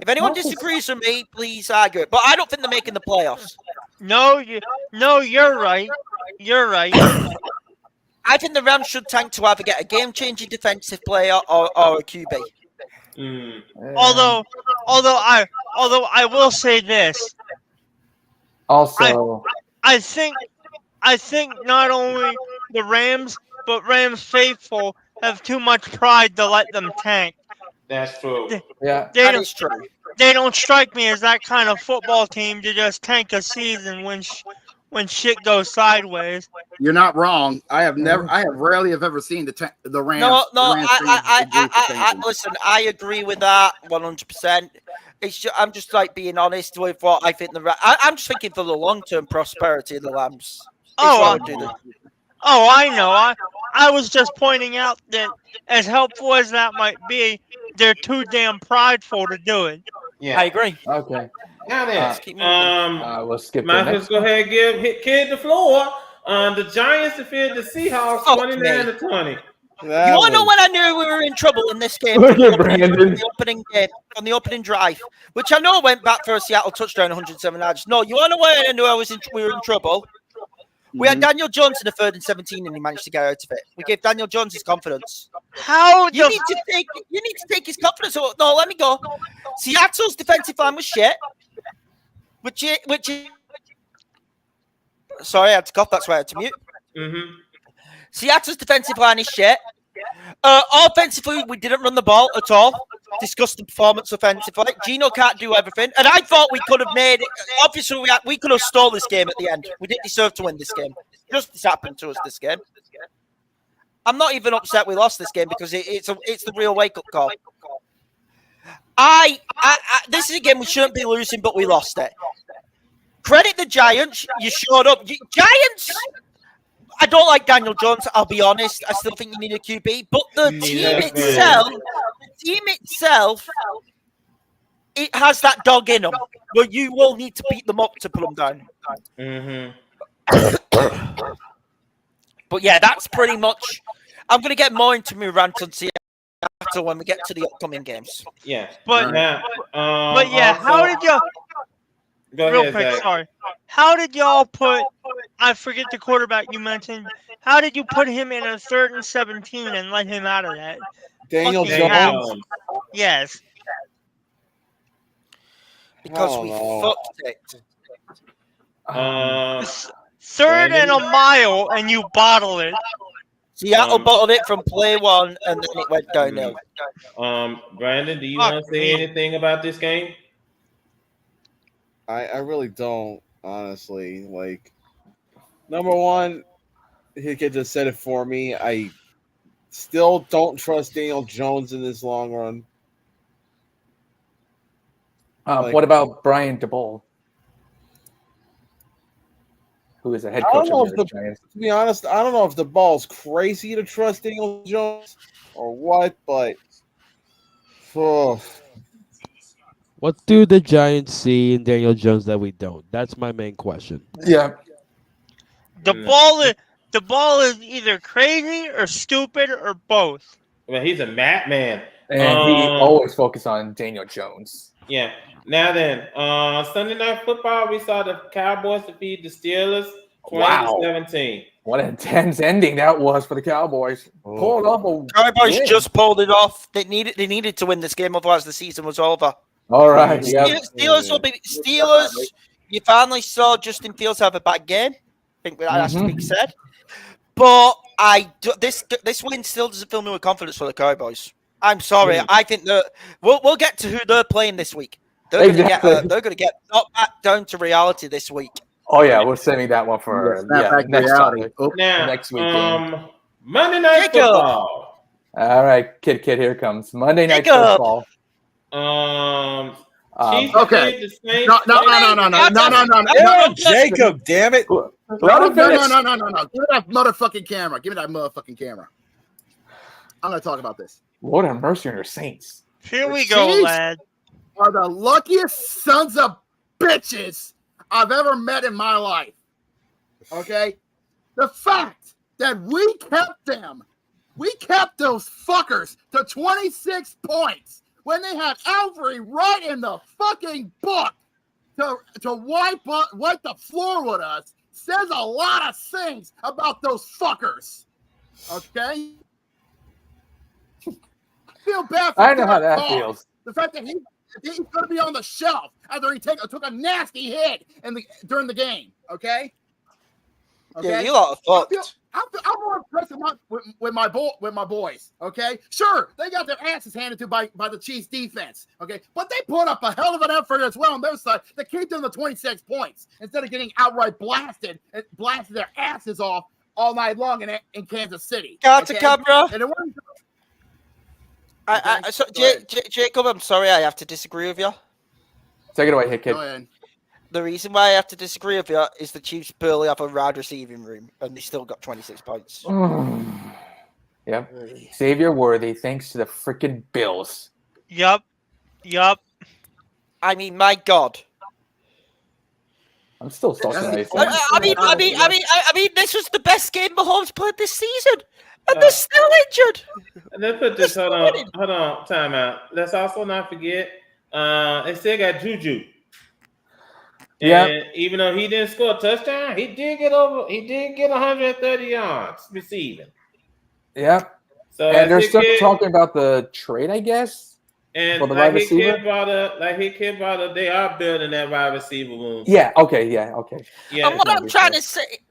If anyone disagrees with me, please argue it. But I don't think they're making the playoffs. No, you're right. You're right. I think the Rams should tank to either get a game-changing defensive player or a QB. Although I will say this. Also, I think not only the Rams but Rams faithful have too much pride to let them tank. That's true. That is true. They don't strike me as that kind of football team to just tank a season when shit goes sideways. You're not wrong. I have rarely ever seen the Rams. No. Rams Listen, I agree with that 100%. I'm just like being honest with what I think I'm just thinking for the long-term prosperity of the Lambs. I know. I was just pointing out that as helpful as that might be, they're too damn prideful to do it. Yeah, I agree. okay. Now then, We'll skip might the as next well go ahead and give Kid the floor. The Giants defeated the Seahawks 29-20. You want to know when I knew we were in trouble in this game? Look at Brandon. On the opening drive, which I know went back for a Seattle touchdown, 107 yards. No, you want to know when I knew we were in trouble? We had Daniel Jones in the 3rd and 17, and he managed to get out of it. We gave Daniel Jones his confidence. You need to take his confidence. No, let me go. Seattle's defensive line was shit. Sorry, I had to cough. That's why I had to mute. Mm-hmm. Seattle's defensive line is shit. Offensively, we didn't run the ball at all. Disgusting performance offensively. Gino can't do everything. And I thought we could have made it. Obviously, we could have stole this game at the end. We didn't deserve to win this game. Justice happened to us this game. I'm not even upset we lost this game because it's the real wake-up call. This is a game we shouldn't be losing, but we lost it. Credit the Giants. You showed up. Giants! I don't like Daniel Jones, I'll be honest. I still think you need a QB. But the team itself, it has that dog in them where you will need to beat them up to put them down. Mm-hmm. But yeah, that's pretty much. I'm going to get more into my rant on Seattle when we get to the upcoming games. Yeah. But now, how did you... Real quick, Zach. sorry. How did y'all put? I forget the quarterback you mentioned. How did you put him in a 3rd and 17 and let him out of that? Daniel Fucking Jones. Yes. Because we fucked it. 3rd and a mile, and you bottle it. Seattle bottled it from play one, and then it went downhill. Brandon, do you want to say anything about this game? I really don't, honestly. Like, number one, he could just said it for me. I still don't trust Daniel Jones in this long run. What about Brian DeBoll, who is a head coach of the Giants? To be honest, I don't know if the ball's crazy to trust Daniel Jones or what, but What do the Giants see in Daniel Jones that we don't? That's my main question. Yeah. The ball is either crazy or stupid or both. Well, he's a madman. And he always focused on Daniel Jones. Yeah. Now then, Sunday Night Football, we saw the Cowboys defeat the Steelers 20-17. What an intense ending that was for the Cowboys. Pulled off a Cowboys win. just pulled it off. They needed to win this game, otherwise the season was over. All right. Steelers. You finally saw Justin Fields have a bad game. I think that has to be said. But this win still doesn't fill me with confidence for the Cowboys. I'm sorry. I think that we'll get to who they're playing this week. They're going to get knocked back down to reality this week. Oh yeah, we're saving that one for next week. Monday Night Football. All right, kid, here comes Monday Night Football. Okay. No, Jacob, damn it. Let him finish. No. Give me that motherfucking camera. I'm going to talk about this. Lord have mercy on your saints. Here we go, Chiefs lad. are the luckiest sons of bitches I've ever met in my life. Okay? The fact that we kept those fuckers to 26 points when they had Alfred right in the fucking book to wipe the floor with us says a lot of things about those fuckers. Okay? I feel bad for I know how Derek that Carr. feels. The fact that he's going to be on the shelf after he took a nasty hit during the game. Okay? Yeah, you lot are fucked. I'm more impressed with my boys. Okay, sure, they got their asses handed to by the Chiefs defense. Okay, but they put up a hell of an effort as well on their side to keep them to 26 points instead of getting outright blasted their asses off all night long in Kansas City. Got the camera. And it wasn't. So, Jacob, I'm sorry, I have to disagree with you. Take it away, Hit Kid. Go ahead. The reason why I have to disagree with you is the Chiefs barely have a wide receiving room, and they still got 26 points. Yep. Savior worthy, thanks to the freaking Bills. Yup. I mean, my God. I'm still salty. I mean, this was the best game Mahomes played this season, and they're still injured. Let's put this. Hold on. Time out. Let's also not forget. They still got Juju. Yeah. And even though he didn't score a touchdown, he did get 130 yards receiving. Yeah. So and they're still talking about the trade, I guess. And for the like wide receiver. They are building that wide receiver room. Yeah. Okay. Yeah. And what I'm trying to say,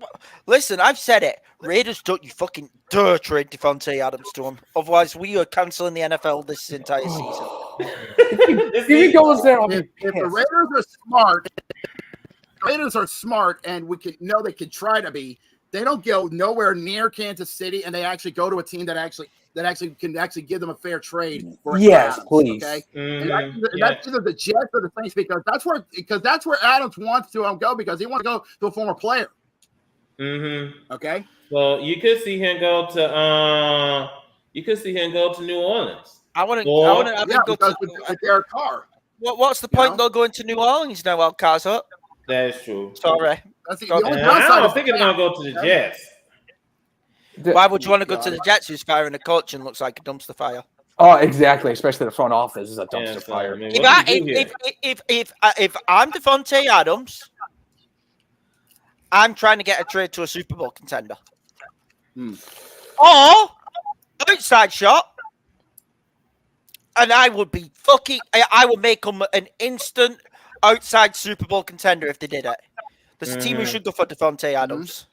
listen, I've said it. Raiders, don't you fucking dare trade Devontae Adams to them. Otherwise, we are canceling the NFL this entire season. If he goes there, if the Raiders are smart, and we can know they could try to be. They don't go nowhere near Kansas City, and they actually go to a team that actually can give them a fair trade. For yes, Adams, please. Okay, that's either the Jets or the Saints because that's where Adams wants to go because he wants to go to a former player. Mm-hmm. Okay. Well, you could see him go to New Orleans. I want to have him go to Derek Carr. What's the point though going to New Orleans now? While Carr's up. That is true. Sorry. That's the only I don't think it's gonna go to the Jets. Why would you want to go to the Jets who's firing a coach and looks like a dumpster fire? Oh, exactly. Especially the front office is a dumpster fire. I mean, if I'm Devontae Adams, I'm trying to get a trade to a Super Bowl contender. Or outside shot, and I would be I would make them an instant outside Super Bowl contender if they did it. There's a team who should go for Devontae Adams.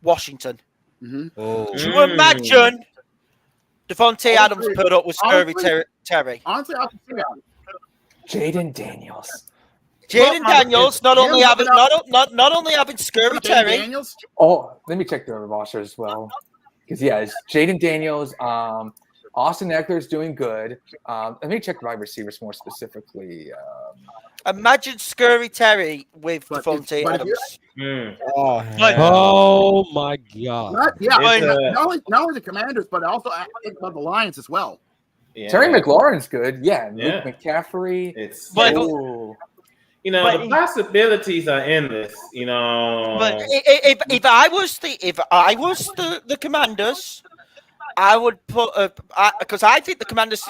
Washington. Do you imagine Devontae Adams put up with Scurry Terry? Honestly, I can see that. Jaden Daniels. Jaden Daniels not only having Scurry Terry. Daniels? Oh, let me check the roster as well. Because it's Jaden Daniels. Austin Eckler's doing good. Let me check the wide receivers more specifically. Imagine Scurry Terry with Devontae Adams. Oh my God! Not only the Commanders, but also I think about the Lions as well. Yeah. Terry McLaurin's good. Yeah. Luke McCaffrey. The possibilities are endless. But if I was the Commanders, I would put because I think the Commanders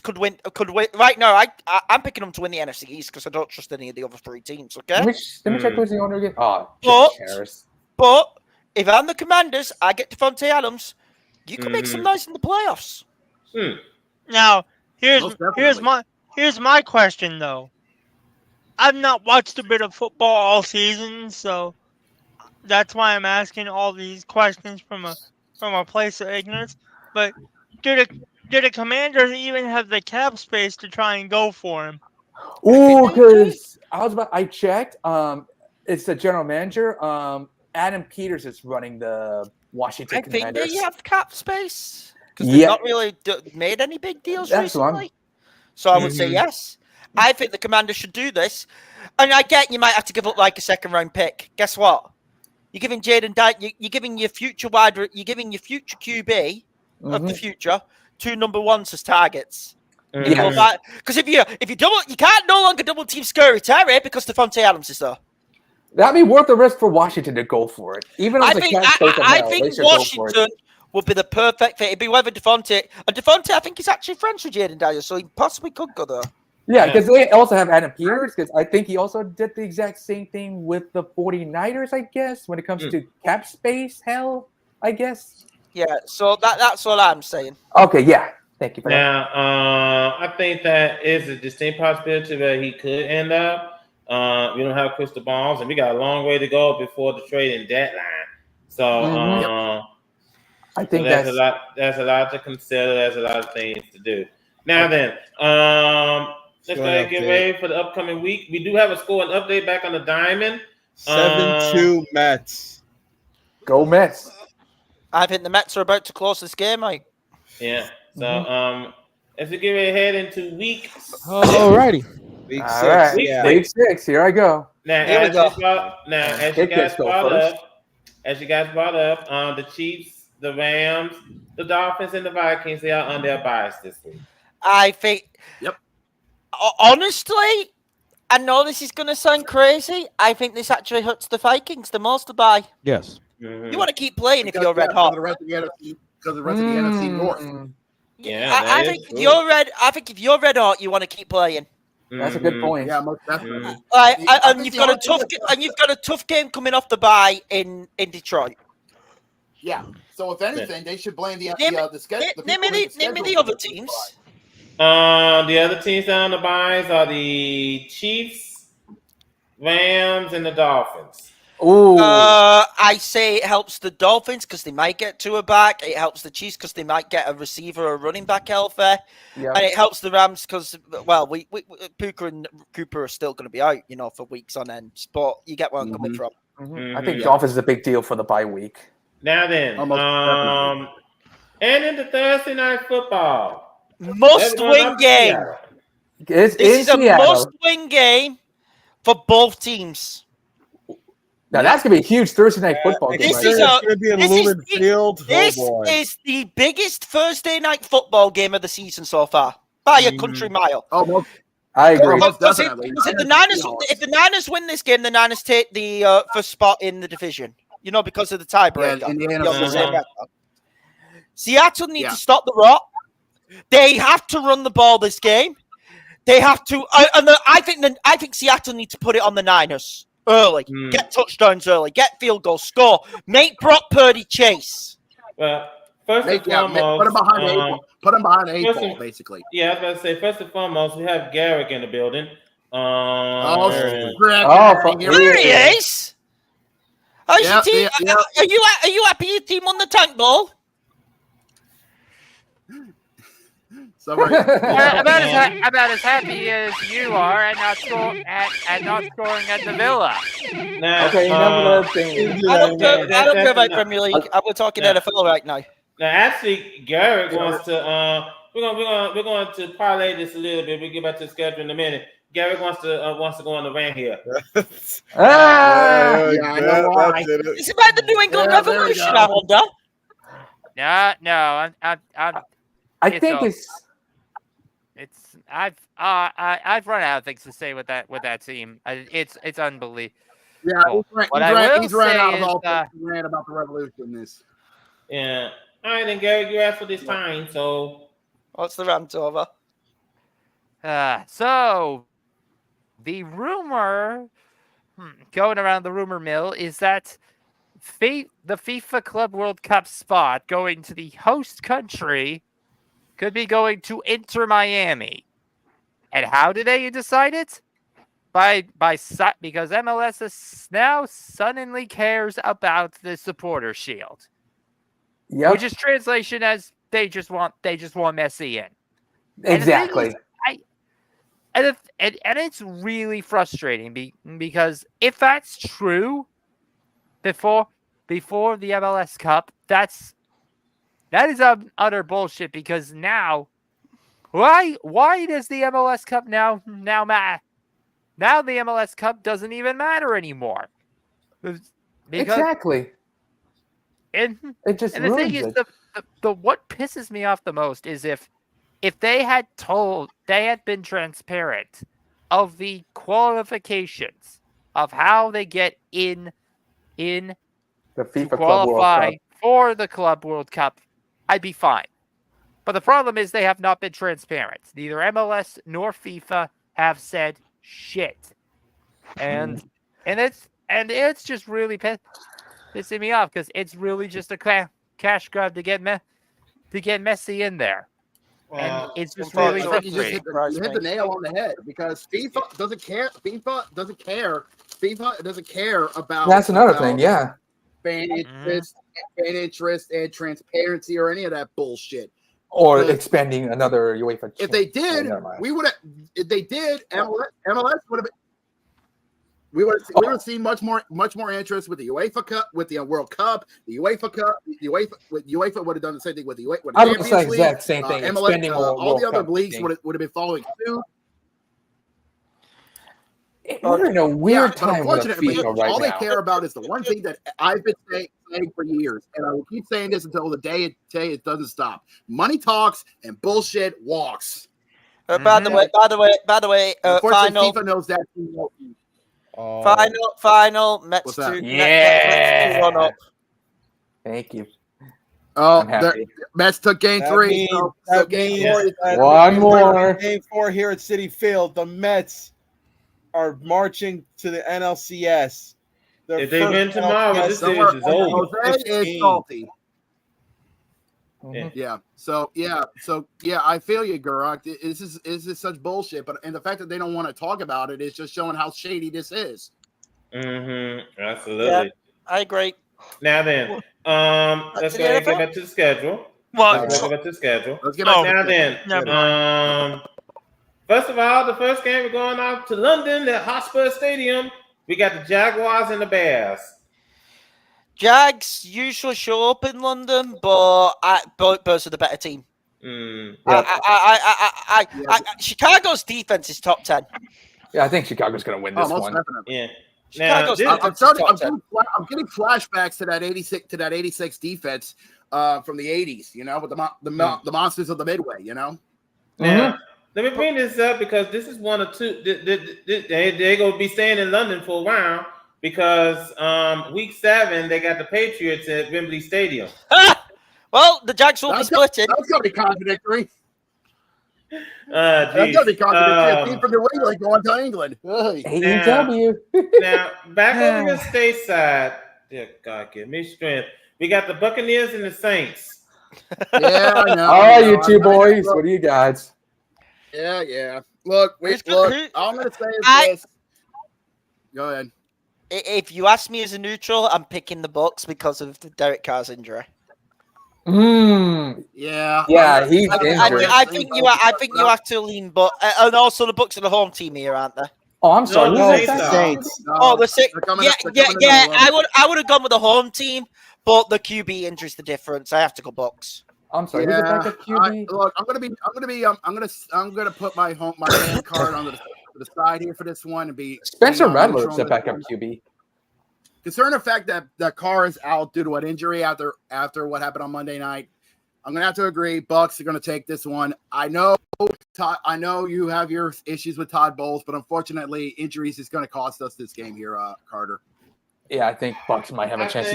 could win. Right now. I'm picking them to win the NFC East because I don't trust any of the other three teams. Okay. Let me check who's the owner again. Oh, but if I'm the Commanders, I get Devontae Adams. You can make some noise in the playoffs. Now here's my question though. I've not watched a bit of football all season, so that's why I'm asking all these questions from a place of ignorance. But do the Commanders even have the cap space to try and go for him? Oh, because I checked. It's the general manager. Adam Peters is running the Washington Commanders. I think they have cap space because they've not really made any big deals recently. So I would say yes. I think the Commanders should do this. And I get you might have to give up like a second round pick. Guess what? You're giving Jaden you're giving your future QB of the future 2 number ones as targets. Because if you can't no longer double team Scary Terry because Devontae Adams is there. That'd be worth the risk for Washington to go for it. Even I think Washington would be the perfect fit. It'd be whether Devontae, I think he's actually friends with Jaden Daniels, so he possibly could go there. Yeah, because they also have Adam Peters, because I think he also did the exact same thing with the 49ers, I guess, when it comes to cap space hell, I guess. Yeah, so that's what I'm saying. Okay, yeah. Thank you for that. Now, I think that is a distinct possibility that he could end up. We don't have crystal balls, and we got a long way to go before the trading deadline. So, I think that's a lot. There's a lot to consider. There's a lot of things to do. Now then, let's go ahead and get ready for the upcoming week. We do have a score and update back on the diamond. 7-2 Mets. Go Mets. I think the Mets are about to close this game, Mike. Yeah. So, as we get ready to head into week. Alrighty. Week 6. Right. Yeah. Week 6. Here I go. Now, Here we go. As you guys brought up, the Chiefs, the Rams, the Dolphins, and the Vikings, they are on their bias this week. I think. Yep. Honestly, I know this is going to sound crazy. I think this actually hurts the Vikings the most to buy. Yes. You want to keep playing if you're red hot. Because the rest of the NFC North. Yeah, I think if you're red. I think if you're red hot, you want to keep playing. That's a good point. Yeah, most definitely. And you've got a tough game coming off the bye in Detroit. Yeah. So if anything, they should blame the schedule. Name me the other teams. The other teams down the buys are the Chiefs, Rams, and the Dolphins. Ooh. I say it helps the Dolphins because they might get Tua back. It helps the Chiefs because they might get a receiver or running back healthy. Yeah. And it helps the Rams because, well, we Puka and Cooper are still going to be out, for weeks on end. But you get where I'm coming from. I think Dolphins is a big deal for the bye week. Now then, and in the Thursday night football, must-win game. This is a must-win game for both teams. Now that's gonna be a huge Thursday night football game. This is going to be in Lumen Field. This is the biggest Thursday night football game of the season so far by a country mile. Oh, I agree. If the Niners win this game, the Niners take the first spot in the division. Because of the tiebreaker. Seattle need to stop the rot. They have to run the ball this game. They have to, I think Seattle need to put it on the Niners. Early, get touchdowns early, get field goals, score, make Brock Purdy chase. Well, first and foremost, put him behind the 8 ball, basically. Yeah, I was about to say, first and foremost, we have Garrick in the building. There he is. How's your team? Are you happy your team won the tank ball? So about as happy as you are at not scoring at the Villa. Now, okay, another thing. I don't care about Premier League. We're talking NFL right now. Now, actually, Garrett wants to. We're going to parlay this a little bit. We'll get back to the schedule in a minute. Garrett wants to go on the rant here. I know why. It's about the New England Revolution, I wonder. No, I think I've run out of things to say with that team. It's unbelievable. Yeah, he's ran out of all is, he ran about the revolution. Yeah. All right, then, Gary, you asked for this time, so what's the rant over? So the rumor going around the rumor mill is that the FIFA Club World Cup spot going to the host country could be going to Inter Miami. And how did they decide it? Because MLS is now suddenly cares about the supporter shield. Yep. Which is translation as they just want Messi in. Exactly. And it's really frustrating because if that's true, before the MLS Cup, that is utter bullshit. Because now, why does the MLS Cup now matter? now the MLS Cup doesn't even matter anymore. Exactly. And It just the thing ruins is, it. the what pisses me off the most is if they had been transparent of the qualifications of how they get in The to FIFA Club World qualify Cup. for the Club World Cup, I'd be fine. But the problem is they have not been transparent. Neither MLS nor FIFA have said shit, and it's just really pissing me off because it's really just a cash grab to get Messi in there, and it's just really You just hit frustrating. the nail on the head because FIFA doesn't care. FIFA doesn't care about. That's another thing. Yeah. Fan interest, and transparency or any of that bullshit. Or Because expanding another UEFA. if they did, never mind. we would have. If they did, MLS would have. We would have seen much more interest with the UEFA Cup, with the World Cup, the UEFA Cup, UEFA would have done the same thing with the UEFA. With the I was saying Champions League, exact same thing. MLS, Expanding all the other Cup leagues thing. would have been following suit. We're in a weird but time with unfortunately, FIFA right all they now. care about is the one thing that I've been saying for years, and I will keep saying this until the day it doesn't stop. Money talks and bullshit walks. By the way, Unfortunately, final, FIFA knows that. final, Mets What's that? to Mets to run up. Thank you. Oh, I'm happy. Mets took game That 3. means- So that game means 4 is that One in more. Game 4 here at Citi Field, the Mets are marching to the NLCS. Their If they first win tomorrow, NLCS this Don't series worry, is over. Jose is 15. salty. Mhm. Yeah. So I feel you, Guruk. This is such bullshit. But and the fact that they don't want to talk about it is just showing how shady this is. Absolutely. Yeah. I agree. Now then, let's to go the ahead and NFL? get back to the schedule. What? Let's go back to the schedule. Let's get back Now to then, first of all, the first game we're going out to London at Hotspur Stadium. We got the Jaguars and the Bears. Jags usually show up in London, but Bears are the better team. Chicago's defense is top 10. Yeah, I think Chicago's going to win this most one. definitely. Yeah. Chicago's Now, defense I'm is top 10. getting flashbacks to that 86 defense from the 80s. You know, with the monsters of the Midway. You know. Now, let me bring this up because this is one or two. They're going to be staying in London for a while because week 7 they got the Patriots at Wembley Stadium. Well, the Jags will be splitting. That's going to be contradictory. That's going to be contradictory. A team from New England going to England. AEW. Now, back over the stateside. Dear God, give me strength. We got the Buccaneers and the Saints. Yeah, I know. All right, you two boys. What do you guys? Yeah. Look. All I'm going to say is this. Go ahead. If you ask me as a neutral, I'm picking the Bucs because of the Derek Carr's injury. Yeah, he's injured. I think you have to lean, but and also the Bucs are the home team here, aren't they? Oh, I'm sorry. No, Who's the that? Saints. Oh, the Saints. Yeah. I I would have gone with the home team, but the QB injury's the difference. I have to go Bucs. I'm sorry. Who's the backup QB? Look, I'm gonna put my fan card on the side here for this one and be Spencer Rattler's neutral the on this backup one. QB. Concerning the fact that Carr is out due to an injury after what happened on Monday night, I'm gonna have to agree. Bucks are gonna take this one. I know, Todd. I know you have your issues with Todd Bowles, but unfortunately, injuries is gonna cost us this game here, Carter. Yeah, I think Bucks might have a chance.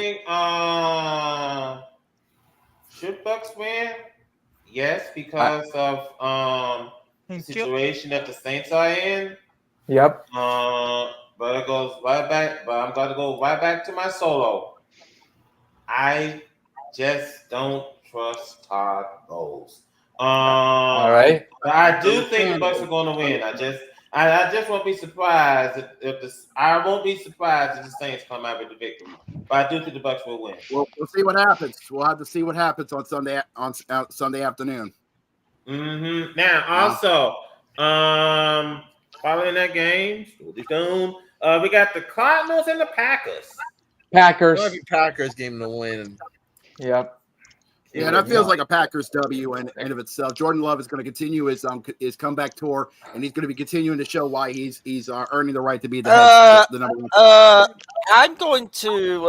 Should Bucks win? Yes, because of the situation that the Saints are in. Yep. But it goes right back. But I'm going to go right back to my solo. I just don't trust Todd Bowles. All right. But I do think the Bucks are going to win. I just won't be surprised I won't be surprised if the Saints come out with the victory. But I do think the Bucks will win. We'll see what happens. We'll have to see what happens on Sunday afternoon. Now, also, following that game, we got the Cardinals and the Packers. Packers. Packers game to win. Yep. Yeah, that feels like a Packers W in and of itself. Jordan Love is going to continue his comeback tour, and he's going to be continuing to show why he's earning the right to be the number one. I'm going to.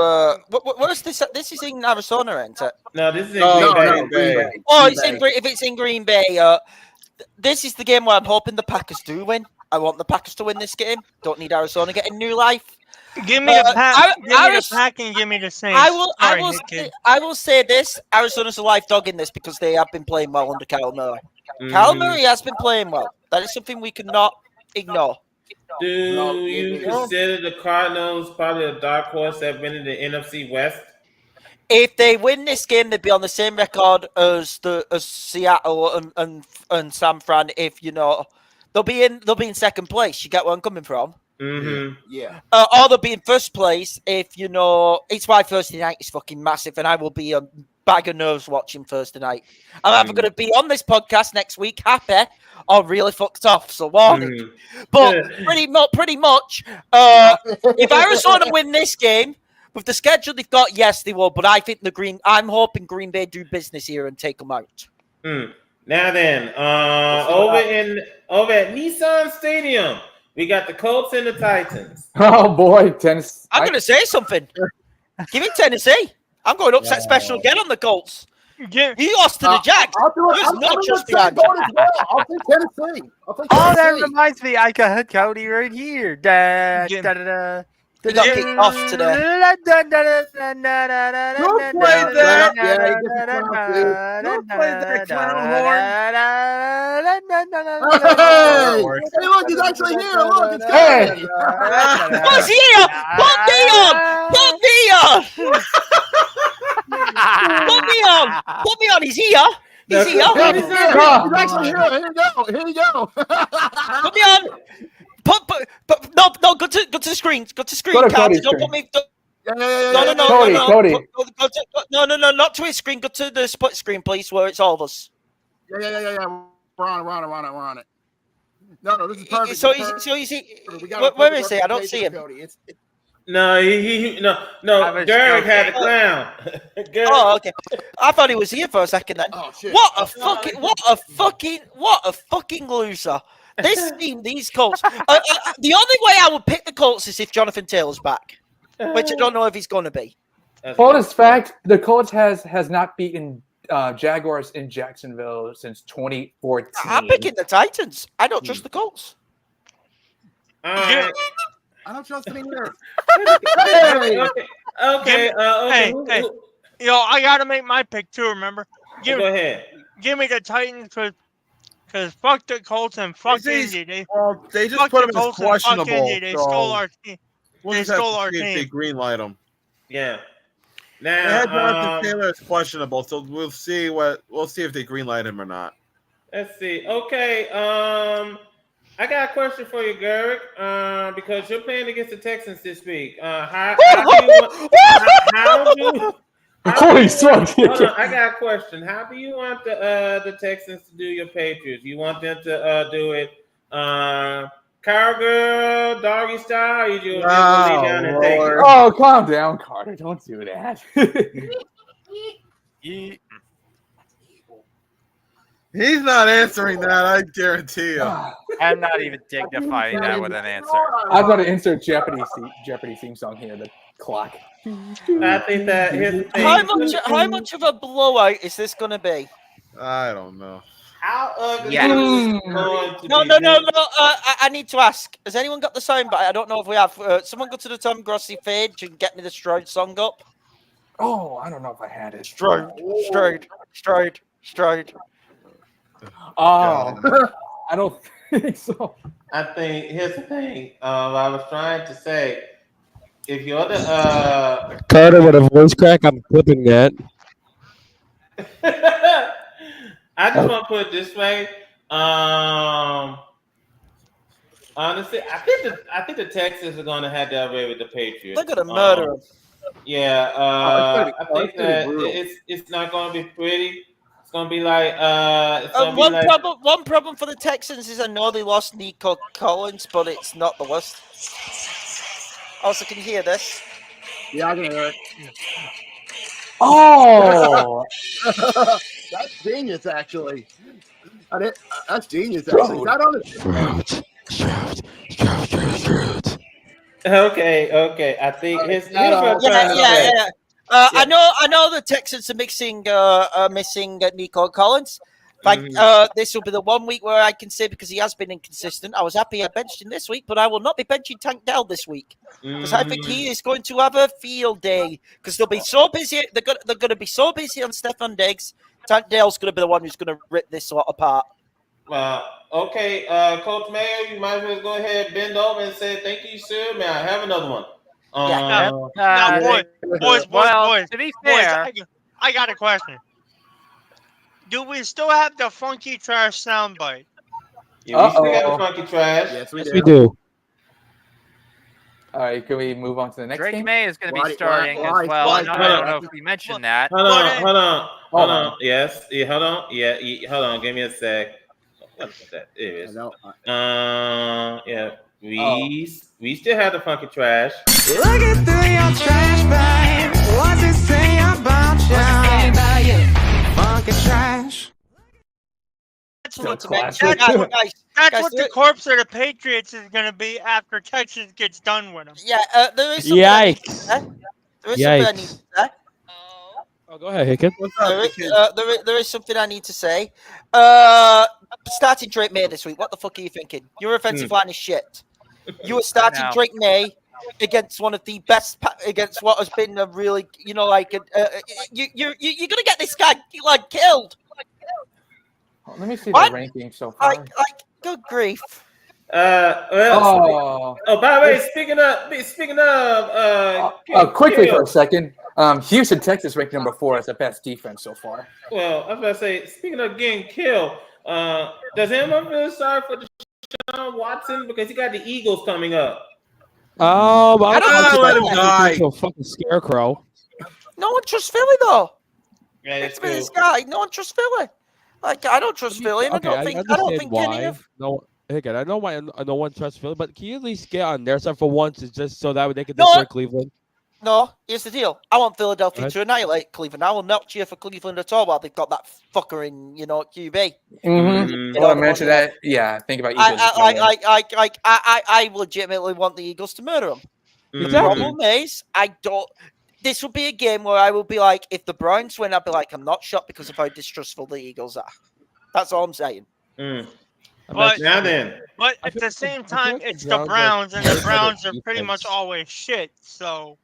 What is this? This is in Arizona, isn't it? No, this is in Green Bay. Oh, it's in if it's in Green Bay. This is the game where I'm hoping the Packers do win. I want the Packers to win this game. Don't need Arizona getting new life. Give me the pack. Give me the pack and give me the Saints. I will say this: Arizona's a life dog in this because they have been playing well under Kyle Murray. Kyle Murray has been playing well. That is something we cannot ignore. Do you consider the Cardinals probably a dark horse that win in the NFC West? If they win this game, they'd be on the same record as Seattle and San Fran. If they'll be in second place. You get where I'm coming from? Mm-hmm. Yeah. Or they'll be in first place if it's why Thursday night is fucking massive, and I will be a bag of nerves watching Thursday night. I'm either going to be on this podcast next week happy or really fucked off. So warning. But pretty much, if Arizona win this game with the schedule they've got, yes, they will. But I think I'm hoping Green Bay do business here and take them out. Now then, over at Nissan Stadium, we got the Colts and the Titans. Oh boy, Tennessee! I'm going to say something. Give me Tennessee. I'm going upset special again on the Colts. He lost to the Jags. I'll take Tennessee. Oh, that reminds me. I got Cody right here. He got kicked off today. Don't play that. Don't play that clown horn. Hey, look, he's actually here. Look, it's Hey. What's here? Put me on. He's here. He's here. He's actually here. Here you go. Put me on. No, go to the screen. Go to screen. Go to Cody's Don't screen. put me. Cody. No, not to his screen. Go to the split screen, please, where it's all of us. Yeah. We're on it. No, this is perfect. So you see, where is he? I don't see him. No, Derek had the clown. Oh, okay. I thought he was here for a second then. Oh shit! What a fucking loser. This team, these Colts. The only way I would pick the Colts is if Jonathan Taylor's back, which I don't know if he's going to be. Oldest fact: the Colts has not beaten Jaguars in Jacksonville since 2014. I'm picking the Titans. I don't trust the Colts. I don't trust him either. Okay. Hey. I got to make my pick too. Remember? Go ahead. Give me the Titans because fuck the Colts and fuck Indy. They just put him as questionable. They stole our team. They stole our team. They greenlight him. Yeah. Now, Now, Taylor is questionable, so we'll see if they greenlight him or not. let's see. Okay. I got a question for you, Garrick. Because you're playing against the Texans this week. How do Holy smokes! Hold on, I got a question. How do you want the Texans to do your Patriots? You want them to do it cowgirl, doggy style, or you just lay down and take it? Oh, calm down, Carter. Don't do that. He's not answering that, I guarantee you. I'm not even dignifying that with an answer. I've got to insert Jeopardy theme song here. The clock. I think that here's the thing. How much of a blowout is this going to be? I don't know. How ugly Yeah. is this going to No. be? I need to ask. Has anyone got the sound? But I don't know if we have. Someone go to the Tom Grossi page and get me the Strode song up. Oh, I don't know if I had it. Strode. Oh, I don't think so. I think here's the thing. I was trying to say, if you're the Carter with a voice crack, I'm clipping that. I just want to put it this way. Honestly, I think the Texans are going to have that way with the Patriots. They're going to murder him. Yeah, I think that brutal. it's not going to be pretty. It's going to be like One problem for the Texans is I know they lost Nico Collins, but it's not the worst. Also, can you hear this? Yeah, I can hear it. Oh, That's genius, actually. That's genius, actually. Is that on the Okay. I think here's what I'm Yeah, trying to say. yeah. I know the Texans are missing Nico Collins. This will be the 1 week where I can say, because he has been inconsistent, I was happy I benched him this week, but I will not be benching Tank Dell this week because I think he is going to have a field day because they'll be so busy. They're going to be so busy on Stefan Diggs. Tank Dell's going to be the one who's going to rip this sort apart. Okay, Coach Mayo, you might as well go ahead, bend over, and say thank you, sir. May I have another one? Now, boys. To be fair, boys, I got a question. Do we still have the funky trash soundbite? Yeah, we still got the funky trash. Yes, we do. all right. Can we move on to the next Drake game? May is going to Why- be starting why- as well. why- I don't know if we mentioned that. Hold on. Hold on. Yes. Yeah, hold on. Yeah, hold on. Give me a sec. What is that? It is. Yeah. We still have the funky trash. Looking through your trash bag, what's it say about you? Funky trash. That's what classic. that's what the corpse of the Patriots is going to be after Texas gets done with them. Yeah, there is something I need to say. There is something I need to say. Oh, go ahead, Hickett. There is something I need to say. Starting Drake May this week. What the fuck are you thinking? Your offensive line is shit. You are starting Drake May against one of the best, against what has been a really, you're gonna get this guy killed. Let me see the ranking so far. Good grief. By the way, speaking of, quickly for a second. Houston, Texas ranked number 4 as the best defense so far. Well, I was about to say, speaking of getting killed, does anyone feel sorry for Deshaun Watson because he got the Eagles coming up? I don't let him die. To a fucking scarecrow. No one trusts Philly though. Yeah, It's been this guy. No one trusts Philly. Like I don't trust Philly, and I don't think any of. No, Hickett, I know why no one trusts Philly, but can you at least get on their side for once, just so that they can destroy Cleveland? No, here's the deal. I want Philadelphia to annihilate Cleveland. I will not cheer for Cleveland at all while they've got that fucker in, QB. Mm-hmm. I mentioned that. Yeah, think about Eagles. I legitimately want the Eagles to murder them. The problem is, this will be a game where I will be like, if the Browns win, I'll be like, I'm not shocked because of how distrustful the Eagles are. That's all I'm saying. But now then, at the same time, it's the Browns, and the Browns are pretty much always shit. So.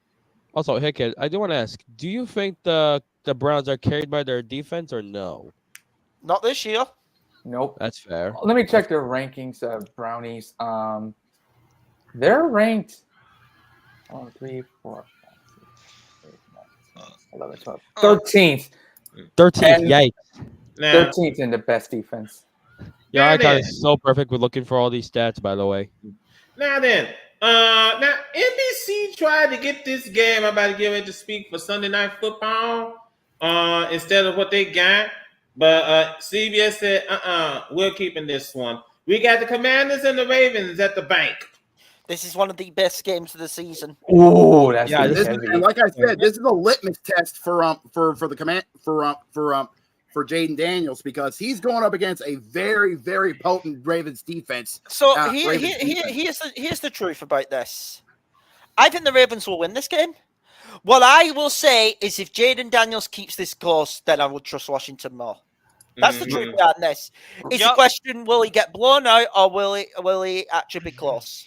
Also, Hickett, I do want to ask: do you think the Browns are carried by their defense or no? Not this year. Nope. That's fair. Let me check their rankings of Brownies. They're ranked 1, 3, 4, 5, 6, 7, 8, 9, 11, 12. 13th. 13th. Yikes. 13th in the best defense. Yeah, I got so perfect with looking for all these stats, by the way. Now then, now NBC tried to get this game. I'm about to give it to speak for Sunday Night Football instead of what they got. But CBS said, we're keeping this one. We got the Commanders and the Ravens at the bank. This is one of the best games of the season. Oh, that's like I said, this is a litmus test for the command for Jaden Daniels because he's going up against a very, very potent Ravens defense. So here's the truth about this. I think the Ravens will win this game. What I will say is if Jaden Daniels keeps this close, then I will trust Washington more. That's the truth behind this. It's a question, will he get blown out or will he actually be close?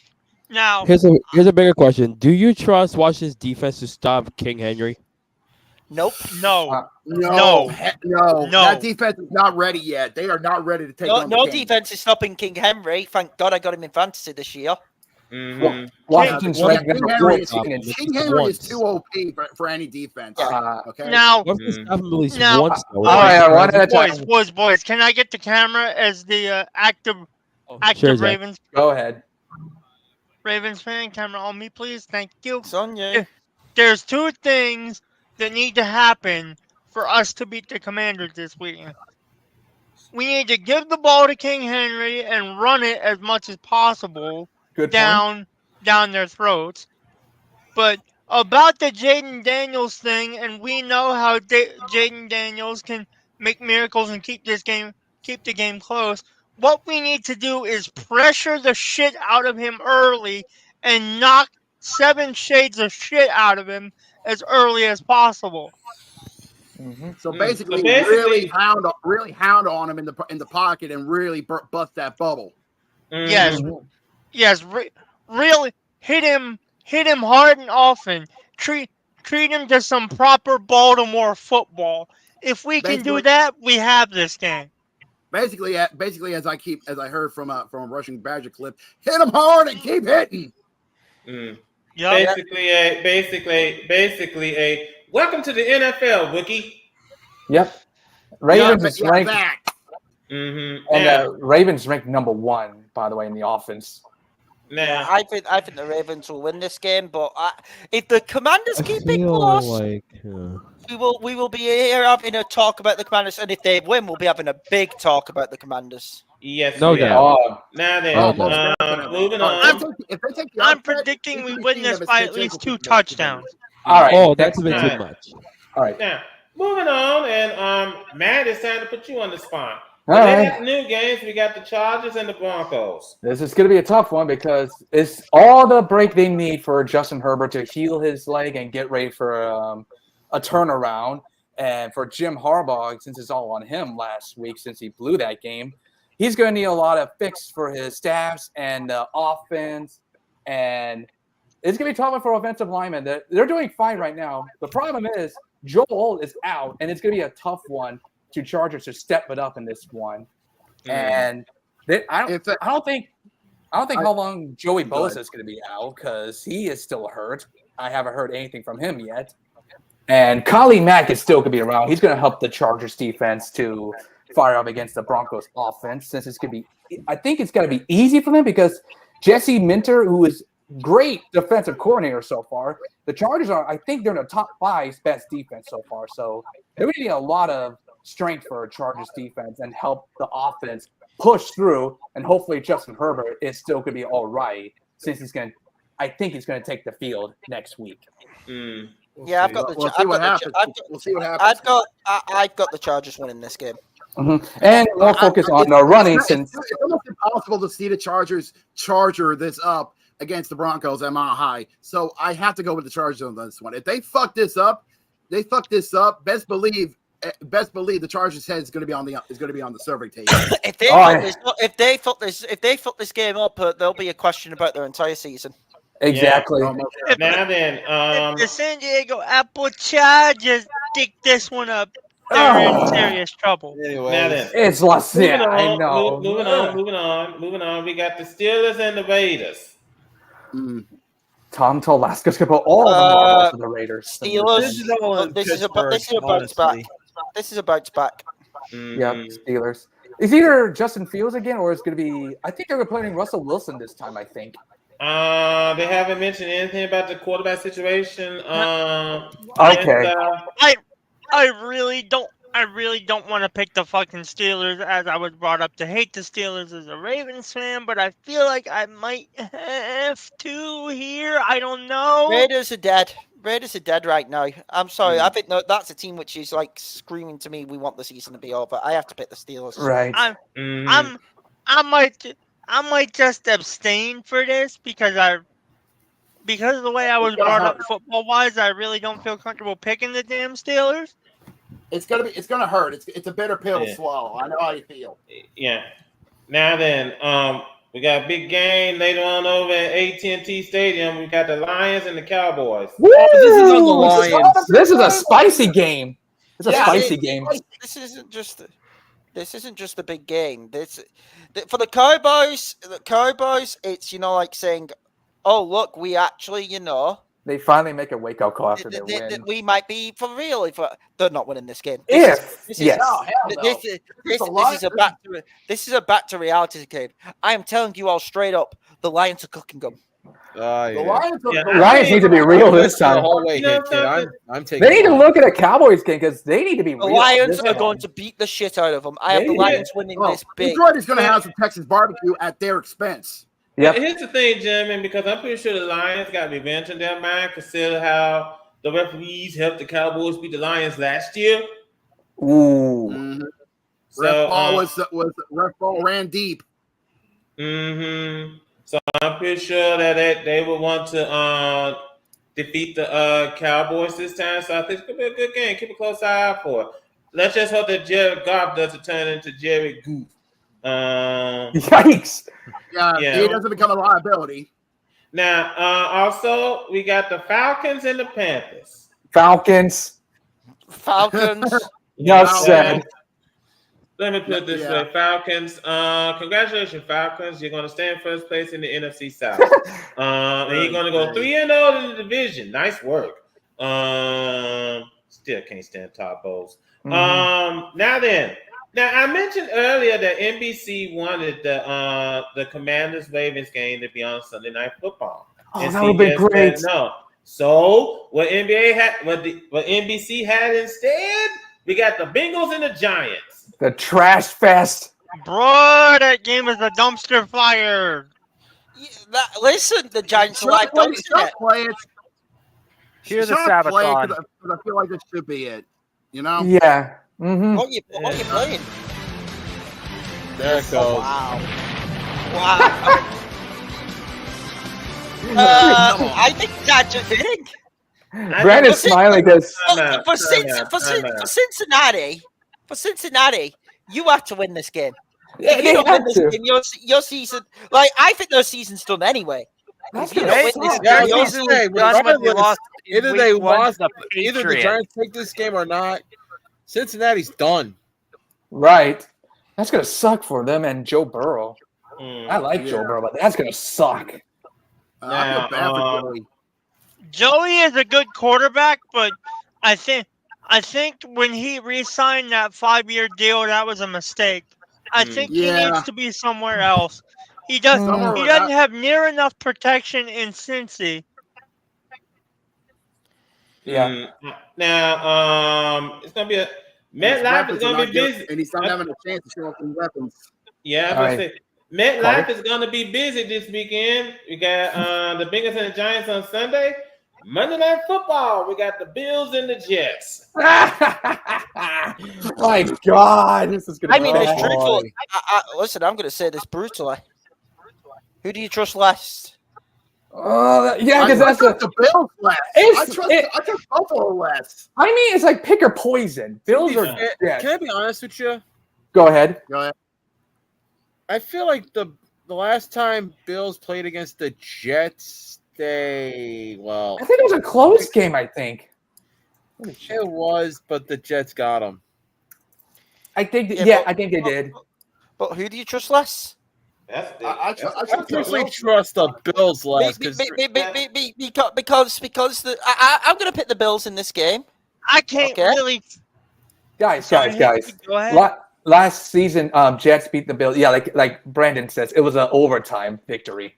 Now here's a bigger question. Do you trust Washington's defense to stop King Henry? Nope. No. That defense is not ready yet. They are not ready to take on no the King. defense is stopping King Henry. Thank God I got him in fantasy this year. Washington's ranked number 14. King Henry is too OP for any defense. Okay. Now, boys, can I get the camera as the active Ravens? Go ahead. Ravens fan, camera on me, please. Thank you. It's on you. There's two things that need to happen for us to beat the Commanders this weekend. We need to give the ball to King Henry and run it as much as possible down their throats. But about the Jaden Daniels thing, and we know how Jaden Daniels can make miracles and keep the game close. What we need to do is pressure the shit out of him early and knock 7 shades of shit out of him as early as possible. So basically, really hound on him in the pocket and really bust that bubble. Yes, really hit him hard and often. Treat him to some proper Baltimore football. If we can do that, we have this game. Basically, as I heard from a Rushing Badger clip, hit him hard and keep hitting. Yep. Basically a welcome to the NFL, Wookie. Yep. Ravens is ranked. And Ravens ranked number 1, by the way, in the offense. Now, I think the Ravens will win this game, but if the Commanders keep it close, we will be here having a talk about the Commanders, and if they win, we'll be having a big talk about the Commanders. yes, No we doubt. are. Now then, moving on. I'm predicting we win this by at least 2 touchdowns. All right. Oh, that's a bit too much. All right. Now, moving on, and Matt, it's time to put you on the spot. All The right. next new games, we got the Chargers and the Broncos. This is going to be a tough one because it's all the break they need for Justin Herbert to heal his leg and get ready for a turnaround. And for Jim Harbaugh, since it's all on him last week, since he blew that game, he's going to need a lot of fix for his staffs and the offense. And it's going to be tough for offensive linemen. They're doing fine right now. The problem is Joel is out, and it's going to be a tough one to Chargers to step it up in this one. And I don't think how long Joey Bosa is going to be out because he is still hurt. I haven't heard anything from him yet. And Khalil Mack is still going to be around. He's going to help the Chargers defense to fire up against the Broncos offense since it's going to be – I think it's going to be easy for them because Jesse Minter, who is great defensive coordinator so far, the Chargers are – I think they're in the top 5 best defense so far. So they're going to need a lot of strength for a Chargers defense and help the offense push through. And hopefully Justin Herbert is still going to be all right since I think he's going to take the field next week. Yeah, I've got We'll see what happens. We'll see what happens. I've got the Chargers winning this game. And more focus on the running since it's almost impossible to see the Chargers charger this up against the Broncos at Mile High. So I have to go with the Chargers on this one. If they fuck this up, best believe the Chargers' head is going to be on the survey table. If they fuck this game up, there'll be a question about their entire season. exactly. If the San Diego Apple Chargers dig this one up, they're in serious trouble. Anyway, Now then, It's lost. Yeah, moving I on, know. moving on. We got the Steelers and the Raiders. Tom Tolaska's going to put all the marbles to the Raiders. Steelers. This is all in This is a bounce Pittsburgh, back. honestly. This is a bounce back. Yeah, Steelers. It's either Justin Fields again or it's going to be – I think they're playing Russell Wilson this time, I think. They haven't mentioned anything about the quarterback situation. Okay. I really don't want to pick the fucking Steelers, as I was brought up to hate the Steelers as a Ravens fan, but I feel like I might have to here. I don't know. Raiders are dead. Raiders are dead right now. I'm sorry. I think that's a team which is like screaming to me, we want the season to be over. I have to pick the Steelers. Right. I might just abstain for this because of the way I was brought up football wise. I really don't feel comfortable picking the damn Steelers. It's gonna hurt. It's a bitter pill to swallow. I know how you feel. Yeah. Now then, we got a big game later on over at AT&T Stadium. We got the Lions and the Cowboys. Woo! This is on the Lions. This is a spicy game. It's a spicy game. This isn't just the big game. For the Cowboys, it's like saying, "Oh, look, we actually, They finally make a wake-up call after they win. we might be for real if they're not winning this game." Yes. This is a back to reality game. I am telling you all straight up, the Lions are cooking them. The Lions Lions need to be real this time. I'm taking. They need to look at a Cowboys game because they need to be The real. Lions are going to beat the shit out of them. I have the Lions winning this big. Detroit is going to have some Texas barbecue at their expense. Yep. Here's the thing, gentlemen, because I'm pretty sure the Lions got revenge in their mind, consider how the referees helped the Cowboys beat the Lions last year. Ooh. Mm-hmm. So, Ref ball ran deep. So I'm pretty sure that they would want to defeat the Cowboys this time. So I think it's gonna be a good game. Keep a close eye out for it. Let's just hope that Jared Goff doesn't turn into Jared Goof. Yikes! Yeah, he doesn't become a liability. Now, also we got the Falcons and the Panthers. Falcons. No, said. Let me put it this way, Falcons. Congratulations, Falcons. You're going to stay in first place in the NFC South. And you're going to go 3-0 in the division. Nice work. Still can't stand Todd Bowles. Now I mentioned earlier that NBC wanted the Commanders-Ravens game to be on Sunday Night Football. Oh, that would be great. No. So what NBC had instead, we got the Bengals and the Giants. The trash fest. Bro, that game is a dumpster fire. Listen, the Giants are like dumpster. Here's the Sabathon. I feel like this should be it. You know? Yeah. Mm-hmm. What you playing? There it goes. Wow. I think that's just hitting. Brandon's smiling because for Cincinnati, you have to win this game. Yeah, If you don't win this game, your season, like I think their season's done anyway. That's If you gonna don't win suck. this Yeah, game, your he's saying, either they lost, either the Giants take this game or not. Cincinnati's done. Right. That's gonna suck for them and Joe Burrow. I like Joe Burrow, but that's gonna suck. I feel bad for Joey. Joey is a good quarterback, but I think when he re-signed that 5-year deal, that was a mistake. I think he needs to be somewhere else. He doesn't have near enough protection in Cincy. Yeah. Now, it's gonna be MetLife is gonna be busy, and he's not having a chance to show off some weapons. Yeah, I was gonna say MetLife is gonna be busy this weekend. We got the Bengals and the Giants on Sunday. Monday Night Football, we got the Bills and the Jets. My God, this is gonna. it's truthful. Listen, I'm gonna say this brutally. Who do you trust less? Because that's the Bills less. I trust Buffalo less. I mean, it's like pick or poison. Bills are. Can I be honest with you? Go ahead. I feel like the last time Bills played against the Jets, I think it was a close game. I think it was, but the Jets got them. I think. I think they did. But who do you trust less? I personally trust the Bills less because I'm going to pick the Bills in this game. I can't really. Guys. Go ahead. Last season, Jets beat the Bills. Yeah, like Brandon says, it was an overtime victory.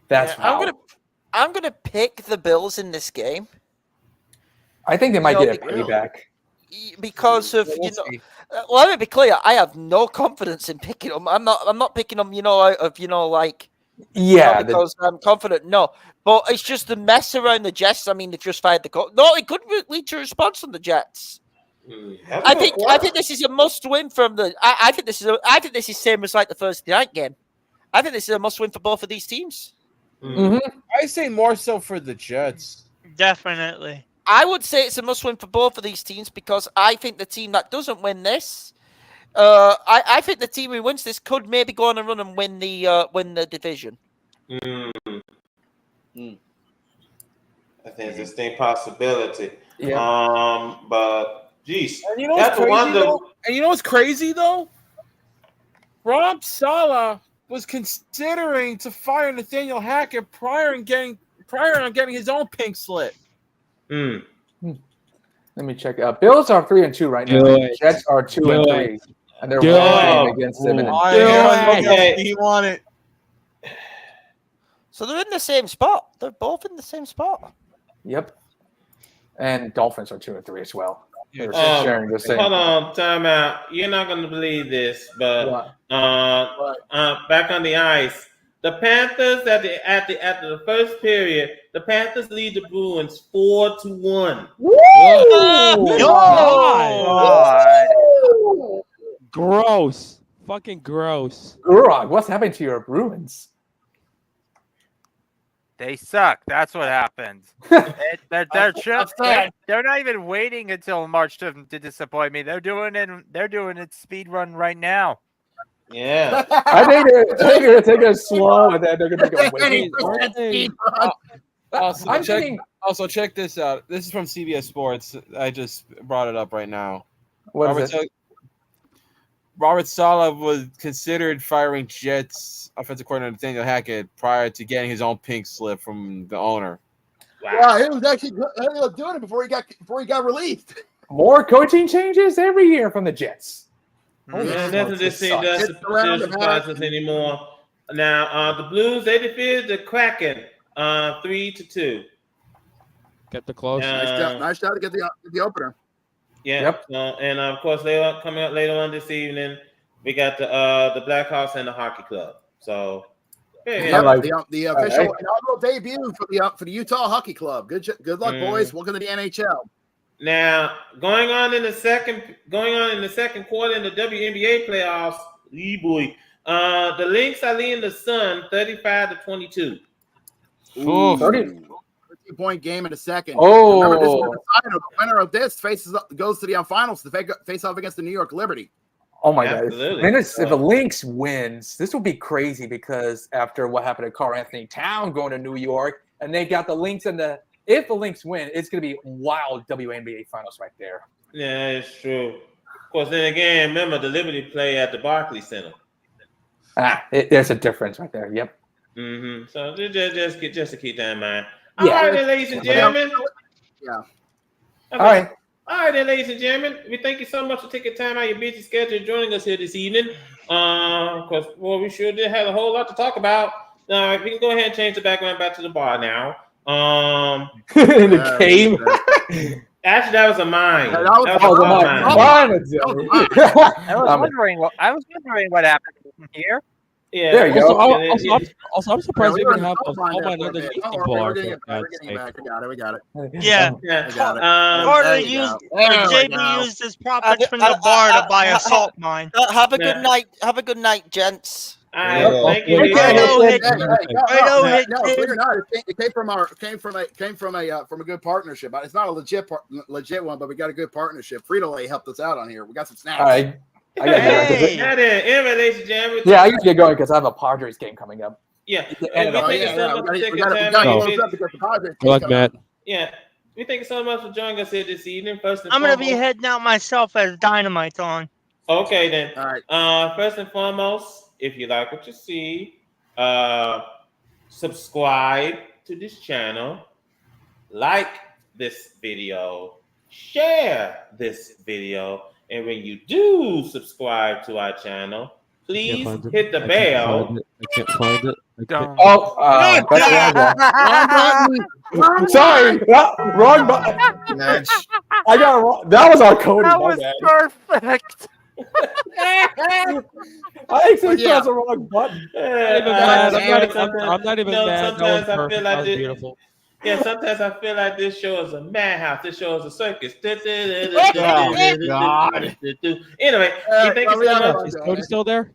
That's how. I'm gonna pick the Bills in this game. I think they might get a payback because of let me be clear. I have no confidence in picking them. I'm not picking them. Because I'm confident. No, but it's just the mess around the Jets. I mean, they just fired the coach. No, it could lead to a response from the Jets. I think this is a must-win from the. I think this is same as like the Thursday night game. I think this is a must-win for both of these teams. Mm-hmm. I say more so for the Jets. Definitely. I would say it's a must-win for both of these teams because I think the team that doesn't win this, I think the team who wins this could maybe go on a run and win the division. I think it's a distinct possibility. Yeah. But geez, and you know what's crazy though? And you know what's crazy though? Rob Saleh was considering to fire Nathaniel Hackett prior on getting his own pink slip. Let me check out. Bills are 3-2 right now. Jets are 2-3, and they're 1 game against them. He won it. So they're in the same spot. They're both in the same spot. Yep. And Dolphins are 2-3 as well. They're sharing the same. Hold on, time out. You're not going to believe this, but back on the ice, The Panthers after the first period, the Panthers lead the Bruins 4-1. God. Gross. Fucking gross. Gurog, what's happening to your Bruins? They suck. That's what happened. They're not even waiting until March to disappoint me. They're doing it speed run right now. Yeah. I think they're going to take it slow, and then they're going to take Also, check this out. This is from CBS Sports. I just brought it up right now. What is it? Robert Saleh was considered firing Jets offensive coordinator Nathaniel Hackett prior to getting his own pink slip from the owner. Wow, he was actually doing it before he got released. More coaching changes every year from the Jets. Nothing this team doesn't surprise us anymore. Now, the Blues, they defeated the Kraken 3-2. Get the close. Nice shot to get the opener. Yeah. Yep. And of course, they are coming up later on this evening. We got the Blackhawks and the Hockey Club. So, the official inaugural debut for the Utah Hockey Club. Good luck, boys. Welcome to the NHL. Now, going on in the second quarter in the WNBA playoffs, the Lynx are leading the Sun 35-22. 30-point game in a second. Oh, remember, this is the final. The winner of this goes to the finals to face off against the New York Liberty. Oh my God! Absolutely. If the Lynx wins, this will be crazy because after what happened to Karl Anthony Town going to New York, and they got the Lynx if the Lynx win, it's going to be wild WNBA finals right there. Yeah, it's true. Of course, then again, remember the Liberty play at the Barclays Center. There's a difference right there. Yep. Mm-hmm. So just to keep that in mind. Yeah. All right, then, ladies and gentlemen. Yeah. All right. All right, then, ladies and gentlemen. We thank you so much for taking time out of your busy schedule and joining us here this evening. Because we sure did have a whole lot to talk about. We can go ahead and change the background back to the bar now. In the cave. Actually, that was a mine. That was I was wondering what happened here. Yeah. There you go. Also, I'm surprised you can have a mine underneath the bar. We got it. Yeah. JB used his profits from the bar to buy a salt mine. Have a good night. Have a good night, gents. Thank you. It came from a good partnership. It's not a legit one, but we got a good partnership. Frito-Lay helped us out on here. We got some snacks. All right. I gotta ladies and gentlemen. Yeah, I usually get going because I have a Padres game coming up. Yeah. Good luck, Matt. Yeah. We thank you so much for joining us here this evening. I'm going to be heading out myself as Dynamite's on. Okay, then. All right. First and foremost, if you like what you see, subscribe to this channel, like this video, share this video, and when you do subscribe to our channel, please hit the bell. I can't find it. Sorry, wrong button. I got it wrong. That was our code. That was perfect. I think that was the wrong button. I'm not even mad. Sometimes I feel like this. Beautiful. Yeah, sometimes I feel like this show is a madhouse. This show is a circus. God. Anyway, thank you so much. Is Cody still there?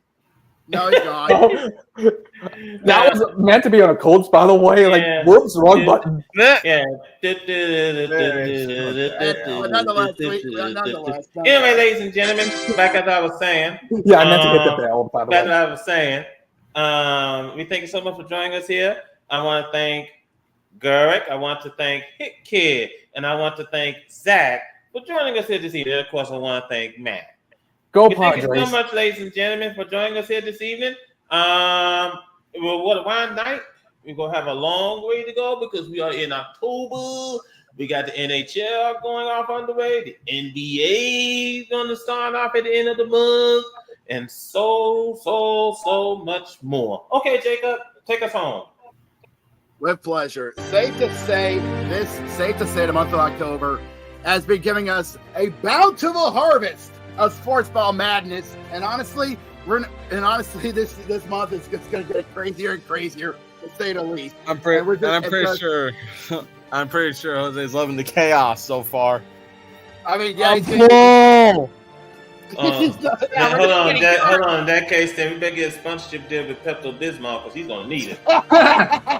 No, he's gone. That was meant to be on a Colts, by the way. Like, whoops, wrong button. Yeah. Anyway, ladies and gentlemen, back as I was saying. Yeah, I meant to hit the bell, by the way. Back as I was saying. We thank you so much for joining us here. I want to thank Gurrick. I want to thank Hit Kid. And I want to thank Zach for joining us here this evening. Of course, I want to thank Matt. Go Padres. Thank you so Padres. much, ladies and gentlemen, for joining us here this evening. What a wild night. We're going to have a long way to go because we are in October. We got the NHL going off underway. The NBA is going to start off at the end of the month. And so much more. Okay, Jacob, take us home. With pleasure. Safe to say the month of October has been giving us a bountiful harvest of sports ball madness. And honestly, and honestly, this month is just going to get crazier and crazier, to say the least. I'm pretty sure Jose's loving the chaos so far. I mean, yeah. Whoa! Hold on. In that case, then we better get a sponsorship deal with Pepto-Bismol because he's gonna need it. Oh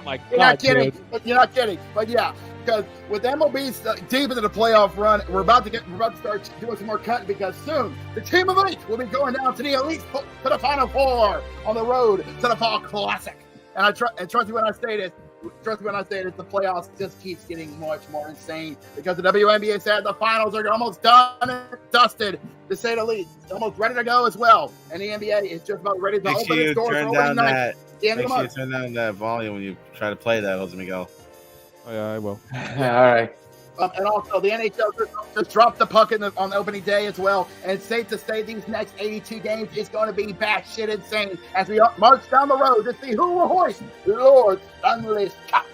my God, You're not kidding. dude. But you're not kidding. But yeah, because with MLB deep into the playoff run, we're about to start doing some more cutting because soon the team of 8 will be going down to the elite to the Final Four on the road to the Fall Classic. And trust me when I say this. The playoffs just keeps getting much more insane because the WNBA said the finals are almost done and dusted, to say the least. It's almost ready to go as well. And the NBA is just about ready to open its doors for opening night. Make sure you turn down that volume when you try to play that, Jose Miguel. Oh, yeah, I will. All right. And also, the NHL just dropped the puck on the opening day as well. And it's safe to say these next 82 games is going to be batshit insane as we march down the road to see who will hoist Lord Stanley's Cup.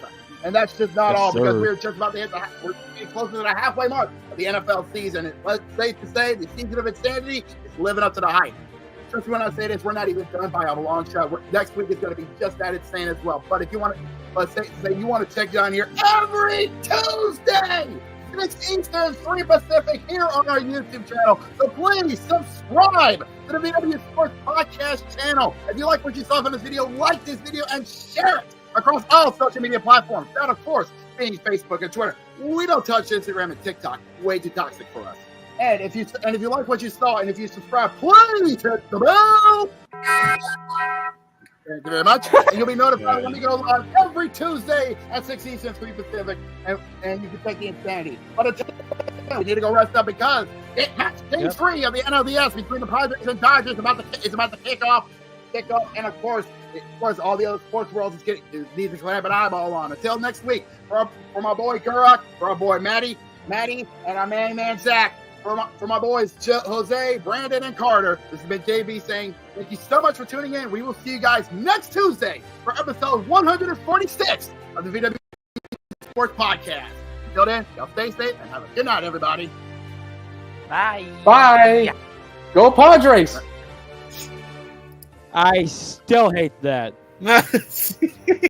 And that's just not all, because we're just about to we're getting closer to the halfway mark of the NFL season. It's safe to say the season of insanity is living up to the hype. Just when I say this, we're not even done by a long shot. Next week is going to be just that insane as well. But if you want to, let's say you want to check down here every Tuesday, 6 Eastern, 3 Pacific, here on our YouTube channel. So please subscribe to the VWU Sports Podcast channel. If you like what you saw from this video, like this video and share it across all social media platforms. That, of course, being Facebook and Twitter. We don't touch Instagram and TikTok. Way too toxic for us. And if you like what you saw, and if you subscribe, please hit the bell. Thank you very much. And you'll be notified when we go live every Tuesday at 6 Eastern, 3 Pacific, and you can take the insanity. But until then, we need to go rest up because game 3 of the NLDS between the Padres and Dodgers is about to kick off, and of course, all the other sports world needs to grab an eyeball on. Until next week, for my boy Gurak, for our boy Maddie, and our man Zach. For my boys, Jose, Brandon, and Carter, this has been JB saying thank you so much for tuning in. We will see you guys next Tuesday for episode 146 of the VWU Sports Podcast. Until then, y'all stay safe and have a good night, everybody. Bye. Bye. Go Padres. I still hate that.